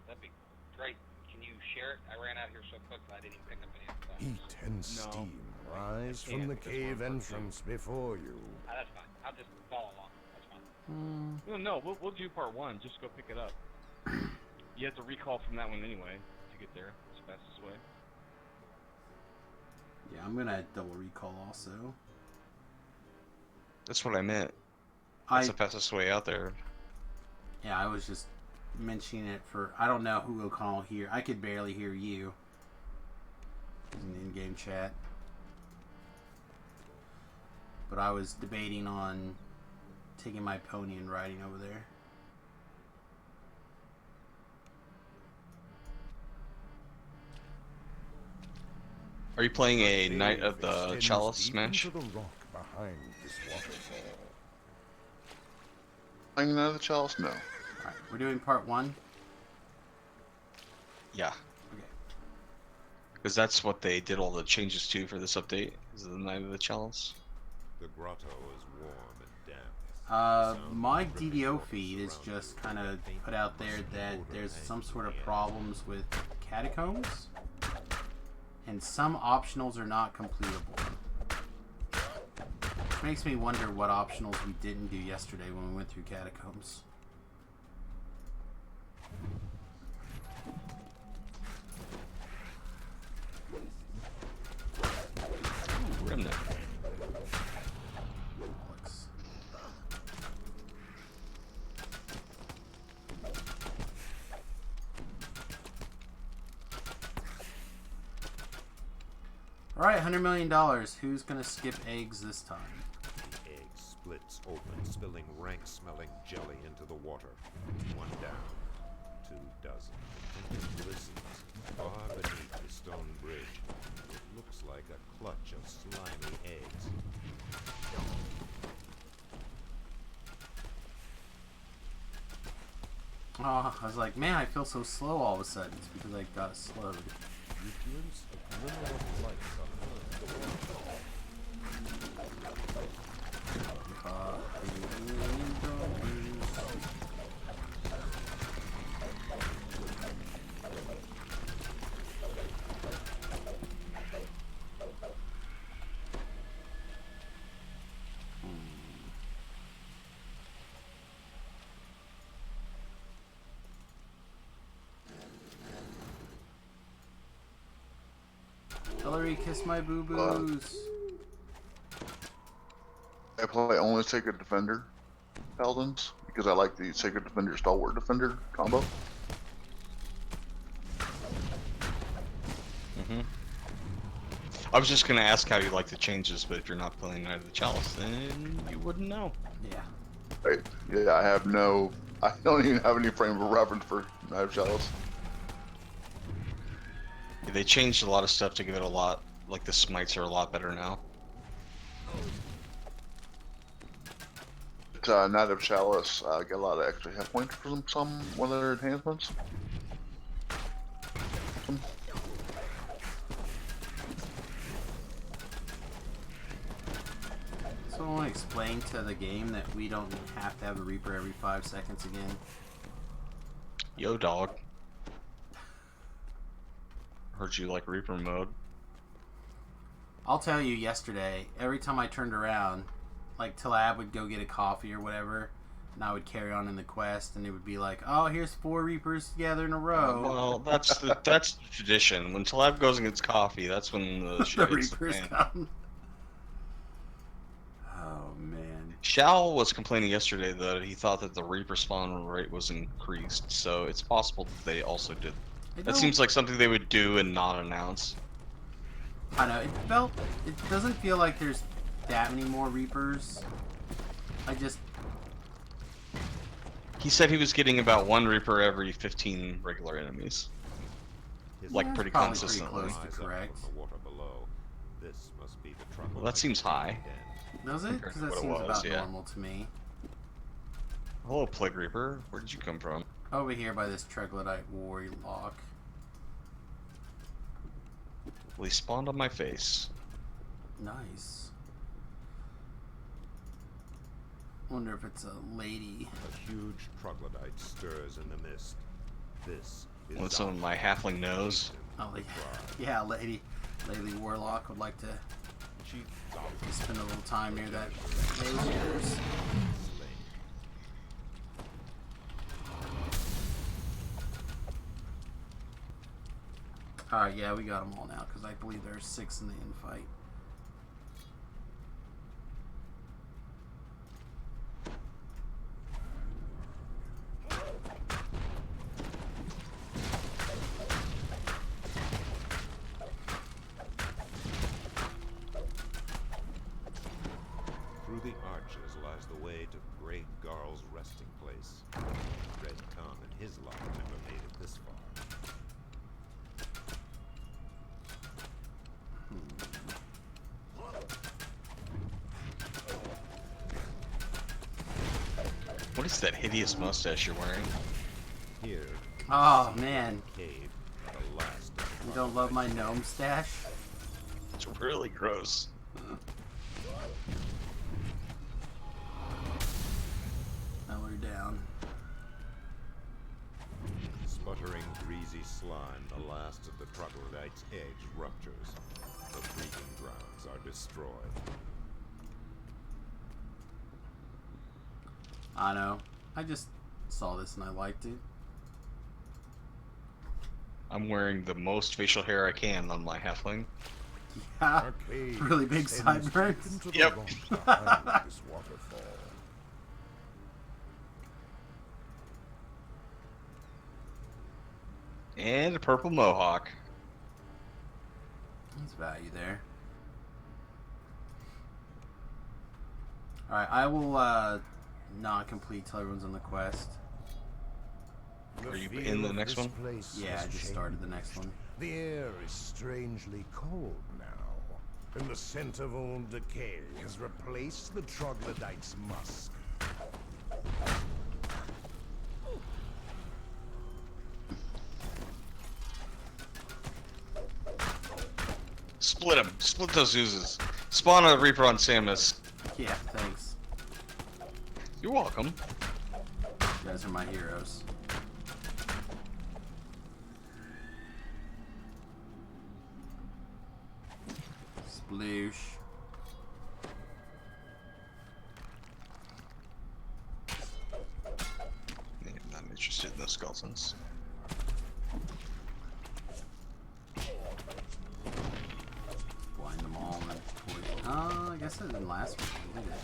That'd be great. Can you share it? I ran out here so quick that I didn't even pick up any of the
Heat and
No.
steam rise from the cave entrance before you.
That's fine. I'll just follow along. That's fine.
No, we'll do Part 1. Just go pick it up. You have to recall from that one anyway to get there. It's the fastest way.
Yeah, I'm gonna double recall also.
That's what I meant. That's the fastest way out there.
Yeah, I was just mentioning it for. I don't know who will call here. I could barely hear you in the in-game chat, but I was debating on taking my pony and riding over there.
Are you playing a Knight of the Chalice Smash?
Into the rock behind this waterfall.
Hanging out of the chalice? No.
Alright, we're doing Part 1.
Yeah.
Okay.
Because that's what they did all the changes to for this update, is the Knight of the Chalice.
The grotto is warm and damp.
My DDO feed is just kind of put out there that there's some sort of problems with catacombs, and some optionals are not completable. Which makes me wonder what optionals we didn't do yesterday when we went through catacombs.
Ooh, Remnant.
Alex. Alright, $100 million. Who's gonna skip eggs this time?
The egg splits open, spilling rank-smelling jelly into the water. One down. 2 dozen. It glistens far beneath the stone bridge. It looks like a clutch of slimy eggs.
Oh, I was like, man, I feel so slow all of a sudden. It's because I got slowed.
You glimpse a glimmer of light on the waterfall.
Hillary, kiss my boo-boos.
I play only Sacred Defender Paladins because I like the Sacred Defender Stalwart Defender combo.
I was just gonna ask how you like the changes, but if you're not playing Knight of the Chalice, then you wouldn't know.
Yeah.
Right. Yeah, I don't even have any frame of reference for Knight of Chalice.
Yeah, they changed a lot of stuff to give it a lot, like the smites are a lot better now.
Knight of Chalice get a lot of extra hit points from one of their enhancements.
want to explain to the game that we don't have to have a Reaper every 5 seconds again?
Yo, dog. Heard you like Reaper mode.
I'll tell you, yesterday, every time I turned around, like Talab would go get a coffee or whatever, and I would carry on in the quest, and it would be like, oh, here's 4 Reapers together in a row.
Well, that's the tradition. When Talab goes and gets coffee, that's when the
The
shit hits the
Reapers
fan.
come. Oh, man.
Shao was complaining yesterday that he thought that the Reaper spawn rate was increased, so it's possible that they also did. That seems like something they would do and not announce.
I know, it doesn't feel like there's that many more Reapers.
He said he was getting about 1 Reaper every 15 regular enemies. Like,
that's
pretty
probably
consistently.
pretty close to correct.
From the water below. This must be the trouble.
Well, that seems high.
Does it?
Compared
Because
to
that
what it
seems
was,
about
yeah.
normal to me.
Hello, Plague Reaper. Where did you come from?
Over here by this troglodyte warlock.
Well, he spawned on my face.
Nice. Wonder if it's a lady.
A huge troglodyte stirs in the mist. This is
With some of my halfling nose.
Oh, yeah, lady warlock would like to spend a little time near that nose of yours. Alright, yeah, we got them all now, because I believe there's 6 in the infight.
Through the arches lies the way to Great Garl's resting place. Red Tom and his lot never made it this far.
What is that hideous mustache you're wearing?
Here,
Oh, man.
cave, the last of
You don't love my gnome stash?
It's really gross.
Now we're down.
sputtering, greasy slime, the last of the troglodyte's eggs ruptures. The breeding grounds are destroyed.
I know. I just saw this and I liked it.
I'm wearing the most facial hair I can on my halfling.
Yeah.
Arcade
Really big
extends
sideburns.
deep into the
Yep.
rock behind this waterfall.
And a purple mohawk.
There's value there. Alright, I will not complete till everyone's on the quest.
Are you
feel
in the
of
next
this
one?
place
Yeah, I
has
just started the
changed.
next one.
The air is strangely cold now, and the scent of old decay has replaced the troglodyte's musk.
Split him. Split those oozes. Spawn a Reaper on Samus.
Yeah, thanks.
You're welcome.
You guys are my heroes. Sploosh.
Yeah, I'm not interested in those skeletons.
Blind them all and then poison. I guess it didn't last for long, did it?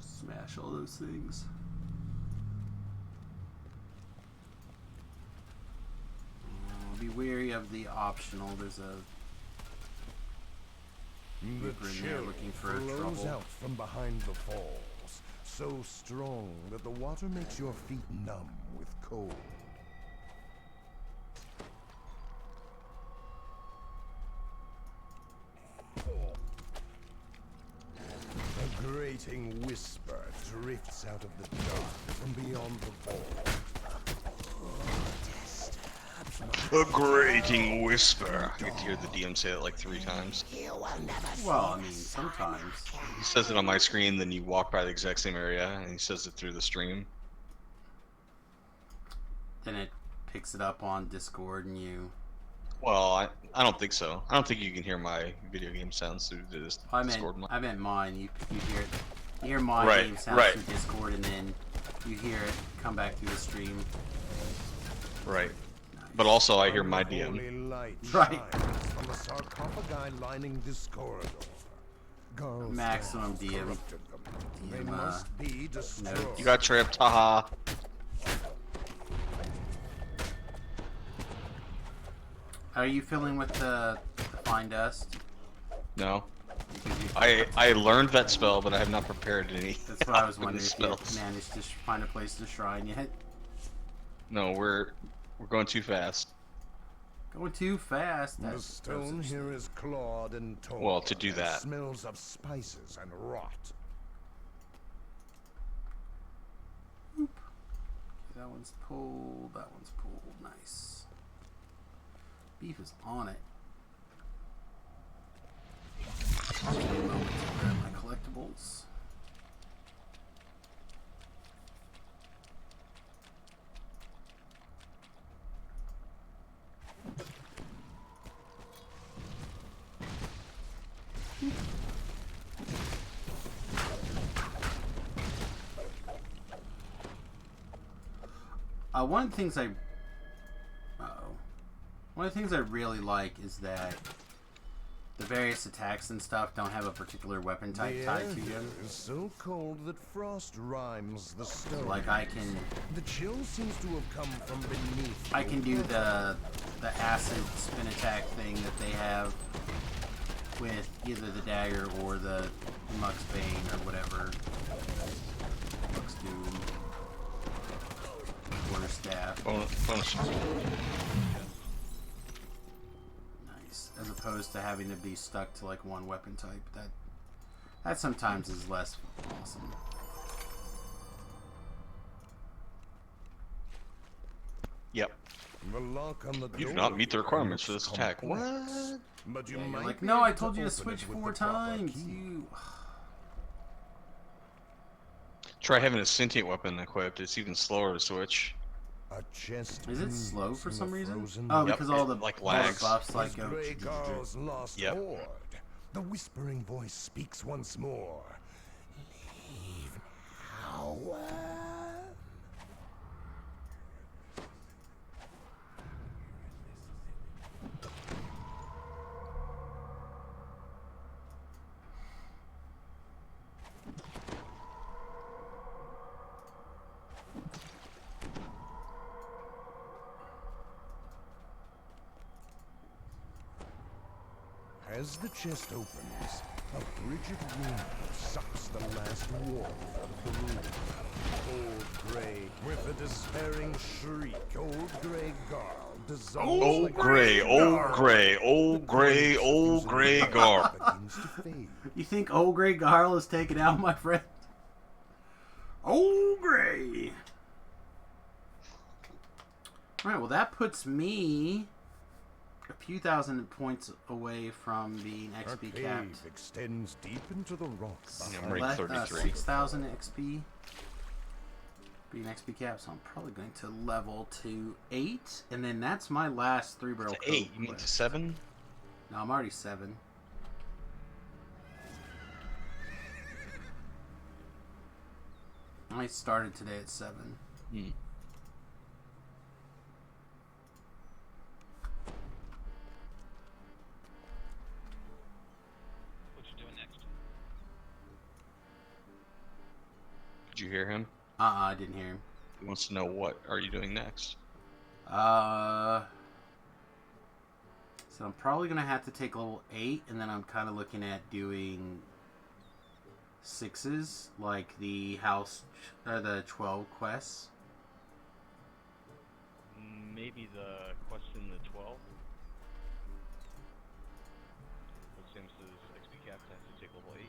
Smash all those things. Be wary of the optional. There's a
The
Reaper in there
chill
looking for
flows
trouble.
out from behind the falls, so strong that the water makes your feet numb with cold. grating whisper drifts out of the dark from beyond the vault.
A grating whisper. I get to hear the DM say it like 3 times.
You will never
Well,
see
I
the
mean,
sun
sometimes.
again.
He says it on my screen, then you walk by the exact same area, and he says it through the stream.
Then it picks it up on Discord and you...
Well, I don't think so. I don't think you can hear my video game sounds through this Discord.
I meant mine. You hear it. You hear my
Right,
game sounds
right.
through Discord, and then you hear it come back through the stream.
Right. But also I hear my DM.
Unholy light
Right.
shines from the sarcophagi lining this corridor. Girls
Maximum
have
DM.
corrupted them. They
DM,
must be destroyed.
You got tripped, haha.
Are you filling with the fine dust?
No. I learned that spell, but I have not prepared any.
That's what I was
of the
wondering if
spells.
you managed to find a place to shrine yet.
No, we're going too fast.
Going too fast.
The
That's
stone here is clawed and torn.
Well, to do
and
that.
smells of spices and rot.
That one's pulled. That one's pulled. Nice. Beef is on it. Give me a moment to grab my collectibles. One of the things one of the things I really like is that the various attacks and stuff don't have a particular weapon type
The
tied
air
to
here
them.
is so cold that frost rhymes the stone.
Like I can
The chill seems to have come from beneath.
I can do the acid spin attack thing that they have with either the dagger or the Mux Bane or whatever. Mux Doom. Quarterstaff.
Bonus.
Nice. As opposed to having to be stuck to like one weapon type. That sometimes is less awesome.
Yep.
The lock on the
You do
door
not meet the
here
requirements for
looks
this attack.
complex,
What?
But you
Yeah, you're
might
like,
be
no,
able
I told you to
open
switch
it with
4
the proper
times.
key.
You.
Try having a sentient weapon equipped. It's even slower to switch.
A chest
Is it
oozes
slow for
in
some
the
reason?
frozen
Oh,
night.
because all the
like
all the
lags.
buffs like
Is
go.
Grey Garl's lost
Yep.
horde. The whispering voice speaks once more. Leave now. As the chest opens, a frigid wind sucks the last warmth out of the room. Old Grey, with a despairing shriek, old Grey Garl dissolves
Old
like a
gray, old gray, old gray, old gray gar.
begins to fade.
You think Old Grey Garl is taken out, my friend? Old Grey. All right. Well, that puts me a few thousand points away from being
Our
XP
cave
capped.
extends deep into the rocks.
Yeah, I'm rating 33.
6,000 XP. Being XP capped, so I'm probably going to level to 8, and then that's my last 3-barrel
To 8, you mean to 7?
No, I'm already 7. I started today at 7.
Hmm.
What you doing next?
Did you hear him?
I didn't hear him.
He wants to know what are you doing next.
So I'm probably gonna have to take level 8, and then I'm kind of looking at doing 6s, like the house, or the 12 quests.
Maybe the quest in the 12. But Sam says XP cap has to take level 8.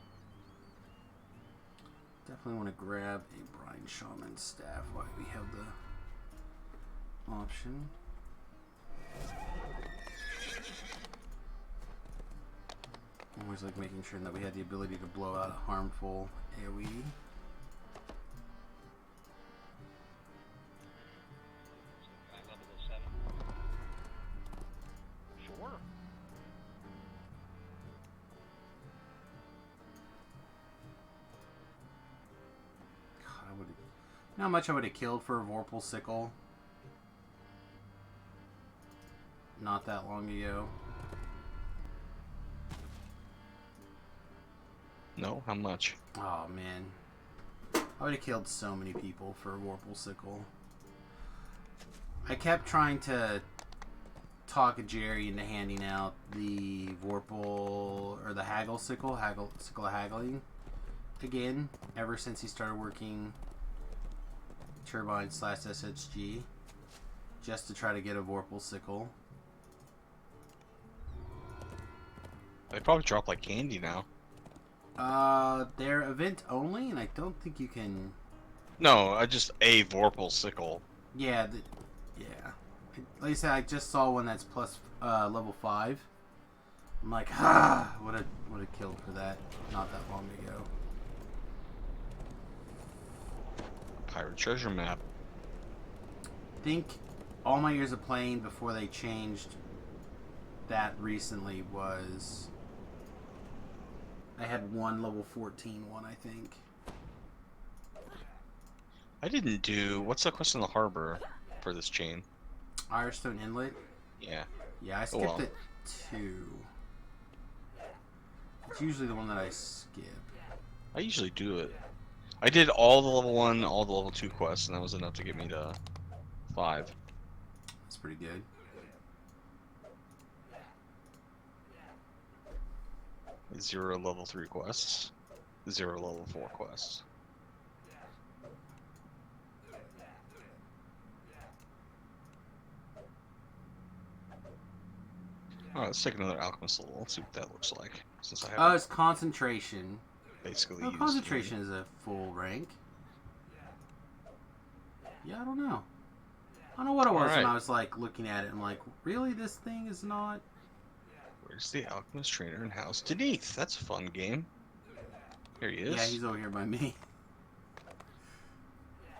definitely want to grab a Brine Shaman staff while we have the option. Always like making sure that we had the ability to blow out a harmful AoE.
So can I level to 7?
Sure.
God, I would. You know how much I would have killed for a Vorpal Sickle? Not that long ago.
No, how much?
Oh man, I would have killed so many people for a Vorpal Sickle. I kept trying to talk Jerry into handing out the Vorpal or the Haggle Sickle, Sickle of Haggling again ever since he started working Turbine / SSG, just to try to get a Vorpal Sickle.
They probably drop like candy now.
They're event only, and I don't think you can.
No, I just a Vorpal sickle.
Yeah, yeah. Like I said, I just saw one that's plus level 5. I'm like, would have killed for that not that long ago.
Pirate treasure map.
I think all my years of playing before they changed that recently was I had one level 14 one, I think.
I didn't do. What's the quest in the harbor for this chain?
Irestone Inlet.
Yeah.
Yeah, I skipped
well.
it 2. It's usually the one that I skip.
I usually do it. I did all the level 1, all the level 2 quests, and that was enough to get me to 5.
That's pretty good.
Zero level 3 quests. 0 level 4 quests. Alright, let's take another alchemist level. Let's see what that looks like. Since I
Oh,
haven't
it's concentration.
basically
Oh,
used
concentration is a full rank. Yeah, I don't know. I don't know what it was when
Alright.
I was like looking at it. I'm like, really, this thing is not.
Where's the alchemist trainer and house Denise? That's a fun game. Here he is.
Yeah, he's over here by me.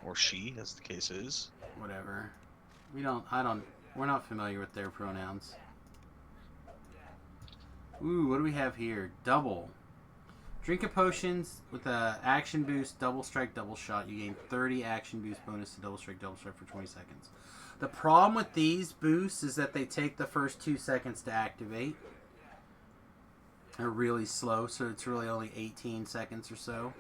Or she, as the case is.
Whatever. We're not familiar with their pronouns. Ooh, what do we have here? Double. Drink a potions with a action boost, double strike, double shot. You gain 30 action boost bonus to double strike for 20 seconds. The problem with these boosts is that they take the first 2 seconds to activate. They're really slow, so it's really only 18 seconds or so.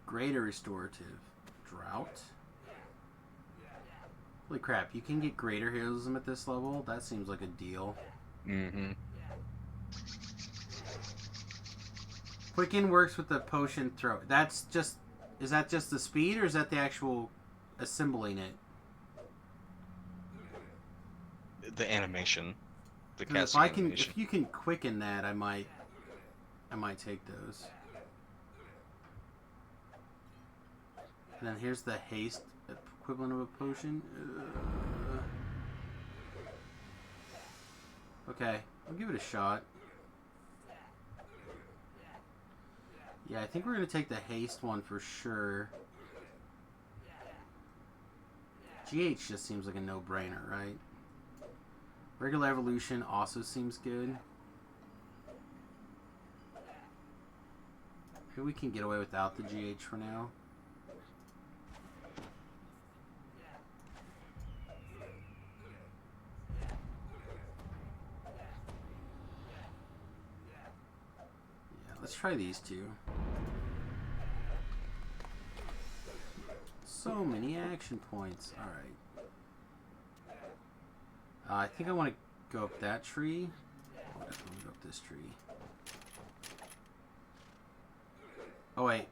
Greater restorative. Drought. Holy crap, you can get greater heroism at this level? That seems like a deal.
Mm-hmm.
Quicken works with the potion throw. That's just... Is that just the speed, or is that the actual assembling it?
The animation. The
'Cause
casting animation.
if you can quicken that, I might take those. And then here's the haste equivalent of a potion. Okay, I'll give it a shot. Yeah, I think we're gonna take the haste one for sure. GH just seems like a no-brainer, right? Regular evolution also seems good. Maybe we can get away without the GH for now. Yeah, let's try these two. So many action points. Alright. I think I want to go up that tree. I'll definitely go up this tree. Oh wait,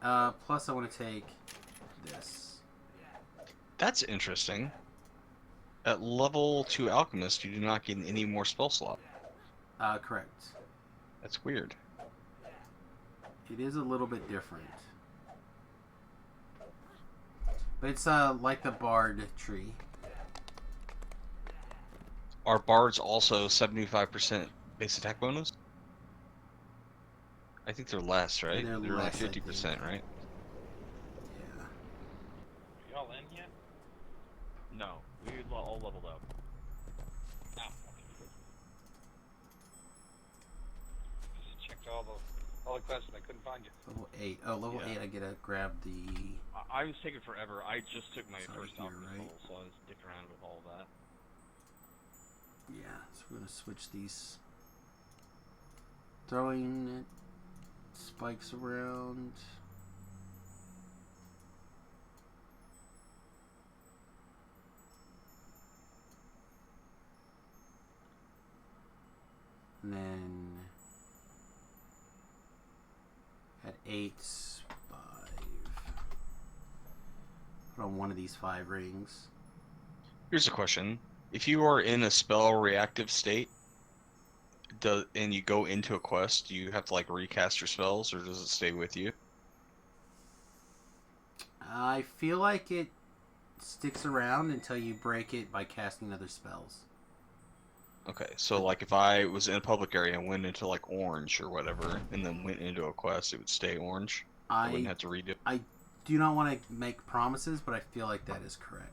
plus I want to take this.
That's interesting. At level 2 alchemist, you do not get any more spell slot.
Correct.
That's weird.
It is a little bit different. But it's like the bard tree.
Are bards also 75% base attack bonus? I think they're less, right?
They're
They're
less, I
like 50%, right?
Yeah.
Y'all in yet?
No, we all leveled up.
No. Okay. Just checked all the quests and I couldn't find you.
Level 8. Oh, level
Yeah.
8, I gotta grab the...
I was taking forever. I just took my
Sorry,
first
here,
alchemist
right?
level, so I was dicking around with all that.
Yeah, so we're gonna switch these. Throwing spikes around. And then at 8, 5. Put on one of these 5 rings.
Here's a question. If you are in a spell reactive state, and you go into a quest, do you have to like recast your spells, or does it stay with you?
I feel like it sticks around until you break it by casting other spells.
Okay, so like if I was in a public area and went into like orange or whatever, and then went into a quest, it would stay orange. I wouldn't have to redo it.
I do not want to make promises, but I feel like that is correct.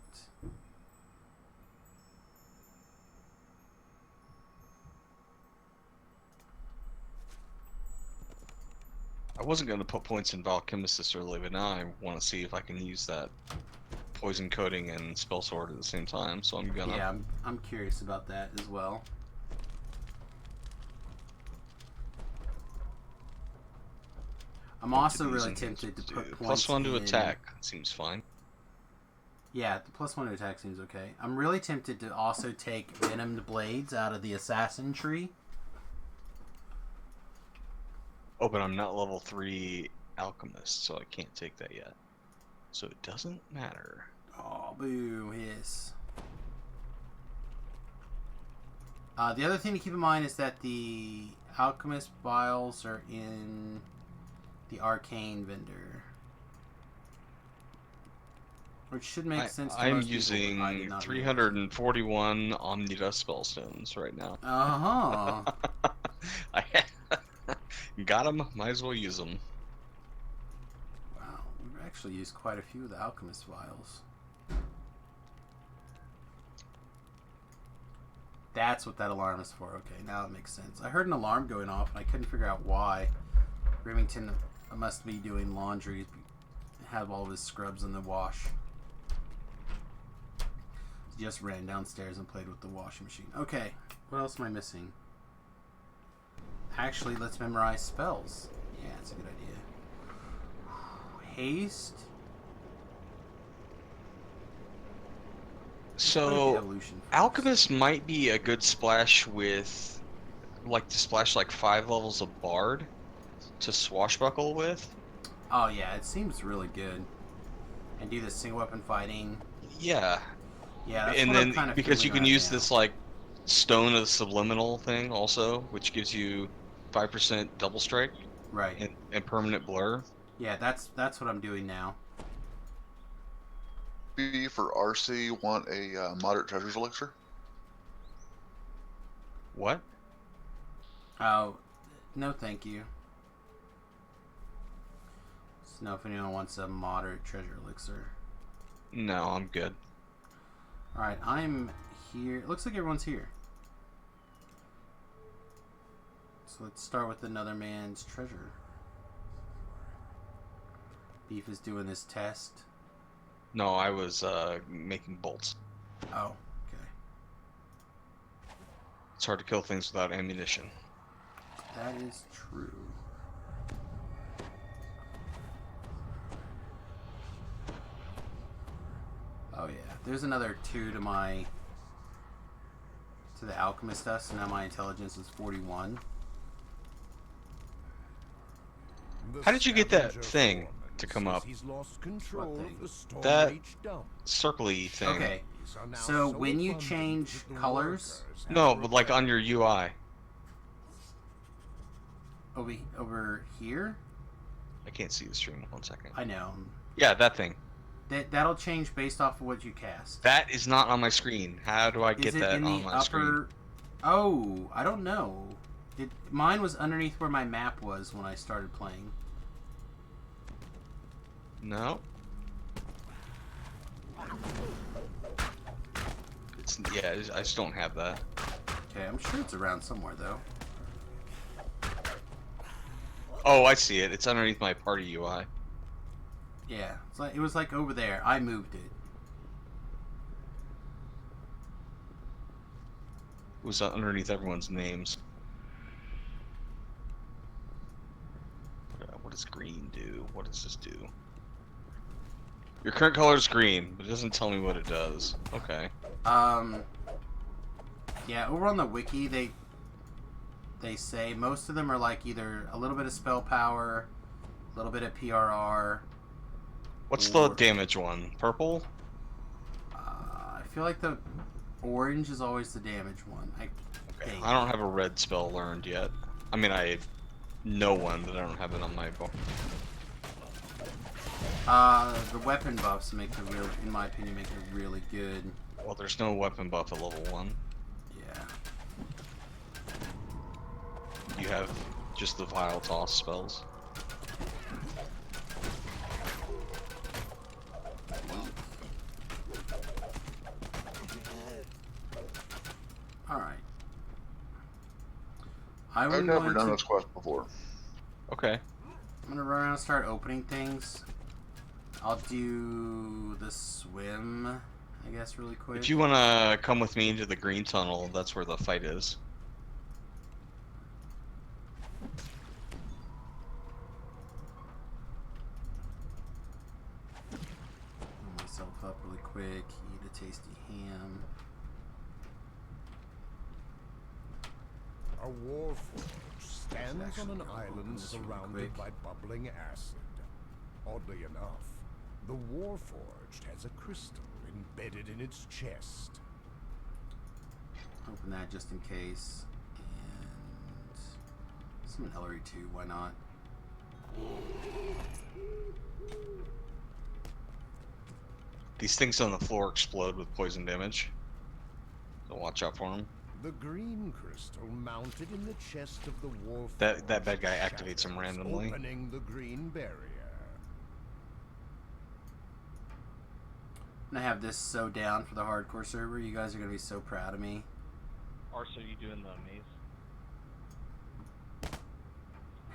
I wasn't going to put points in Alchemist early, but now I want to see if I can use that poison coating and spell sword at the same time, so I'm gonna...
Yeah, I'm curious about that as well. I'm also really tempted to put points
+1 to
in...
attack seems fine.
Yeah, the +1 to attack seems okay. I'm really tempted to also take Venomed Blades out of the Assassin tree.
Oh, but I'm not level 3 Alchemist, so I can't take that yet. So it doesn't matter.
Oh, boo, yes. The other thing to keep in mind is that the Alchemist vials are in the Arcane vendor. Which should make sense to
I'm
most people, but I did
using
not
341 Omnidust Spellstones right now.
Uh-huh.
I got them, might as well use them.
Wow, we've actually used quite a few of the Alchemist vials. That's what that alarm is for. Okay, now it makes sense. I heard an alarm going off, and I couldn't figure out why. Remington must be doing laundry, have all of his scrubs in the wash. He just ran downstairs and played with the washing machine. Okay, what else am I missing? Actually, let's memorize spells. Yeah, that's a good idea. Haste.
So, Alchemist might be a good splash with, like, to splash like 5 levels of Bard to swashbuckle with.
Oh yeah, it seems really good. And do the single weapon fighting.
Yeah.
Yeah, that's
and
what
then
I'm kind of
because you
feeling
can
right
use
now.
this like Stone of the Subliminal thing also, which gives you 5% double strike
Right.
and permanent blur.
Yeah, that's what I'm doing now.
B for RC want a moderate treasures elixir?
What?
Oh, no thank you. Just know if anyone wants a moderate treasure elixir.
No, I'm good.
Alright, I'm here. It looks like everyone's here. So let's start with another man's treasure. Beef is doing this test.
No, I was making bolts.
Oh, okay.
It's hard to kill things without ammunition.
That is true. Oh yeah, there's another 2 to the alchemist stuff, so now my intelligence is 41.
The
How did you get that
scavenger
thing
foreman
to come
says
up?
He's lost control
What thing?
of the Storm
That
Reach dump.
circly thing.
Okay,
These are now
so when you
abundant
change
that the
colors,
workers have
No,
to
but like on
repair.
your UI.
over here,
I can't see the stream. 1 second.
I know
Yeah, that thing.
that'll change based off of what you cast.
That is not on my screen. How do I
Is
get
it
that
in
on
the
my
upper?
screen?
Oh, I don't know. Mine was underneath where my map was when I started playing.
No. I just don't have that.
Okay, I'm sure it's around somewhere though.
Oh, I see it. It's underneath my party UI.
Yeah, it was like over there. I moved it.
It was underneath everyone's names. What does green do? What does this do? Your current color is green, but it doesn't tell me what it does. Okay.
Yeah, over on the wiki, they say most of them are like either a little bit of spell power, a little bit of PRR.
What's
Or-
the damage one? Purple?
I feel like the orange is always the damage one. I think.
I don't have a red spell learned yet. I mean, I know one, but I don't have it on my book.
The weapon buffs make it really, in my opinion, make it really good.
Well, there's no weapon buff at level 1.
Yeah.
You have just the Vile Toss spells.
Alright.
I've never done this quest before.
Okay.
I'm gonna run around and start opening things. I'll do the swim, I guess, really quick.
If you want to come with me into the green tunnel, that's where the fight is.
Warm myself up really quick, eat a tasty ham.
A warforge stands on an
Actually, I'll open
island
this real
surrounded by
quick.
bubbling acid. Oddly enough, the warforged has a crystal embedded in its chest.
Open that just in case. And some Ellery too, why not?
These things on the floor explode with poison damage. So watch out for them.
The green crystal mounted in the chest of the warforged
That bad guy activates them
shatters,
randomly.
opening the green barrier.
I'm gonna have this so down for the hardcore server. You guys are gonna be so proud of me.
Arso, you doing the maze?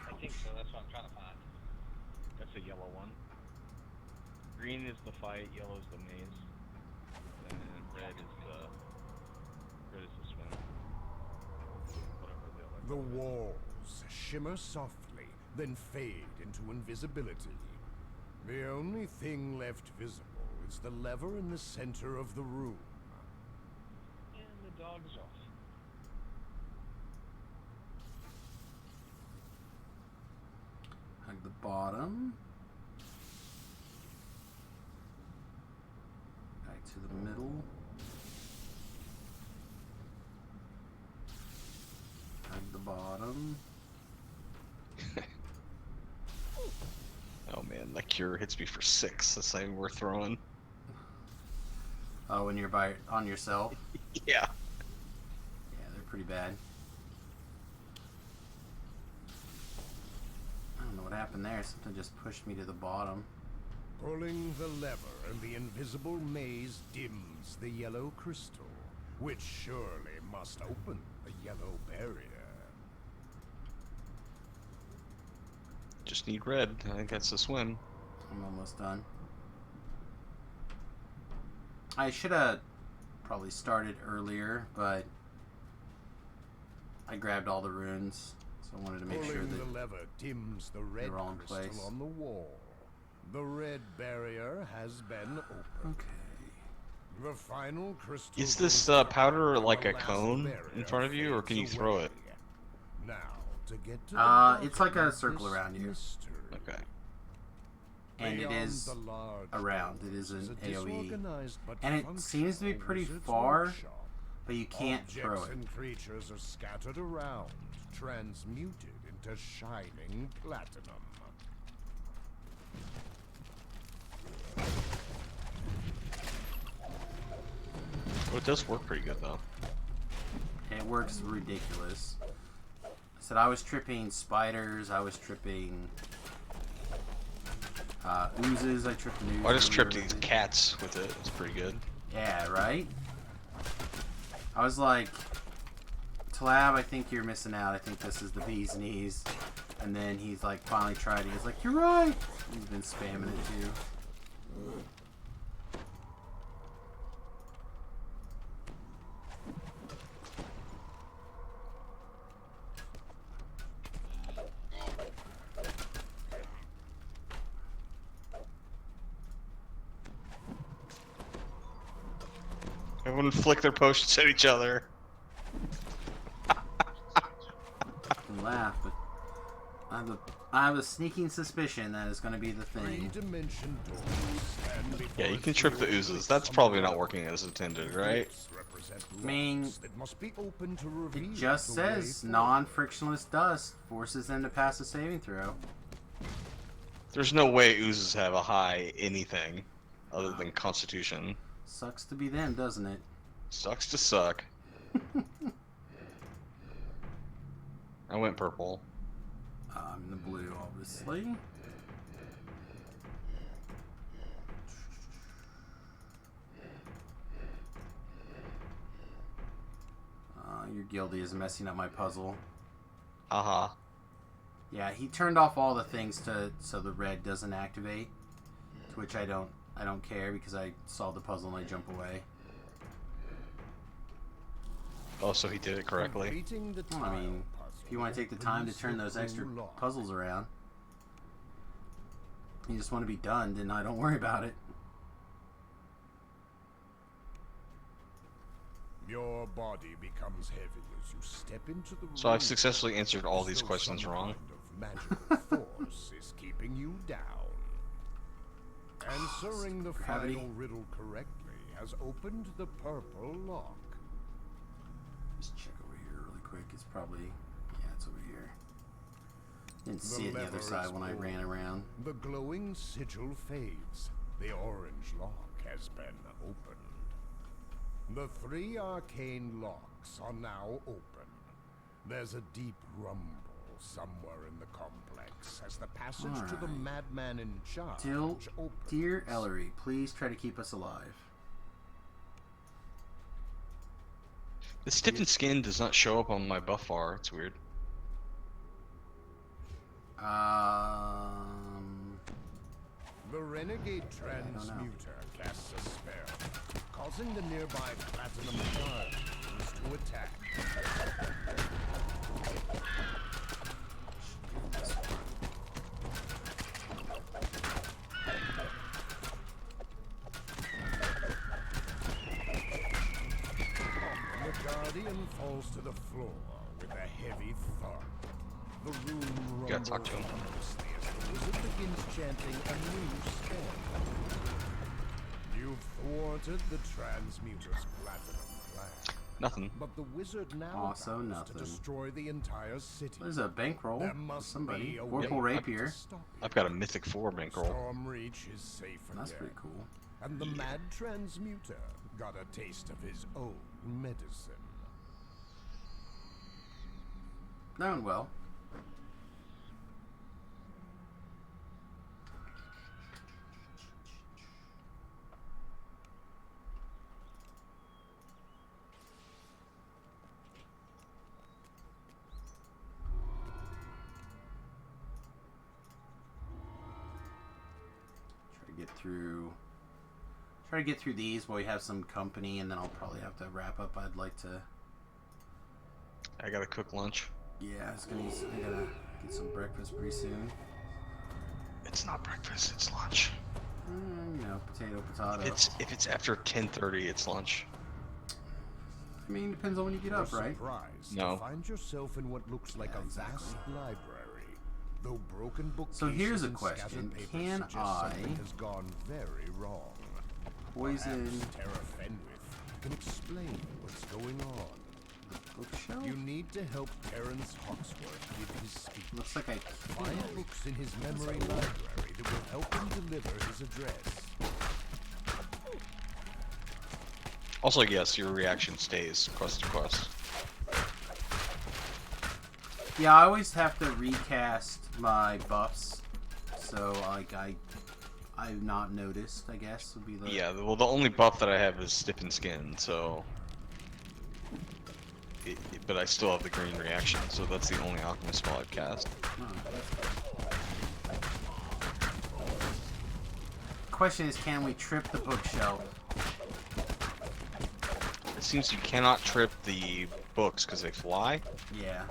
I think so. That's what I'm trying to find.
That's a yellow one. Green is the fight, yellow is the maze, and red is the swim. Whatever the other.
The walls shimmer softly, then fade into invisibility. The only thing left visible is the lever in the center of the room.
And the dog's off.
Hug the bottom. Back to the middle. Hug the bottom.
Oh man, that cure hits me for 6. That's not even worth throwing.
Oh, when you're on yourself.
Yeah.
Yeah, they're pretty bad. I don't know what happened there. Something just pushed me to the bottom.
Pulling the lever and the invisible maze dims the yellow crystal, which surely must open the yellow barrier.
Just need red. I think that's the swim.
I'm almost done. I should have probably started earlier, but I grabbed all the runes, so I wanted to make sure
Pulling
that
the lever dims the red
all in
crystal
place.
on the wall. The red barrier has been opened.
Okay.
The final crystal
Is this
goes
powder
down,
like
the
a
last
cone
barrier
in front of you, or
fades
can you throw
away.
it?
Now, to get to the
It's like
bottom
a
of
circle
this
around you.
mystery,
Okay.
And it
Beyond
is
the large
around. It is
is
an
a
AoE.
disorganized but
And it seems to be
functional
pretty
wizard's
far,
workshop.
but you can't throw
Objects
it.
and creatures are scattered around, transmuted into shining platinum.
Well, it does work pretty good though.
And it works ridiculous. I said I was tripping spiders, I was tripping oozes, I tripped an ooze.
I just tripped
earlier.
these cats with it. It's pretty good.
Yeah, right? I was like, Tlab, I think you're missing out. I think this is the bee's knees. And then he's like, finally tried it. He's like, you're right! He's been spamming it too.
Everyone flick their potions at each other.
And laugh, but I have a sneaking suspicion that is going to be the thing.
Three-dimension doors stand before
Yeah, you can trip the oozes. That's probably not working as intended, right?
I mean,
that must be open to reveal
it just
the way
says
forward.
non-frictionless dust forces them to pass a saving throw.
There's no way oozes have a high anything other than Constitution.
Sucks to be them, doesn't it?
Sucks to suck. I went purple.
I'm in the blue, obviously. Your guilty is messing up my puzzle.
Haha.
Yeah, he turned off all the things so the red doesn't activate. To which I don't care because I solved the puzzle and I jump away.
Oh, so he did it correctly.
Completing the
Well, I mean,
tile
if you want to take the time to turn those extra
puzzle lock.
puzzles around, you just want to be done, then I don't worry about it.
Your body becomes heavy as you step into the
So I've
room,
successfully answered all
as
these
though
questions
some
wrong.
kind of magical force is keeping you down. Answering the
Gravity.
final riddle correctly has opened the purple lock.
Just check over here really quick. It's probably, yeah, it's over here. Didn't see it the other
lever
side
is
when I ran
pulled.
around.
The glowing sigil fades. The orange lock has been opened. The 3 arcane locks are now open. There's a deep rumble somewhere in the complex as the passage to the
Alright.
madman in charge opens.
Dear Ellery, please try to keep us alive.
The stiffened skin does not show up on my buff bar. It's weird.
The renegade
don't know.
transmuter casts a spell, causing the nearby platinum shards to attack. The guardian falls to the floor with a heavy thud. The room rumbles
Gotta talk to him.
ominously as the wizard begins chanting a new spell. You've thwarted the transmuter's platinum plan.
Nothing.
But the wizard now
Also
vows
nothing.
to destroy the entire city.
There's a bankroll.
There must
Somebody.
be a
Vorpal
way
Rapier.
to stop it.
I've got a Mythic 4 bankroll.
Stormreach is safe
That's
again.
pretty cool.
And the mad transmuter got a taste of his own medicine.
Doing well. Try to get through these while we have some company, and then I'll probably have to wrap up. I'd like to.
I gotta cook lunch.
Yeah, I gotta get some breakfast pretty soon.
It's not breakfast. It's lunch.
Potato.
If it's after 10:30, it's lunch.
I mean, depends on when you get up,
You're
right?
surprised
No.
to find yourself in what looks like
Yeah,
a vast
exactly.
library. Though broken
So here's
bookcases
a
and
question.
scattered papers
Can
suggest
I
something has gone very wrong.
poison
Perhaps Terra Fenrith can explain what's going on.
bookshelf?
You need to help Terrence Hawksworth with his speech.
Looks like I
Find
can.
books in his memory library that will help him deliver his address.
Also, yes, your reaction stays quest to quest.
Yeah, I always have to recast my buffs, so like I've not noticed. I guess would be the
Yeah, well, the only buff that I have is stiffen skin, so. But I still have the green reaction, so that's the only alchemist spell I've cast.
Oh, that's good. Question is, can we trip the bookshelf?
It seems you cannot trip the books because they fly.
Yeah.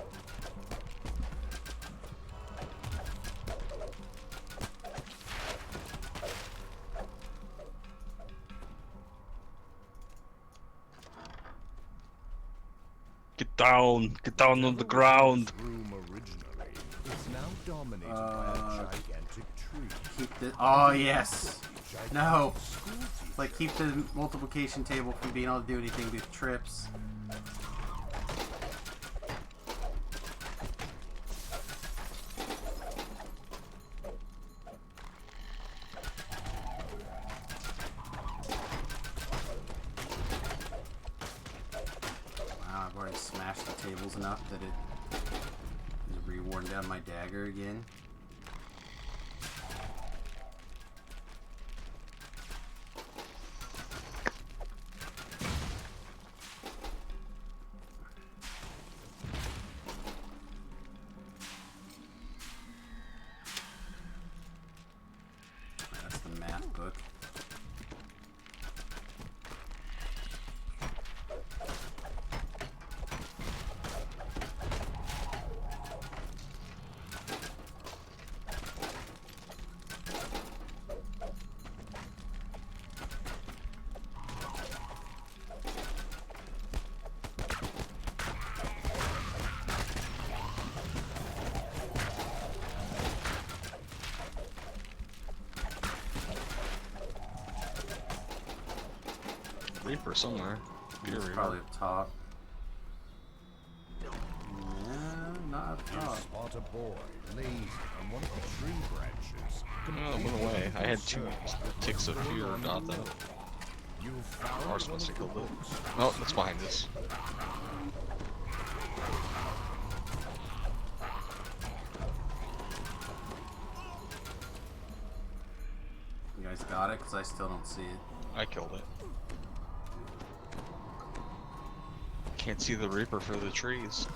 Get down on the ground.
This room originally is now dominated by a gigantic tree.
Keep the. Oh yes. No. Like keep the multiplication table from being able to do anything with trips. Wow, I've already smashed the tables enough that it is reworn down my dagger again. That's the math book.
Reaper somewhere. Be a
It's
Reaper.
probably up top. Yeah, not up
You
top.
spot a boy lazing on one of the tree branches.
Oh, it went away. I had two ticks of fear got that.
You found
Ours
one
must
of
have
the
killed it.
books.
Oh, that's behind us.
You guys got it? Because I still don't see it.
I killed it. Can't see the Reaper for the trees.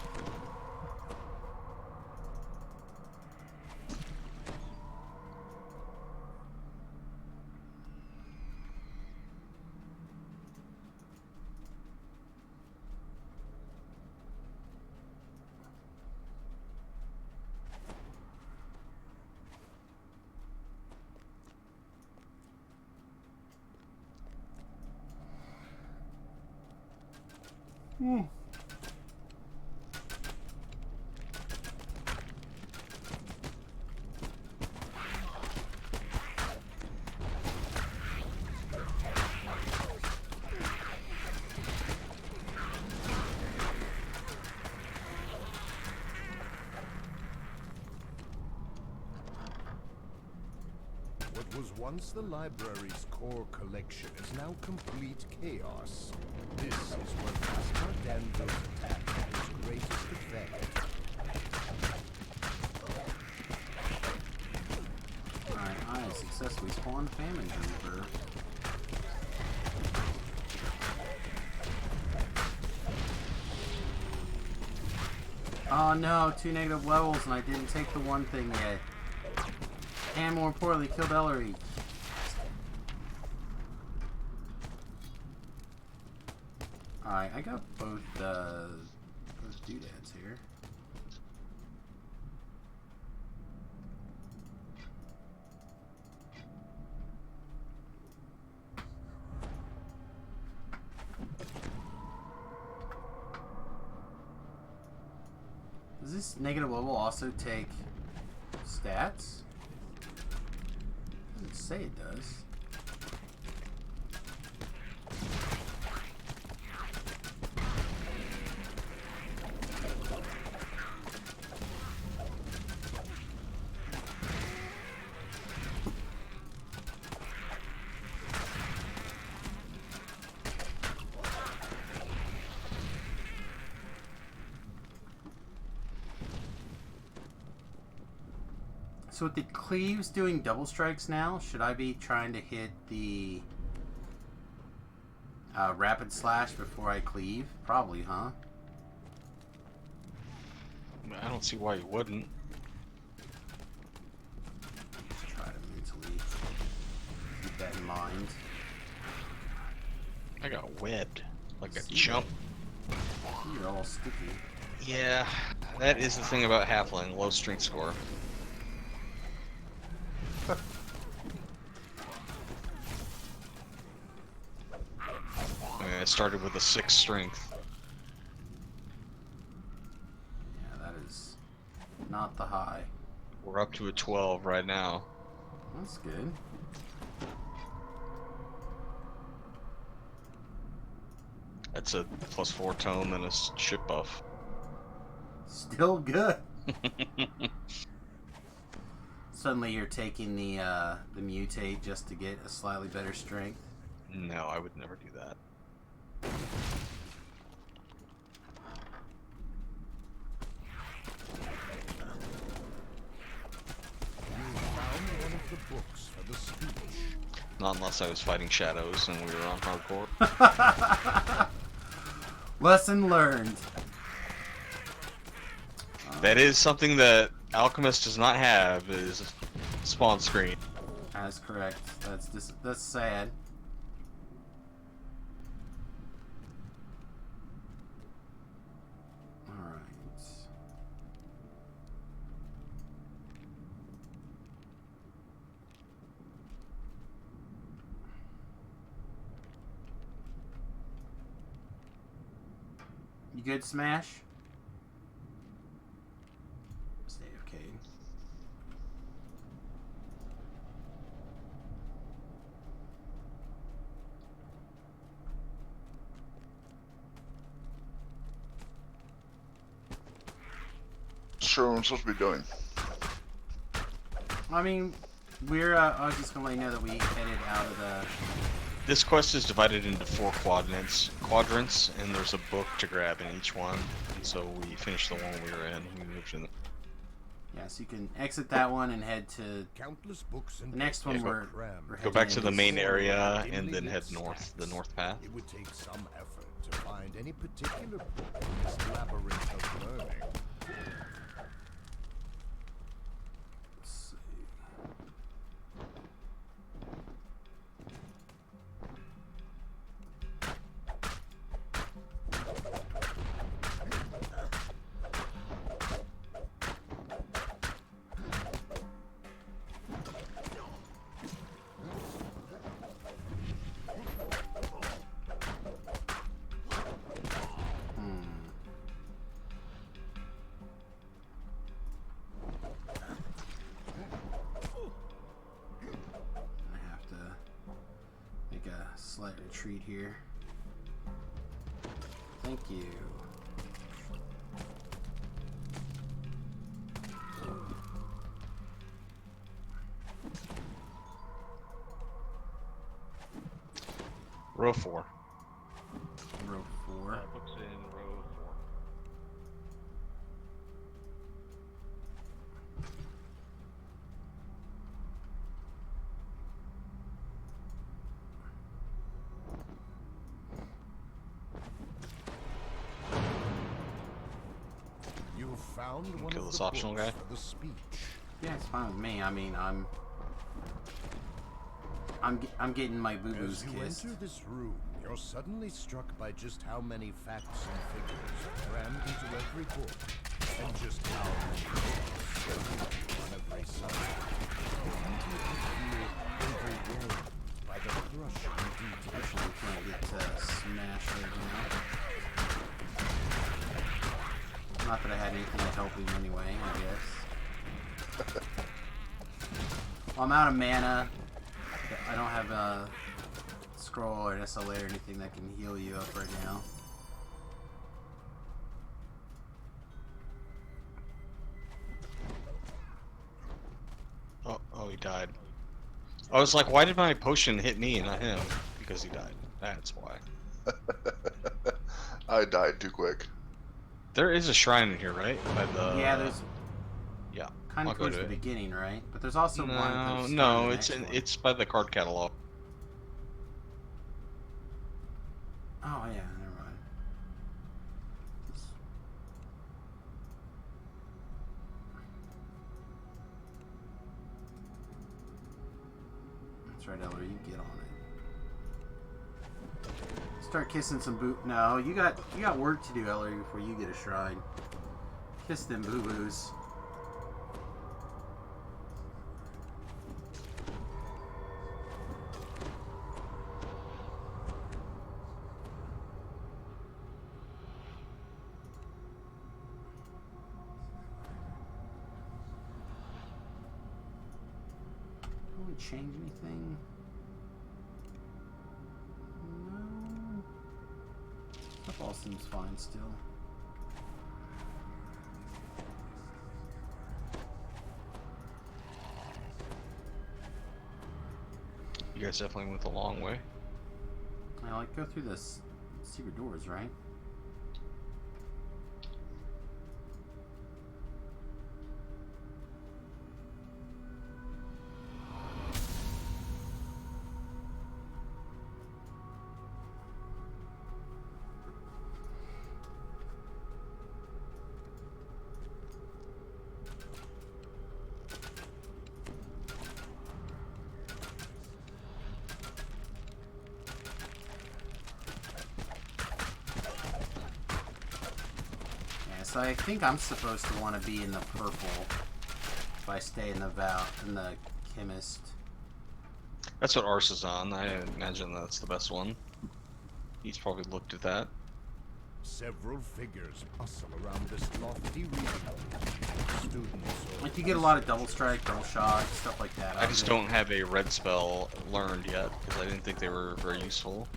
What was once the library's core collection is now complete chaos. This is where Caspar Danville's attack had its greatest effect.
Alright, I successfully spawned Famine Reaper. Oh no, 2 negative levels and I didn't take the one thing yet. And more importantly, killed Ellery. Alright, I got both doodads here. Does this negative level also take Stats? Doesn't say it does. So with the cleaves doing double strikes now, should I be trying to hit the rapid slash before I cleave? Probably, huh?
I don't see why you wouldn't.
Just try to mentally keep that in mind.
I got webbed like a
See
chump.
You're all sticky.
Yeah, that is the thing about halfling, low strength score. I started with a 6 strength.
Yeah, that is not the high.
We're up to a 12 right now.
That's good.
That's a +4 tome and a ship buff.
Still good. Suddenly you're taking the mutate just to get a slightly better strength.
No, I would never do that.
Found one of the books for the speech.
Not unless I was fighting shadows and we were on hardcore.
Lesson learned.
That is something that Alchemist does not have, is spawn screen.
That's correct. That's sad. Alright. You good, Smash? Stay AFK.
Sure, what I'm supposed to be doing.
I mean, I was just gonna let you know that we headed out of the...
This quest is divided into 4 quadrants, and there's a book to grab in each one. So we finished the one we were in. We moved in.
Yeah, so you can exit that one and head to
Countless books and
the next one.
papers
We're
crammed.
Go back to
heading
the main
into.
area and then head north, the north path.
It would take some effort to find any particular book in this labyrinth of learning.
Let's see. I have to make a slight retreat here. Thank you.
Row 4.
Row 4.
Books in row 4.
You found one
Kill
of
this
the
optional
books
guy?
for the speech.
Yeah, it's fine with me. I mean, I'm getting my boo-boos
As you
kissed.
enter this room, you're suddenly struck by just how many facts and figures are crammed into every book, and just how many books on every side. Until you feel overwhelmed by the crushing detail.
Unfortunately, we can't get to Smash right now. Not that I had anything to help him anyway, I guess. Well, I'm out of mana. I don't have a scroll or an SLA or anything that can heal you up right now.
Oh, he died. I was like, why did my potion hit me and not him? Because he died. That's why.
I died too quick.
There is a shrine in here, right? By the...
Yeah, there's
Yeah.
kind
I'll
of
go
towards
to
the
it.
beginning, right? But there's also one.
No,
That's
no,
the
it's
next one.
it's by the card catalog.
Oh yeah, never mind. That's right, Ellery. You get on it. Start kissing some boot. No, you got work to do, Ellery, before you get a shrine. Kiss them boo-boos. Don't change anything. No. That all seems fine still.
You guys definitely went the long way.
I like go through this secret doors, right? So I think I'm supposed to want to be in the purple if I stay in the chemist.
That's what Ars is on. I imagine that's the best one. He's probably looked at that.
Several figures bustle around this lofty region. Students
Like you get a lot of double strike, double shot, stuff like that.
I just don't have a red spell learned yet because I didn't think they were very useful.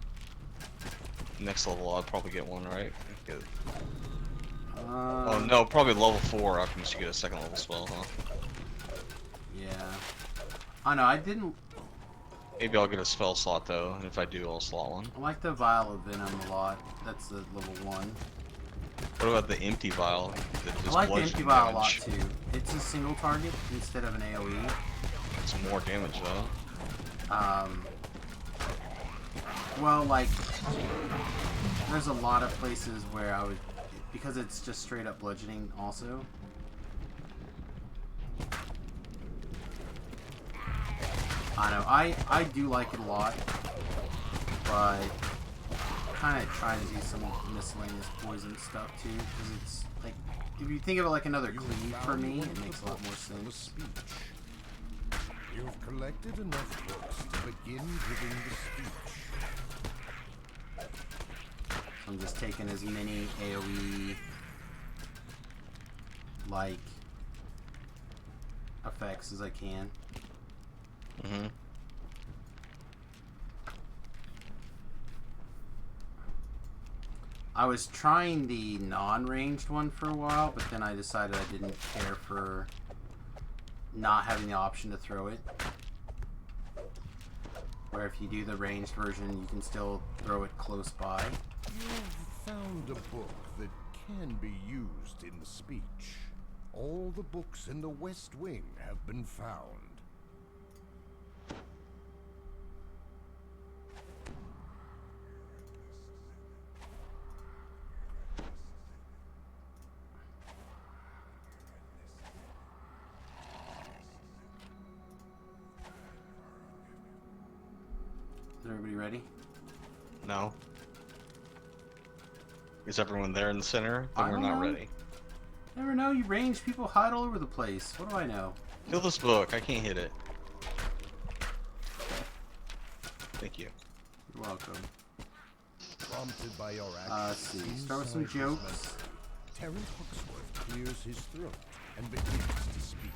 Next level, I'll probably get one, right? Get... oh no, probably level 4 after you get a second level spell, huh?
Yeah. Oh no, I didn't.
Maybe I'll get a spell slot though, and if I do, I'll slot one.
I like the Vial of Venom a lot. That's the level 1.
What about the empty vial? That
I
does
like the
bludgeoning
empty Vial a lot
damage?
too. It's a single target instead of an AoE.
It's more damage though.
Well, like, there's a lot of places where I would, because it's just straight up bludgeoning also. I know, I do like it a lot, but kind of try to do some miscellaneous poison stuff too, because it's like, if you think of it like another cleave for me, it makes a lot more sense.
You've collected enough books to begin giving the speech.
I'm just taking as many AoE like effects as I can.
Mm-hmm.
I was trying the non-ranged one for a while, but then I decided I didn't care for not having the option to throw it. Where if you do the ranged version, you can still throw it close by.
You've found a book that can be used in the speech. All the books in the West Wing have been found.
Is everybody ready?
No. Is everyone there in the center? Then
I
we're
don't
not
know.
ready.
Never know, you ranged people hide all over the place. What do I know?
Kill this book. I can't hit it. Thank you.
You're welcome.
Prompted by your
Let's see. Start with some jokes.
Terrence Hooksworth clears his throat and begins to speak.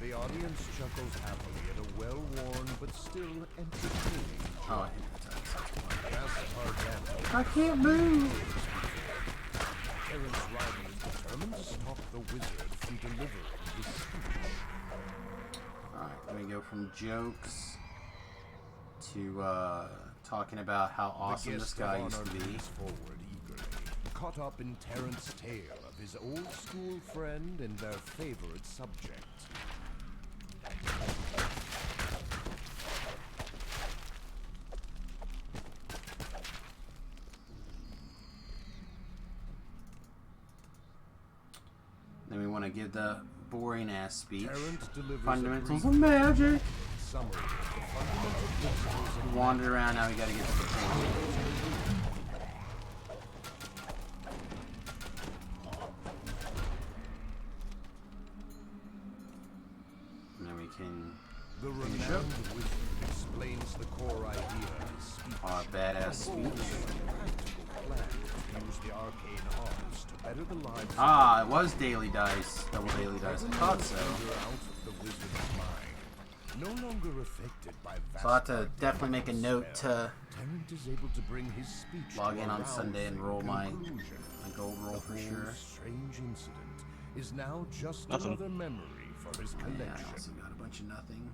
The audience chuckles happily at a well-worn but still entertaining
Oh, I
joke.
hypnotized.
Gaspard
I can't move.
Terrence Riley is determined to stop the wizard from delivering his speech.
Alright, let me go from jokes to talking about how awesome this guy used to be.
Leans forward eagerly, caught up in Terrence's tale of his old school friend and their favorite subject.
Then we want to give the boring ass speech.
Terrence delivers a
Fundamentals
brief
of magic.
summary of the fundamental principles of
Wander around, now we gotta get to the point. And then we can
the
finish up.
renowned wizard explains the core idea of his speech.
Our badass speech.
Practical plan to use the arcane arts to better the lives
Ah, it was daily dice. Double daily dice. I thought so.
out of the wizard's mind. No longer affected by
So I'll have to definitely make a note to
Terrence is able to bring his speech
log
to
in
a
on Sunday and roll my
conclusion.
gold roll for
The whole
sure.
strange incident is now just
Nothing.
another memory for his
Yeah,
collection.
I also got a bunch of nothing.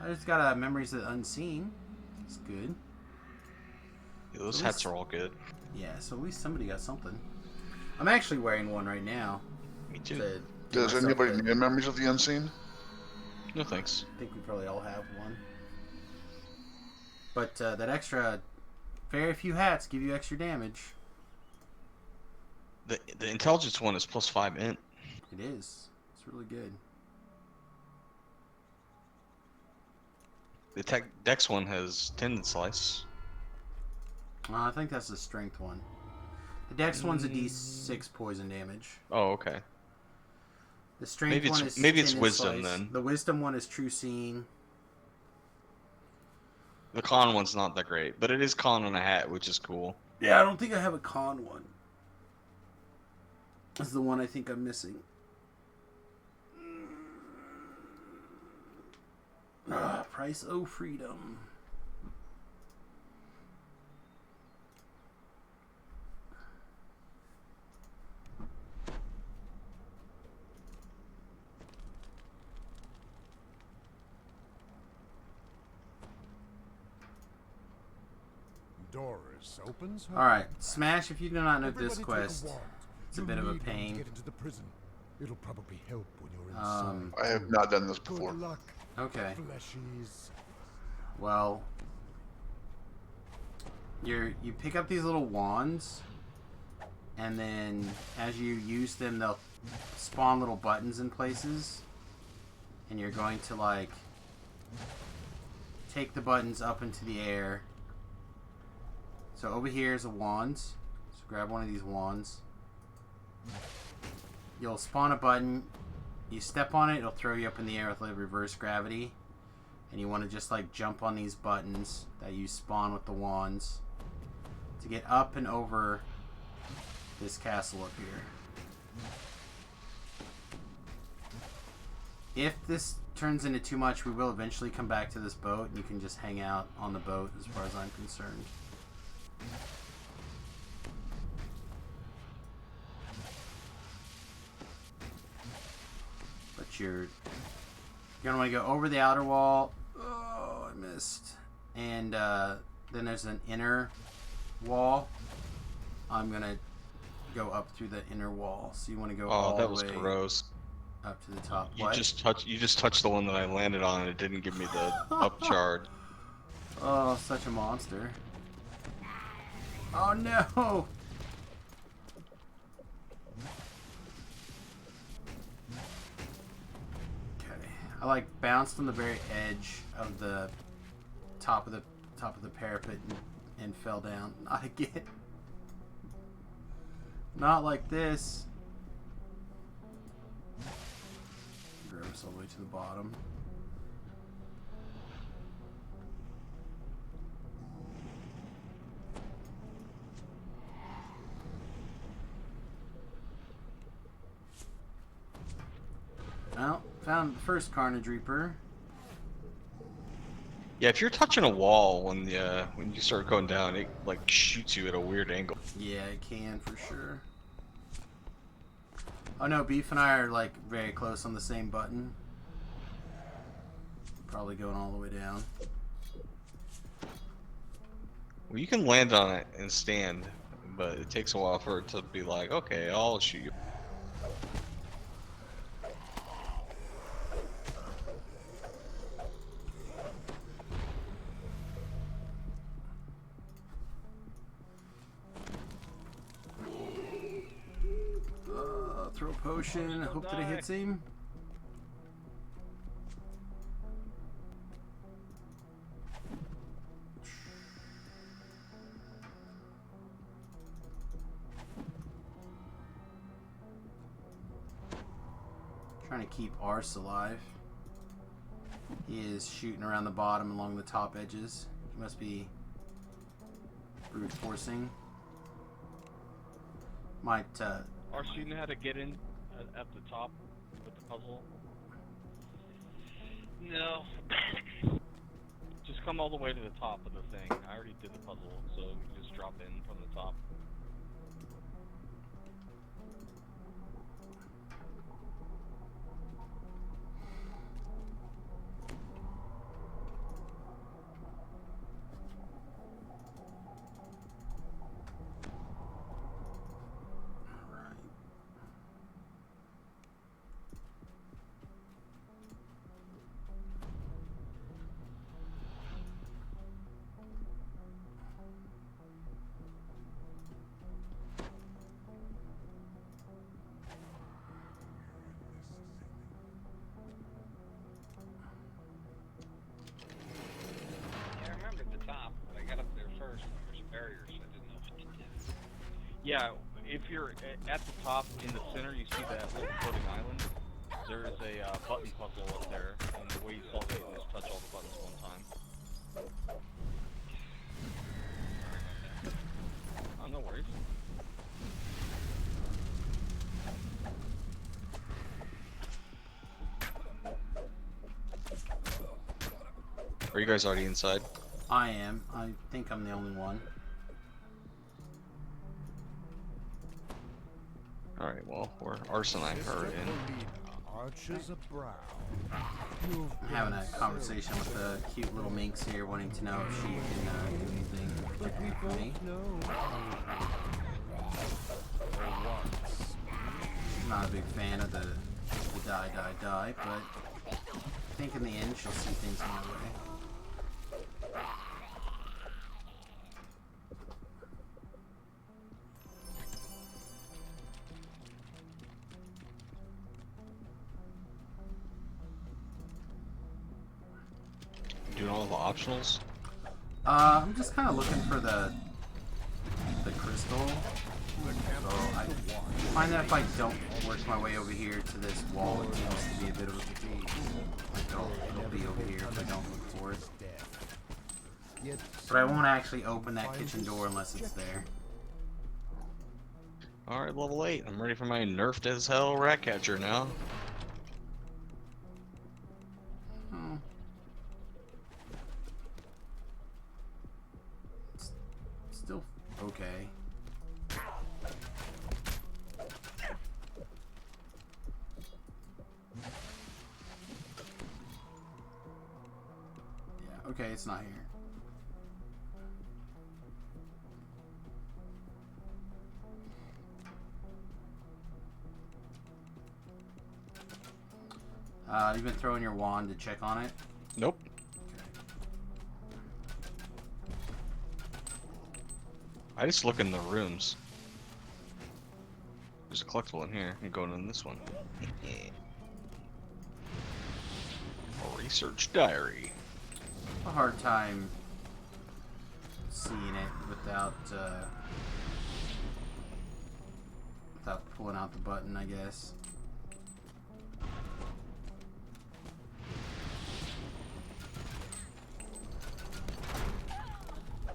I just got memories of unseen. It's good.
Yeah, those hats are all good.
Yeah, so at least somebody got something. I'm actually wearing one right now.
Me too.
To give
Does
myself
anybody
a-
need Memories of the Unseen?
No thanks.
I think we probably all have one. But that extra, very few hats give you extra damage.
The intelligence one is +5 int.
It is. It's really good.
The dex one has tendon slice.
I think that's the strength one. The dex one's a d6 poison damage.
Oh, okay.
The strength
Maybe
one
it's-
is
maybe it's
tendon
wisdom
slice.
then.
The wisdom one is true seeing.
The con one's not that great, but it is con on a hat, which is cool.
Yeah, I don't think I have a con one. That's the one I think I'm missing. Price O freedom.
Doris opens her.
Alright, Smash, if you do not know this
Everybody take
quest,
wand.
it's a
You
bit of a
need one to
pain.
get into the prison. It'll probably help when you're inside.
I have not done this before.
Good luck,
Okay.
fleshies.
Well, you pick up these little wands, and then as you use them, they'll spawn little buttons in places, and you're going to like take the buttons up into the air. So over here is a wand. So grab one of these wands. You'll spawn a button. You step on it, it'll throw you up in the air with like reverse gravity. And you want to just like jump on these buttons that you spawn with the wands to get up and over this castle up here. If this turns into too much, we will eventually come back to this boat, and you can just hang out on the boat as far as I'm concerned. But you're gonna want to go over the outer wall. Oh, I missed. And then there's an inner wall. I'm gonna go up through the inner wall. So you want to go all
Oh, that
the
was
way
gross.
up to the top.
You
What?
just touched the one that I landed on, and it didn't give me the up chard.
Oh, such a monster. Oh no! Okay. I like bounced on the very edge of the top of the parapet and fell down. Not again. Not like this. Drove us all the way to the bottom. Well, Found the first Carnage Reaper.
Yeah, if you're touching a wall when you start going down, it like shoots you at a weird angle.
Yeah, it can for sure. Oh no, Beef and I are like very close on the same button. Probably going all the way down.
Well, you can land on it and stand, but it takes a while for it to be like, okay, I'll shoot you.
Throw potion. Hope that it hits him. Trying to keep Arse alive. He is shooting around the bottom along the top edges. He must be brute forcing. Might
Our student had to get in at the top with the puzzle.
No.
Just come all the way to the top of the thing. I already did the puzzle, so you just drop in from the top. Yeah, if you're at the top in the center, you see that little floating island. There is a button puzzle up there, and the way you solve it is touch all the buttons one time. Oh, no worries.
Are you guys already inside?
I am. I think I'm the only one.
Alright, well, we're Arse and I are in.
Arches a brow.
I'm having a conversation with the cute little minx here, wanting to know if she can do anything particularly for me. I'm not a big fan of the die, but I think in the end she'll see things my way.
Doing all the optionals?
I'm just kind of looking for the crystal. So I find that if I don't work my way over here to this wall, it seems to be a bit of a fatigue. Like it'll be over here if I don't look for it. But I won't actually open that kitchen door unless it's there.
Alright, level 8. I'm ready for my nerfed as hell rat catcher now.
Hmm. Still okay. Yeah, okay, it's not here. You've been throwing your wand to check on it?
Nope. I just look in the rooms. There's a collectible in here. I'm going in this one. A research diary.
A hard time seeing it without pulling out the button, I guess.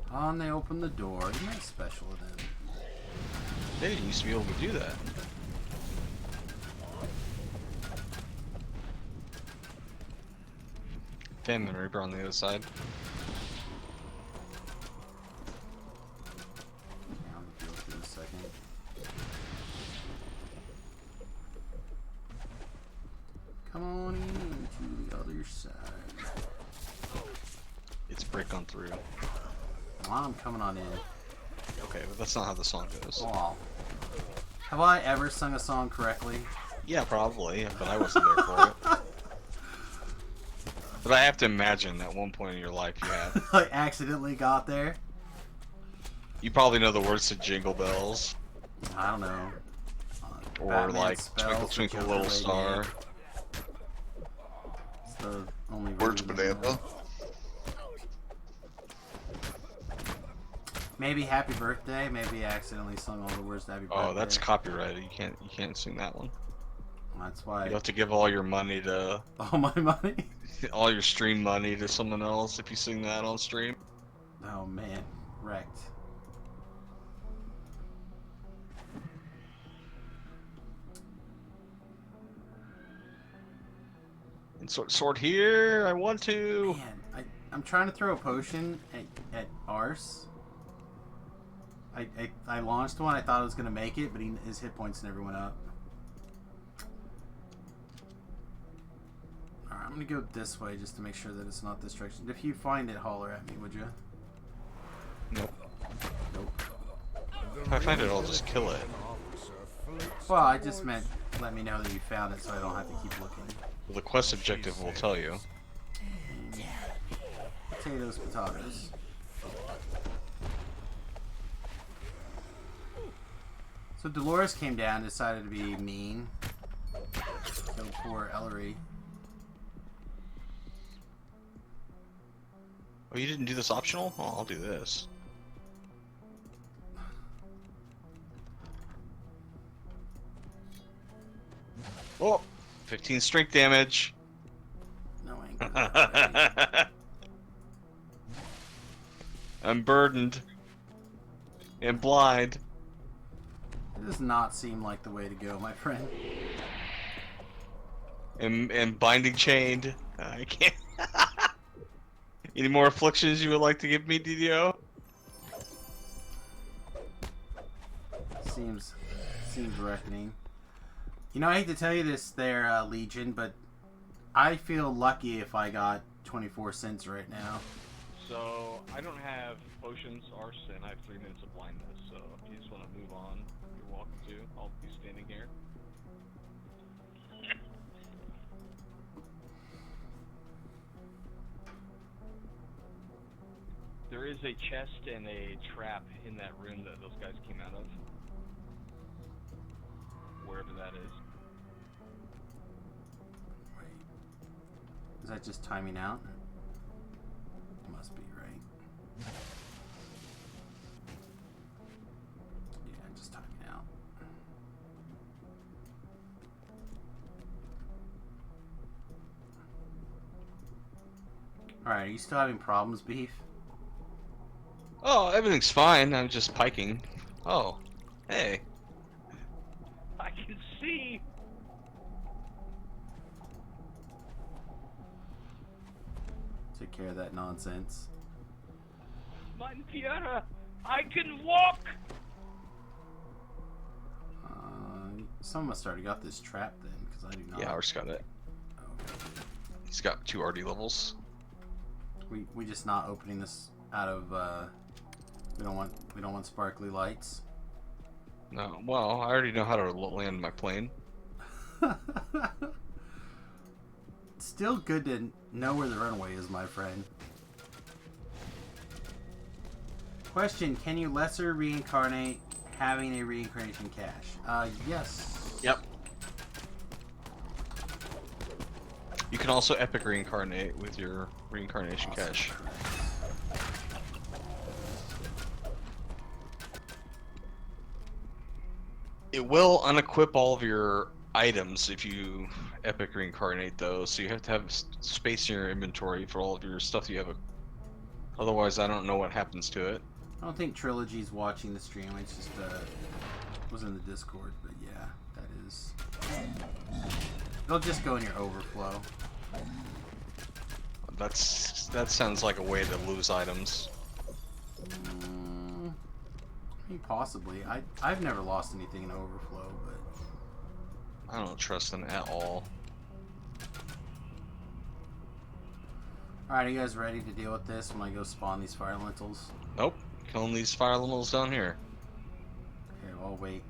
And they open the door. Isn't that special of them?
They didn't used to be able to do that. Famine Reaper on the other side.
Yeah, I'll deal with it in a second. Come on in to the other side.
It's break on through.
Well, I'm coming on in.
Okay, but that's not how the song goes.
Oh. Have I ever sung a song correctly?
Yeah, probably, but I wasn't there for it. But I have to imagine at one point in your life you have.
I accidentally got there.
You probably know the words to Jingle Bells.
I don't know.
Or
Batman
like
spells,
Twinkle Twinkle
which
Little
overlay
Star.
did. It's the only
Words
version I know.
Bonanza.
Maybe Happy Birthday. Maybe I accidentally sung all the words to Happy Birthday.
Oh, that's copyrighted. You can't sing that one.
That's why.
You have to give all your money to
All my money.
all your stream money to someone else if you sing that on stream.
Oh man, wrecked.
And sword here. I want to.
Man, I'm trying to throw a potion at Arse. I launched one. I thought I was gonna make it, but his hit points never went up. Alright, I'm gonna go this way just to make sure that it's not this direction. If you find it, holler at me, would you?
Nope.
Nope.
If I find it, I'll just kill it.
Well, I just meant let me know that you found it so I don't have to keep looking.
Well, the quest objective will tell you.
Potatoes, potatoes. So Dolores came down and decided to be mean. Killed poor Ellery.
Oh, you didn't do this optional? Oh, I'll do this. Oh, 15 strength damage.
No anger.
I'm burdened and blind.
It does not seem like the way to go, my friend.
And binding chained. I can't. Any more afflictions you would like to give me, DDO?
Seems reckoning. You know, I hate to tell you this there, Legion, but I feel lucky if I got 24 cents right now.
So, I don't have potions, arse, and I have 3 minutes of blindness, so if you just want to move on, you're welcome to. I'll be standing here. There is a chest and a trap in that room that those guys came out of. Wherever that is.
Wait. Is that just timing out? Must be, right? Yeah, just timing out. Alright, are you still having problems, Beef?
Oh, everything's fine. I'm just piking. Oh, hey.
I can see!
Take care of that nonsense.
Mein Pierre, I can walk!
Someone must have already got this trap then, because I do not.
Yeah, ours got it.
Okay.
He's got 2 RD levels.
We just not opening this out of we don't want sparkly lights.
No, well, I already know how to land my plane.
Still good to know where the runway is, my friend. Question, can you lesser reincarnate having a reincarnation cache? Yes.
Yep. You can also epic reincarnate with your reincarnation cache. It will unequip all of your items if you epic reincarnate those, so you have to have space in your inventory for all of your stuff you have. Otherwise, I don't know what happens to it.
I don't think Trilogy's watching the stream. It's just was in the Discord, but yeah, that is. It'll just go in your overflow.
That sounds like a way to lose items.
I mean, possibly. I've never lost anything in overflow, but
I don't trust them at all.
alright, are you guys ready to deal with this when I go spawn these fire lentils?
Nope. Killing these fire lentils down here.
Okay, well, I'll wait.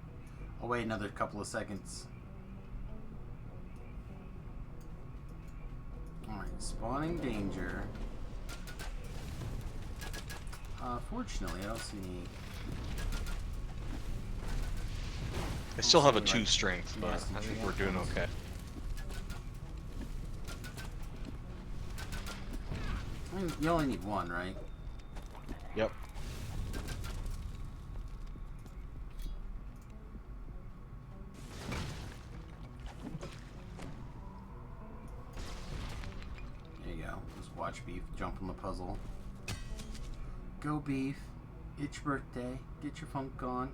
I'll wait another couple of seconds. Alright, spawning danger. Fortunately, I don't see any.
I still have a
Like
2 strength, but
nasty
I think we're doing
champions.
okay.
I mean, you only need one, right?
Yep.
There you go. Just watch Beef jump on the puzzle. Go Beef. It's your birthday. Get your funk on.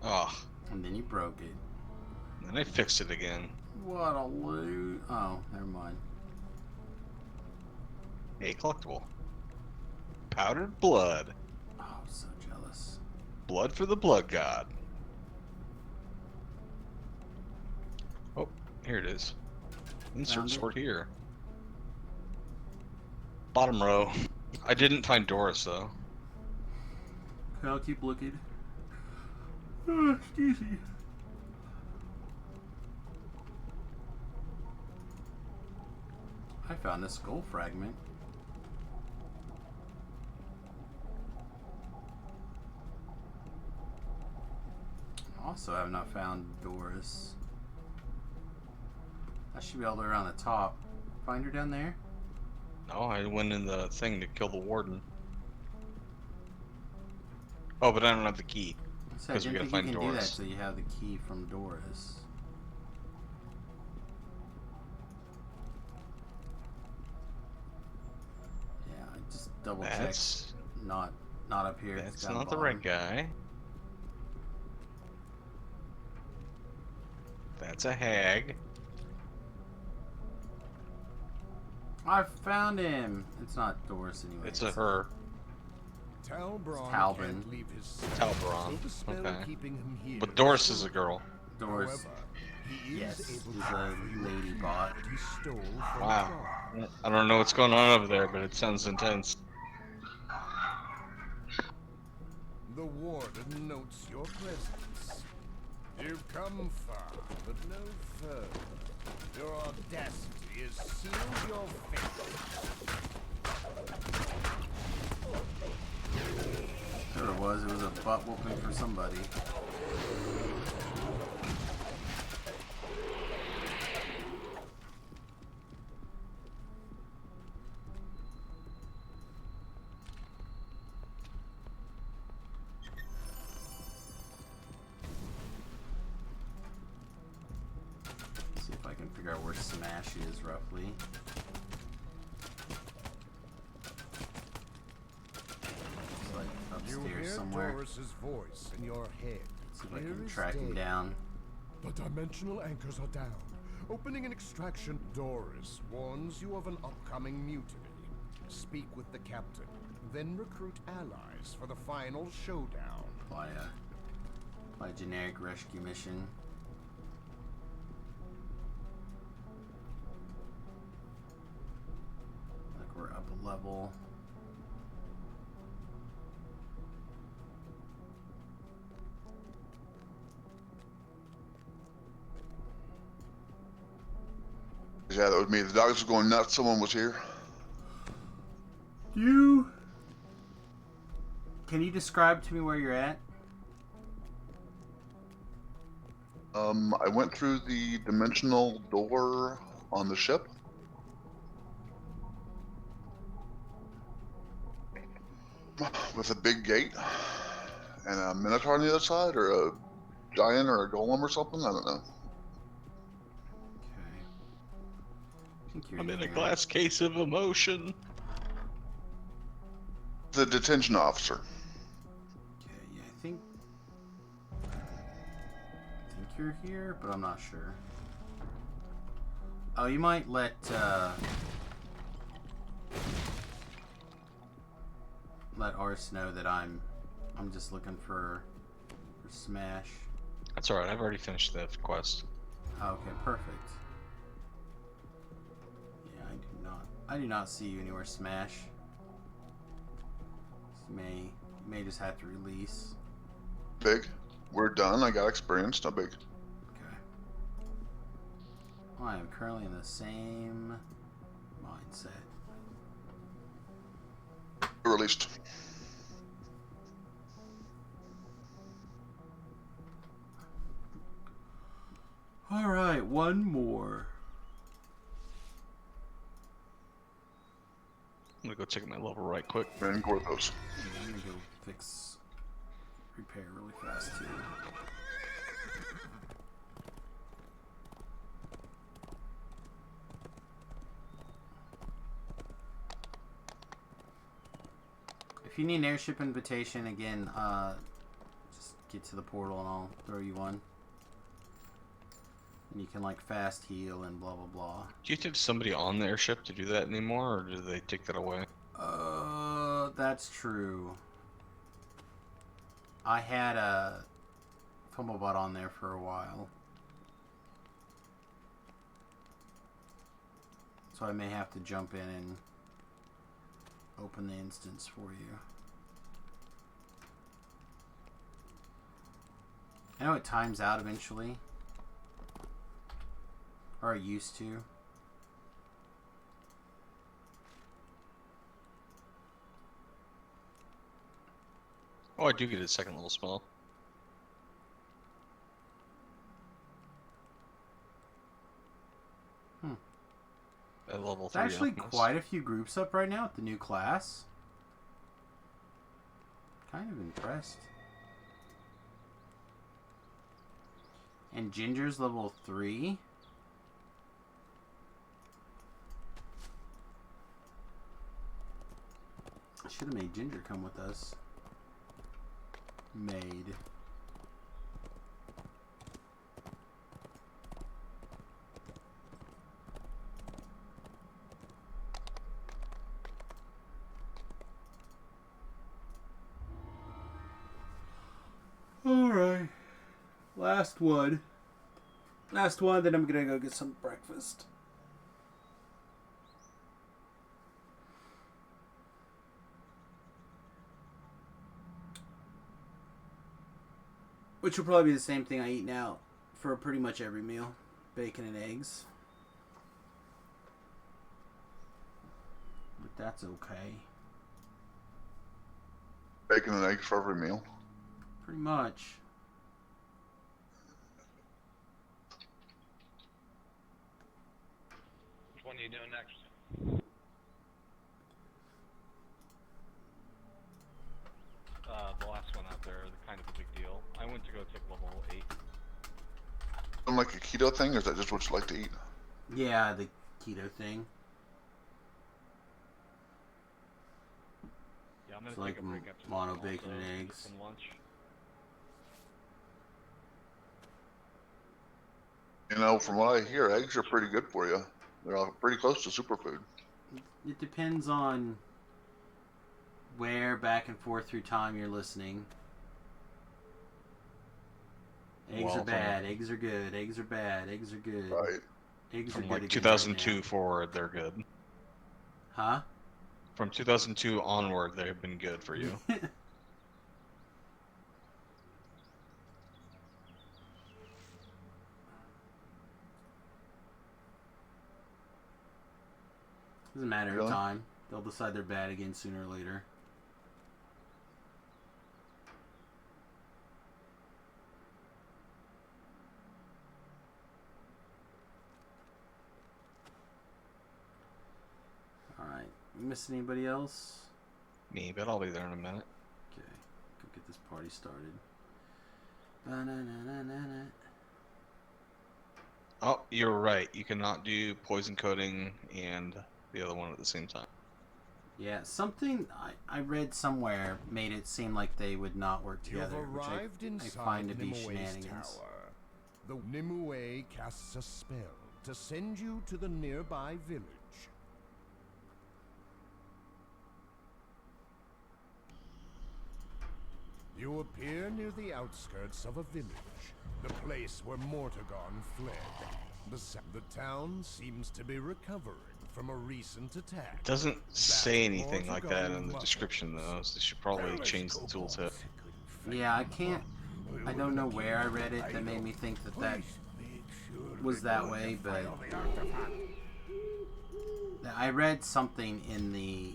Oh,
And then you broke it.
and I fixed it again.
What a loot. Oh, never mind.
A collectible. Powdered blood.
Oh, so jealous.
Blood for the blood god. Oh, here it is. Insert
Found it?
sword here. Bottom row. I didn't find Doris though.
Okay, I'll keep looking. Oh, excuse me. I found a skull fragment. Also, I have not found Doris. That should be all the way around the top. Find her down there?
No, I went in the thing to kill the warden. Oh, but I don't have the key.
So I
'Cause we
didn't
gotta
think you
find
can do that
Doris.
till you have the key from Doris. Yeah, I just double checked.
That's
Not up here. It's
that's
down
not the
bottom.
right guy. That's a hag.
I found him. It's not Doris anyway.
It's a her.
Talbron
Talbin.
can't leave his cell,
Talbron,
so the spell
okay.
keeping him here
But Doris
still
is a girl.
Doris.
However, he is
Yes,
able
he's
to
a
free
lady
what
bot.
he stole from
Wow.
John.
I don't know what's going on over there, but it sounds intense.
The warden notes your presence. You've come far, but no further. Your audacity has sealed your fate.
Whatever it was a butt whooping for somebody. See if I can figure out where Smash is roughly. It's like
You
upstairs
hear
somewhere.
Doris's voice in your head.
See if I
Clear
can
as
track him
day.
down.
The dimensional anchors are down. Opening an extraction. Doris warns you of an upcoming mutiny. Speak with the captain, then recruit allies for the final showdown.
Apply a generic rescue mission. Like we're up a level.
Yeah, that was me. The dogs were going nuts. Someone was here.
Can you describe to me where you're at?
I went through the dimensional door on the ship. With a big gate and a minotaur on the other side, or a giant, or a golem, or something. I don't know.
Okay. I think you're
I'm in a
here.
glass case of emotion.
The detention officer.
Okay, yeah, I think you're here, but I'm not sure. Oh, you might let Ars know that I'm just looking for Smash.
That's alright, I've already finished the quest.
Oh, okay, perfect. Yeah, I do not see you anywhere, Smash. You may just have to release.
Big. We're done. I got experience. No big.
Okay. I am currently in the same mindset.
Released.
Alright, one more.
I'm gonna go check my level right quick.
And Gorthos.
Yeah, I'm gonna go repair really fast too. If you need an airship invitation again, just get to the portal and I'll throw you one. And you can like fast heal and blah blah blah.
Do you have somebody on the airship to do that anymore, or do they take that away?
That's true. I had a Fumblebot on there for a while. So I may have to jump in and open the instance for you. I know it times out eventually. Or it used to.
Oh, I do get a second level spell. At level 3.
There's actually
almost.
quite a few groups up right now with the new class. Kind of impressed. And Ginger's level 3. I should have made Ginger come with us. Made. Alright. Last one. Last one, then I'm gonna go get some breakfast. Which will probably be the same thing I eat now for pretty much every meal. Bacon and eggs. But that's okay.
Bacon and eggs for every meal.
Pretty much.
Which one are you doing next?
The last one out there, kind of a big deal. I went to go take level 8.
Something like a keto thing, or is that just what you like to eat?
Yeah, the keto thing.
Yeah, I'm gonna
It's
take
like
a break after
mono
this
bacon
also,
and
get
eggs.
some lunch.
You know, from what I hear, eggs are pretty good for you. They're all pretty close to superfood.
It depends on where back and forth through time you're listening. Eggs
Well,
are bad, eggs are good, eggs are bad, eggs are good.
Right.
Eggs are
From
good
like
again
2002
right now.
forward, they're good.
Huh?
From 2002 onward, they've been good for you.
Doesn't matter
Really?
of time. They'll decide they're bad again sooner or later. Alright. You miss anybody else?
Me, but I'll be there in a minute.
Okay. Go get this party started. Ba-na-na-na-na-na.
Oh, you're right. You cannot do poison coating and the other one at the same time.
Yeah, something I read somewhere made it seem like they would not work together,
You've
which
arrived
I
inside
find to be
Nimue's
shenanigans.
tower. The Nimue casts a spell to send you to the nearby village. You appear near the outskirts of a village, the place where Mortagon fled. The town seems to be recovering from a recent attack.
It doesn't say anything like that in the description though, so they should probably change the tooltip.
Yeah, I don't know where I read it that made me think that that was that way, but I read something in the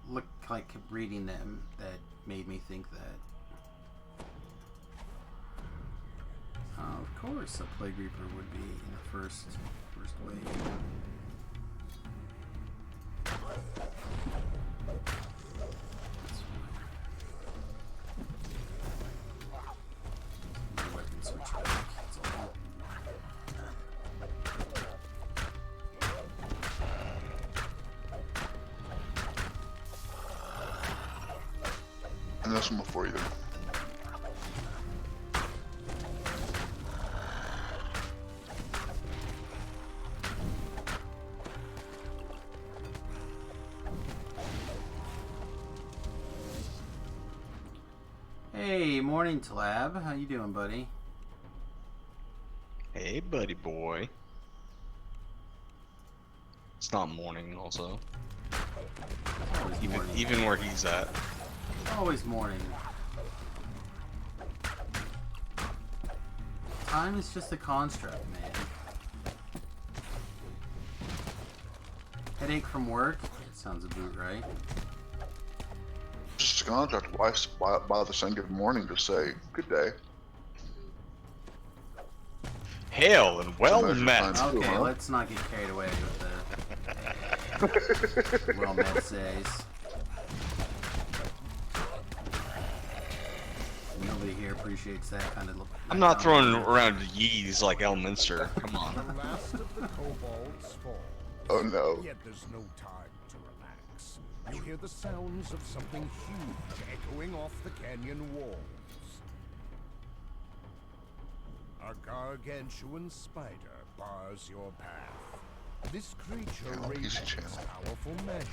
look like reading them that made me think that. Of course, a Plague Reaper would be in the first wave. Weapon switch back. That's all.
And this one before you do.
Hey, morning, Tlab. How you doing, buddy?
Hey, buddy boy. It's not morning, also.
Always morning.
Even where he's at.
Always morning. Time is just a construct, man. Headache from work? Sounds a boot, right?
Just a contract. Why bother saying good morning? Just say good day.
Hail and well
measure
met.
time.
Okay,
huh?
let's not get carried away with the well met says. Nobody here appreciates that kind of look.
I'm not throwing around yees like Elminster. Come on.
The last of the kobolds fall.
Oh no.
Yet there's no time to relax. You hear the sounds of something huge echoing off the canyon walls. A gargantuan spider bars your path. This creature
Yeah,
radiates
easy channel.
powerful magic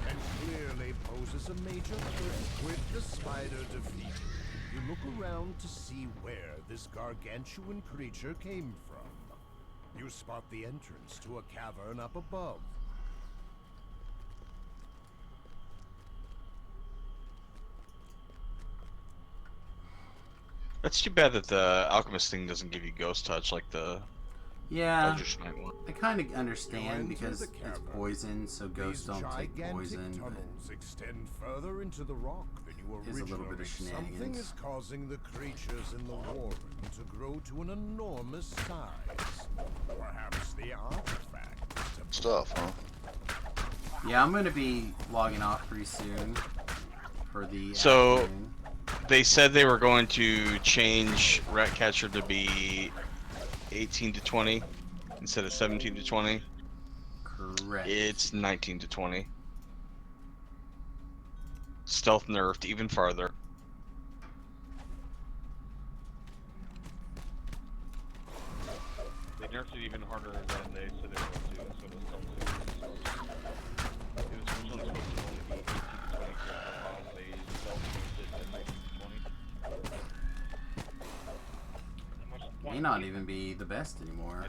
and clearly poses a major threat. With the spider defeated, you look around to see where this gargantuan creature came from. You spot the entrance to a cavern up above.
That's too bad that the alchemist thing doesn't give you ghost touch like the
Yeah,
Eldritch Knight one.
I kind of
You
understand
enter
because
the
it's
cavern.
poison, so ghosts
These
don't take
gigantic
poison. But
tunnels extend further into the rock than you
Is a little bit of
originally. Something
shenanigans.
is causing the creatures in the warren to grow to an enormous size. Perhaps the artifact is to
Stuff, huh?
yeah, I'm gonna be logging off pretty soon for the
So-
afternoon.
They said they were going to change Ratcatcher to be 18 to 20 instead of 17 to 20.
Correct.
It's 19 to 20. Stealth nerfed even farther.
They nerfed it even harder than they said they were going to, so it was still it was originally supposed to only be 18 to 20 character models. They self-changed it to 19 to 20. How much
May
point
not
do you-
even be the best anymore.
I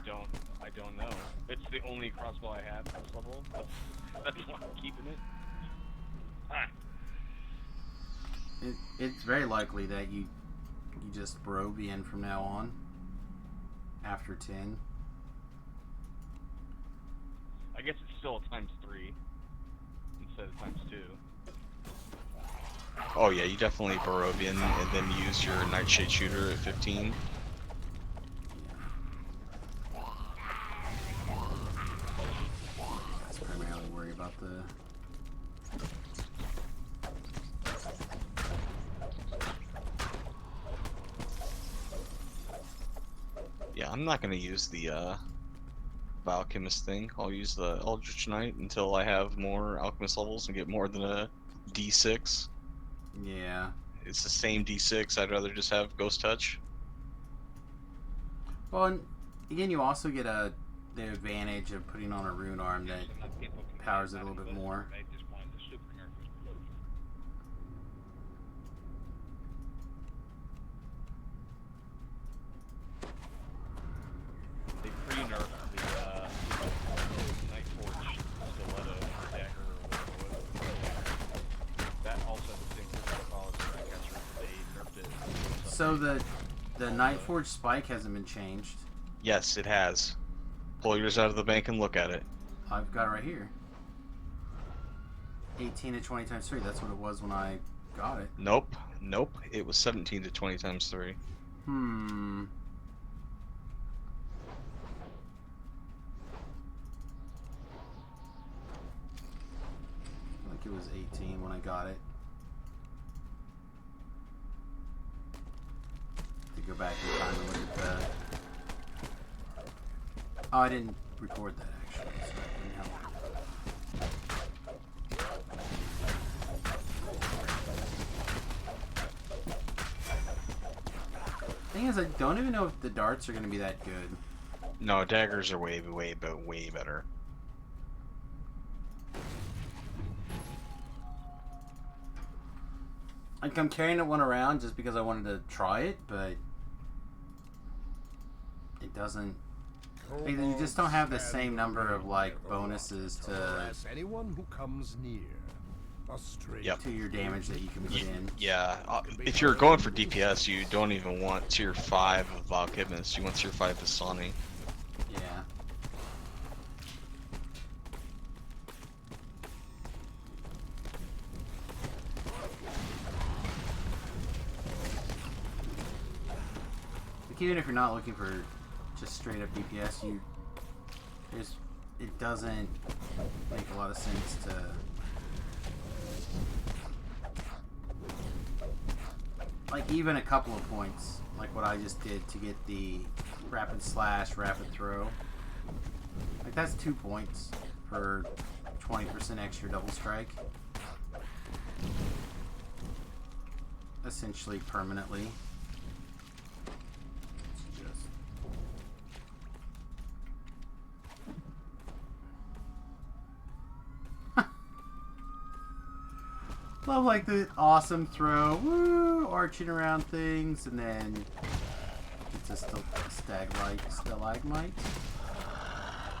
don't know. It's the only crossbow I have at this level. That's why I'm keeping it. Alright.
It's very likely that you just Barovian from now on. After 10.
I guess it's still a ×3 instead of ×2.
Oh yeah, you definitely Barovian and then use your Nightshade Shooter at 15.
That's primarily worry about the.
Yeah, I'm not gonna use the Biochemist thing. I'll use the Eldritch Knight until I have more Alchemist levels and get more than a D6.
Yeah.
It's the same D6. I'd rather just have Ghost Touch.
Well, and again, you also get a the advantage of putting on a rune arm that
Enough people can
powers it
get
a little bit
Wizard,
more.
They just wanted to super nerf it.
They pre-nerfed the Night Forge stiletto dagger or whatever it was. That also had the same protocol as the Ratcatcher. They nerfed it.
So the Nightforge spike hasn't been changed.
Yes, it has. Pull yours out of the bank and look at it.
I've got it right here. 18 to 20 times 3. That's what it was when I got it.
Nope. Nope. It was 17 to 20 times 3.
Hmm. I think it was 18 when I got it. To go back in time and look at the... Oh, I didn't record that actually, so that didn't help. Thing is, I don't even know if the darts are going to be that good.
No, daggers are way better.
Like, I'm carrying one around just because I wanted to try it, but it doesn't. Like, you just don't have the same number of like bonuses to
Harass anyone who comes near. A stranger.
Yep.
your damage that you can put in.
Yeah, if you're going for DPS, you don't even want tier 5 of Valkymus. You want tier 5 of Sonny.
Yeah. Like, even if you're not looking for just straight up DPS, it doesn't make a lot of sense to like even a couple of points, like what I just did to get the rapid slash, rapid throw. Like that's 2 points for 20% extra double strike. Essentially permanently. Love like the awesome throw, woo, arching around things, and then it's a stalagmite.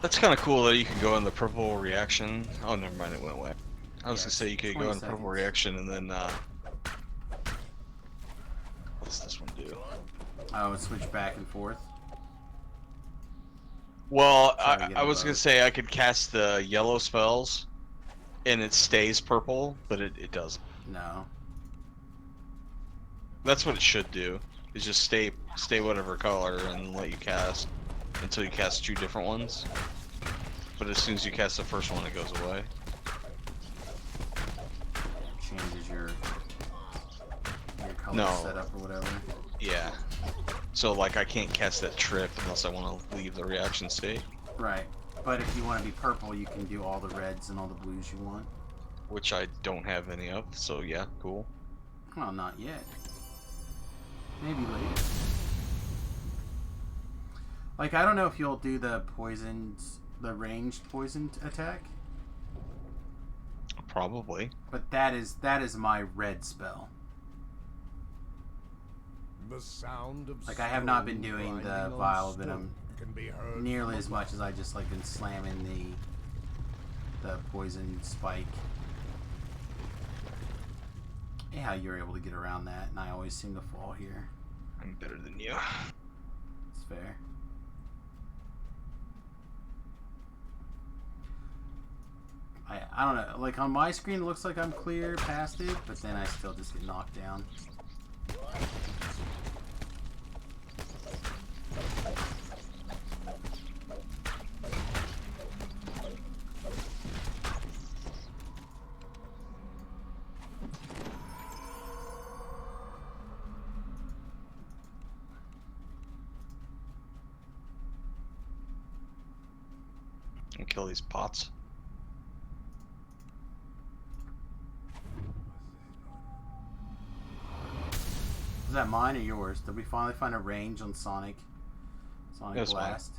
That's kind of cool that you can go in the purple reaction. Oh, never mind, it went away. I was gonna say you could go in
20
purple
seconds.
reaction and then what's this one do?
Oh, switch back and forth.
Well,
Try to get
I
them
was gonna
both.
say I could cast the yellow spells, and it stays purple, but it doesn't.
No.
That's what it should do. Is just stay whatever color and let you cast until you cast 2 different ones. But as soon as you cast the first one, it goes away.
Changes your color
No.
setup or whatever.
Yeah. So like I can't cast that trip unless I want to leave the reaction state,
Right. But if you want to be purple, you can do all the reds and all the blues you want.
which I don't have any of. So yeah, cool.
Well, not yet. Maybe later. Like, I don't know if you'll do the ranged poisoned attack,
Probably.
but that is my red spell.
The sound of
Like, I have not been
stone
doing the
grinding on
Vial
stone
Venom
can be heard
nearly
from
as much as I just like been slamming the poison spike. Yeah, you're able to get around that, and I always seem to fall here.
I'm better than you.
It's fair. I don't know. Like on my screen, it looks like I'm clear past it, but then I still just get knocked down.
And kill these pots.
Is that mine or yours? Did we finally find a range on Sonic
That's mine.
Blast?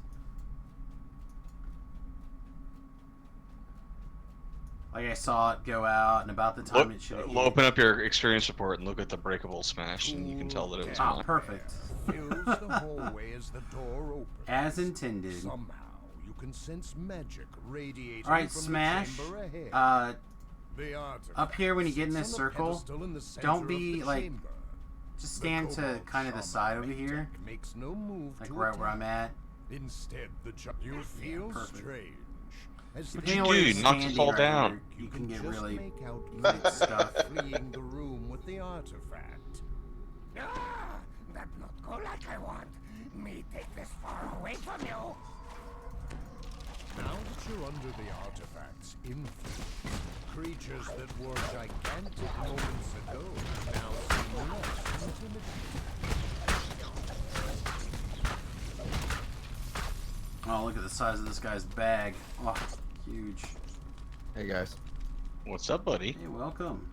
Like I saw it go out, and about the time it should have hit.
Open up your experience report and look at the breakable smash, and you can tell that it was
Ah,
mine.
perfect.
Fills the hallway as the door opens.
As intended.
Somehow you can sense magic radiating
All right,
from
Smash.
the chamber ahead.
The
artifact
up here when you get in this
sits on a
circle,
pedestal in the center
don't
of
be
the
like,
chamber.
just
The
stand to
Cobalt
kind of the side over here,
Shaman makes no move
like
to
right where I'm
attack.
at.
Instead, you feel
perfect.
strange. As
Depending
the
on where you're
do? Knock us
standing
all
right
down.
here, you can get
just
really
make out
good
movement
stuff.
fleeing the room with the artifact.
Ah, that not go like I want. Me take this far away from you.
Now that you're under the artifact's influence, creatures that were gigantic moments ago now seem less intimidating.
Oh, look at the size of this guy's bag. Oh, huge.
Hey guys.
What's up, buddy?
Hey, welcome.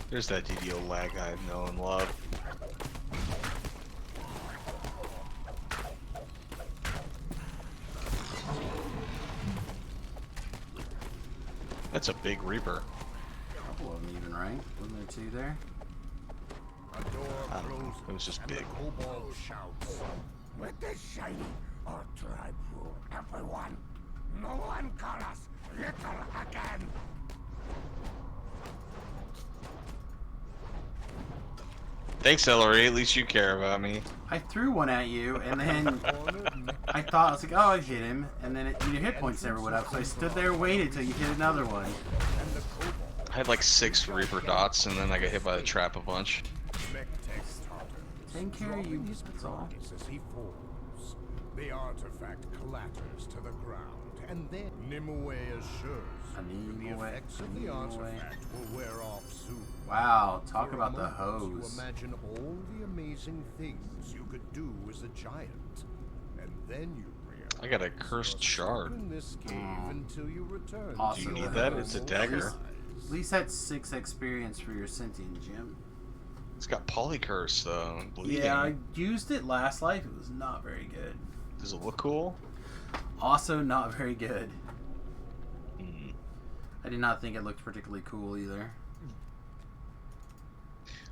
There's that DDO lag I know and love. That's a big Reaper.
A couple of them even, right? Wasn't there two there?
A door
I don't know.
closes,
It was just
and
big.
the kobold shouts.
With this shiny, our tribe rule everyone. No one call us little again.
Thanks, Ellery. At least you care about me.
I threw one at you, and then I thought, I was like, oh, I hit him, and then your hit points never went up, so I stood there and waited till you hit another one.
I had like 6 Reaper dots, and then I got hit by the trap a bunch.
Taking care of you, that's all.
As he falls, the artifact clatters to the ground, and then Nimue assures you the effects of the artifact will wear off soon.
Wow, talk
For a
about the
moment,
hose.
You imagine all the amazing things you could do as a giant, and then you realize
I got a cursed shard.
in this cave until you return.
Awesome.
Do you
to
need
your
that? It's a
normal
dagger.
size.
At least that's 6 experience for your sentient gem.
It's got polycurse though. And bleeding.
Yeah, I used it last life. It was not very good.
Does it look cool?
Also, not very good.
Hmm.
I did not think it looked particularly cool either.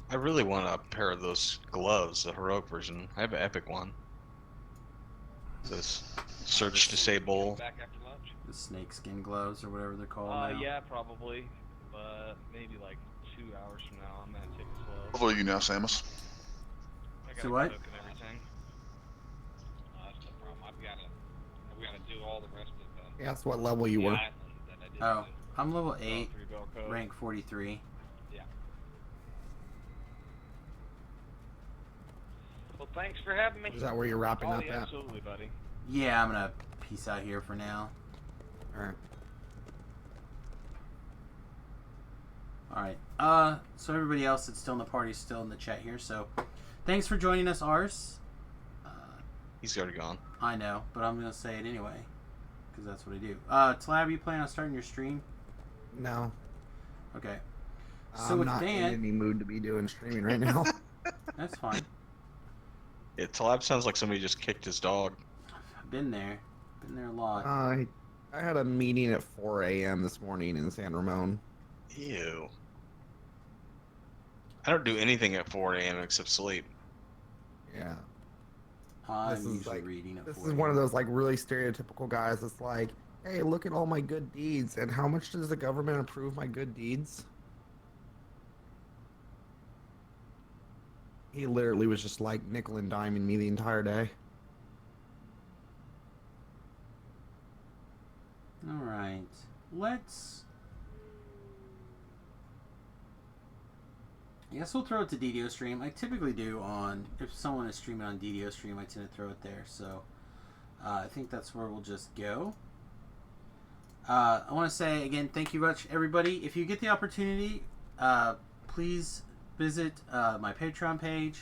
I really want a pair of those gloves, the heroic version. I have an epic one. This search disable.
Back after lunch.
The snakeskin gloves or whatever they're called now.
Yeah, probably. But maybe like 2 hours from now, I'm gonna take it slow.
How old are you now, Samus?
I gotta
So what?
cook and everything.
That's no problem. I've gotta do all the rest of the
Yeah, that's what level you were.
island that I did.
Oh, I'm level 8,
3-bell code.
rank 43.
Yeah. Well, thanks for having me.
Is that where you're wrapping
Oh,
up
yeah,
at?
absolutely, buddy.
Yeah, I'm gonna peace out here for now.
Alright.
Alright, so everybody else that's still in the party is still in the chat here, so thanks for joining us, Ars.
He's already gone.
I know, but I'm gonna say it anyway, because that's what I do. Tlab, you plan on starting your stream?
No.
Okay. So
I'm
with
not
Dan,
in any mood to be doing streaming right now.
that's fine.
Yeah, Talab sounds like somebody just kicked his dog.
I've been there a lot.
I had a meeting at 4 a.m. this morning in San Ramon.
Ew. I don't do anything at 4 a.m. except sleep.
Yeah.
I'm
this is
usually
like-
reading at
This
4
is one of
a.m.
those like really stereotypical guys that's like, hey, look at all my good deeds, and how much does the government approve my good deeds? He literally was just like nickel and diming me the entire day.
Alright. Let's I guess we'll throw it to DDO stream. I typically do on, if someone is streaming on DDO stream, I tend to throw it there. So I think that's where we'll just go. I want to say again, thank you much, everybody. If you get the opportunity, please visit my Patreon page.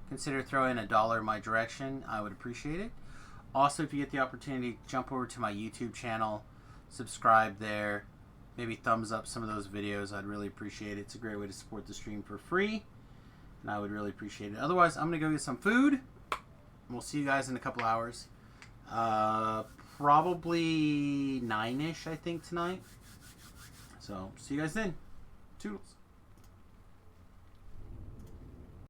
Consider throwing $1 my direction. I would appreciate it. Also, if you get the opportunity, jump over to my YouTube channel, subscribe there, maybe thumbs up some of those videos. I'd really appreciate it. It's a great way to support the stream for free, and I would really appreciate it. Otherwise, I'm going to go get some food, and we'll see you guys in a couple hours. Probably 9-ish, I think, tonight. So, see you guys then. Toodles.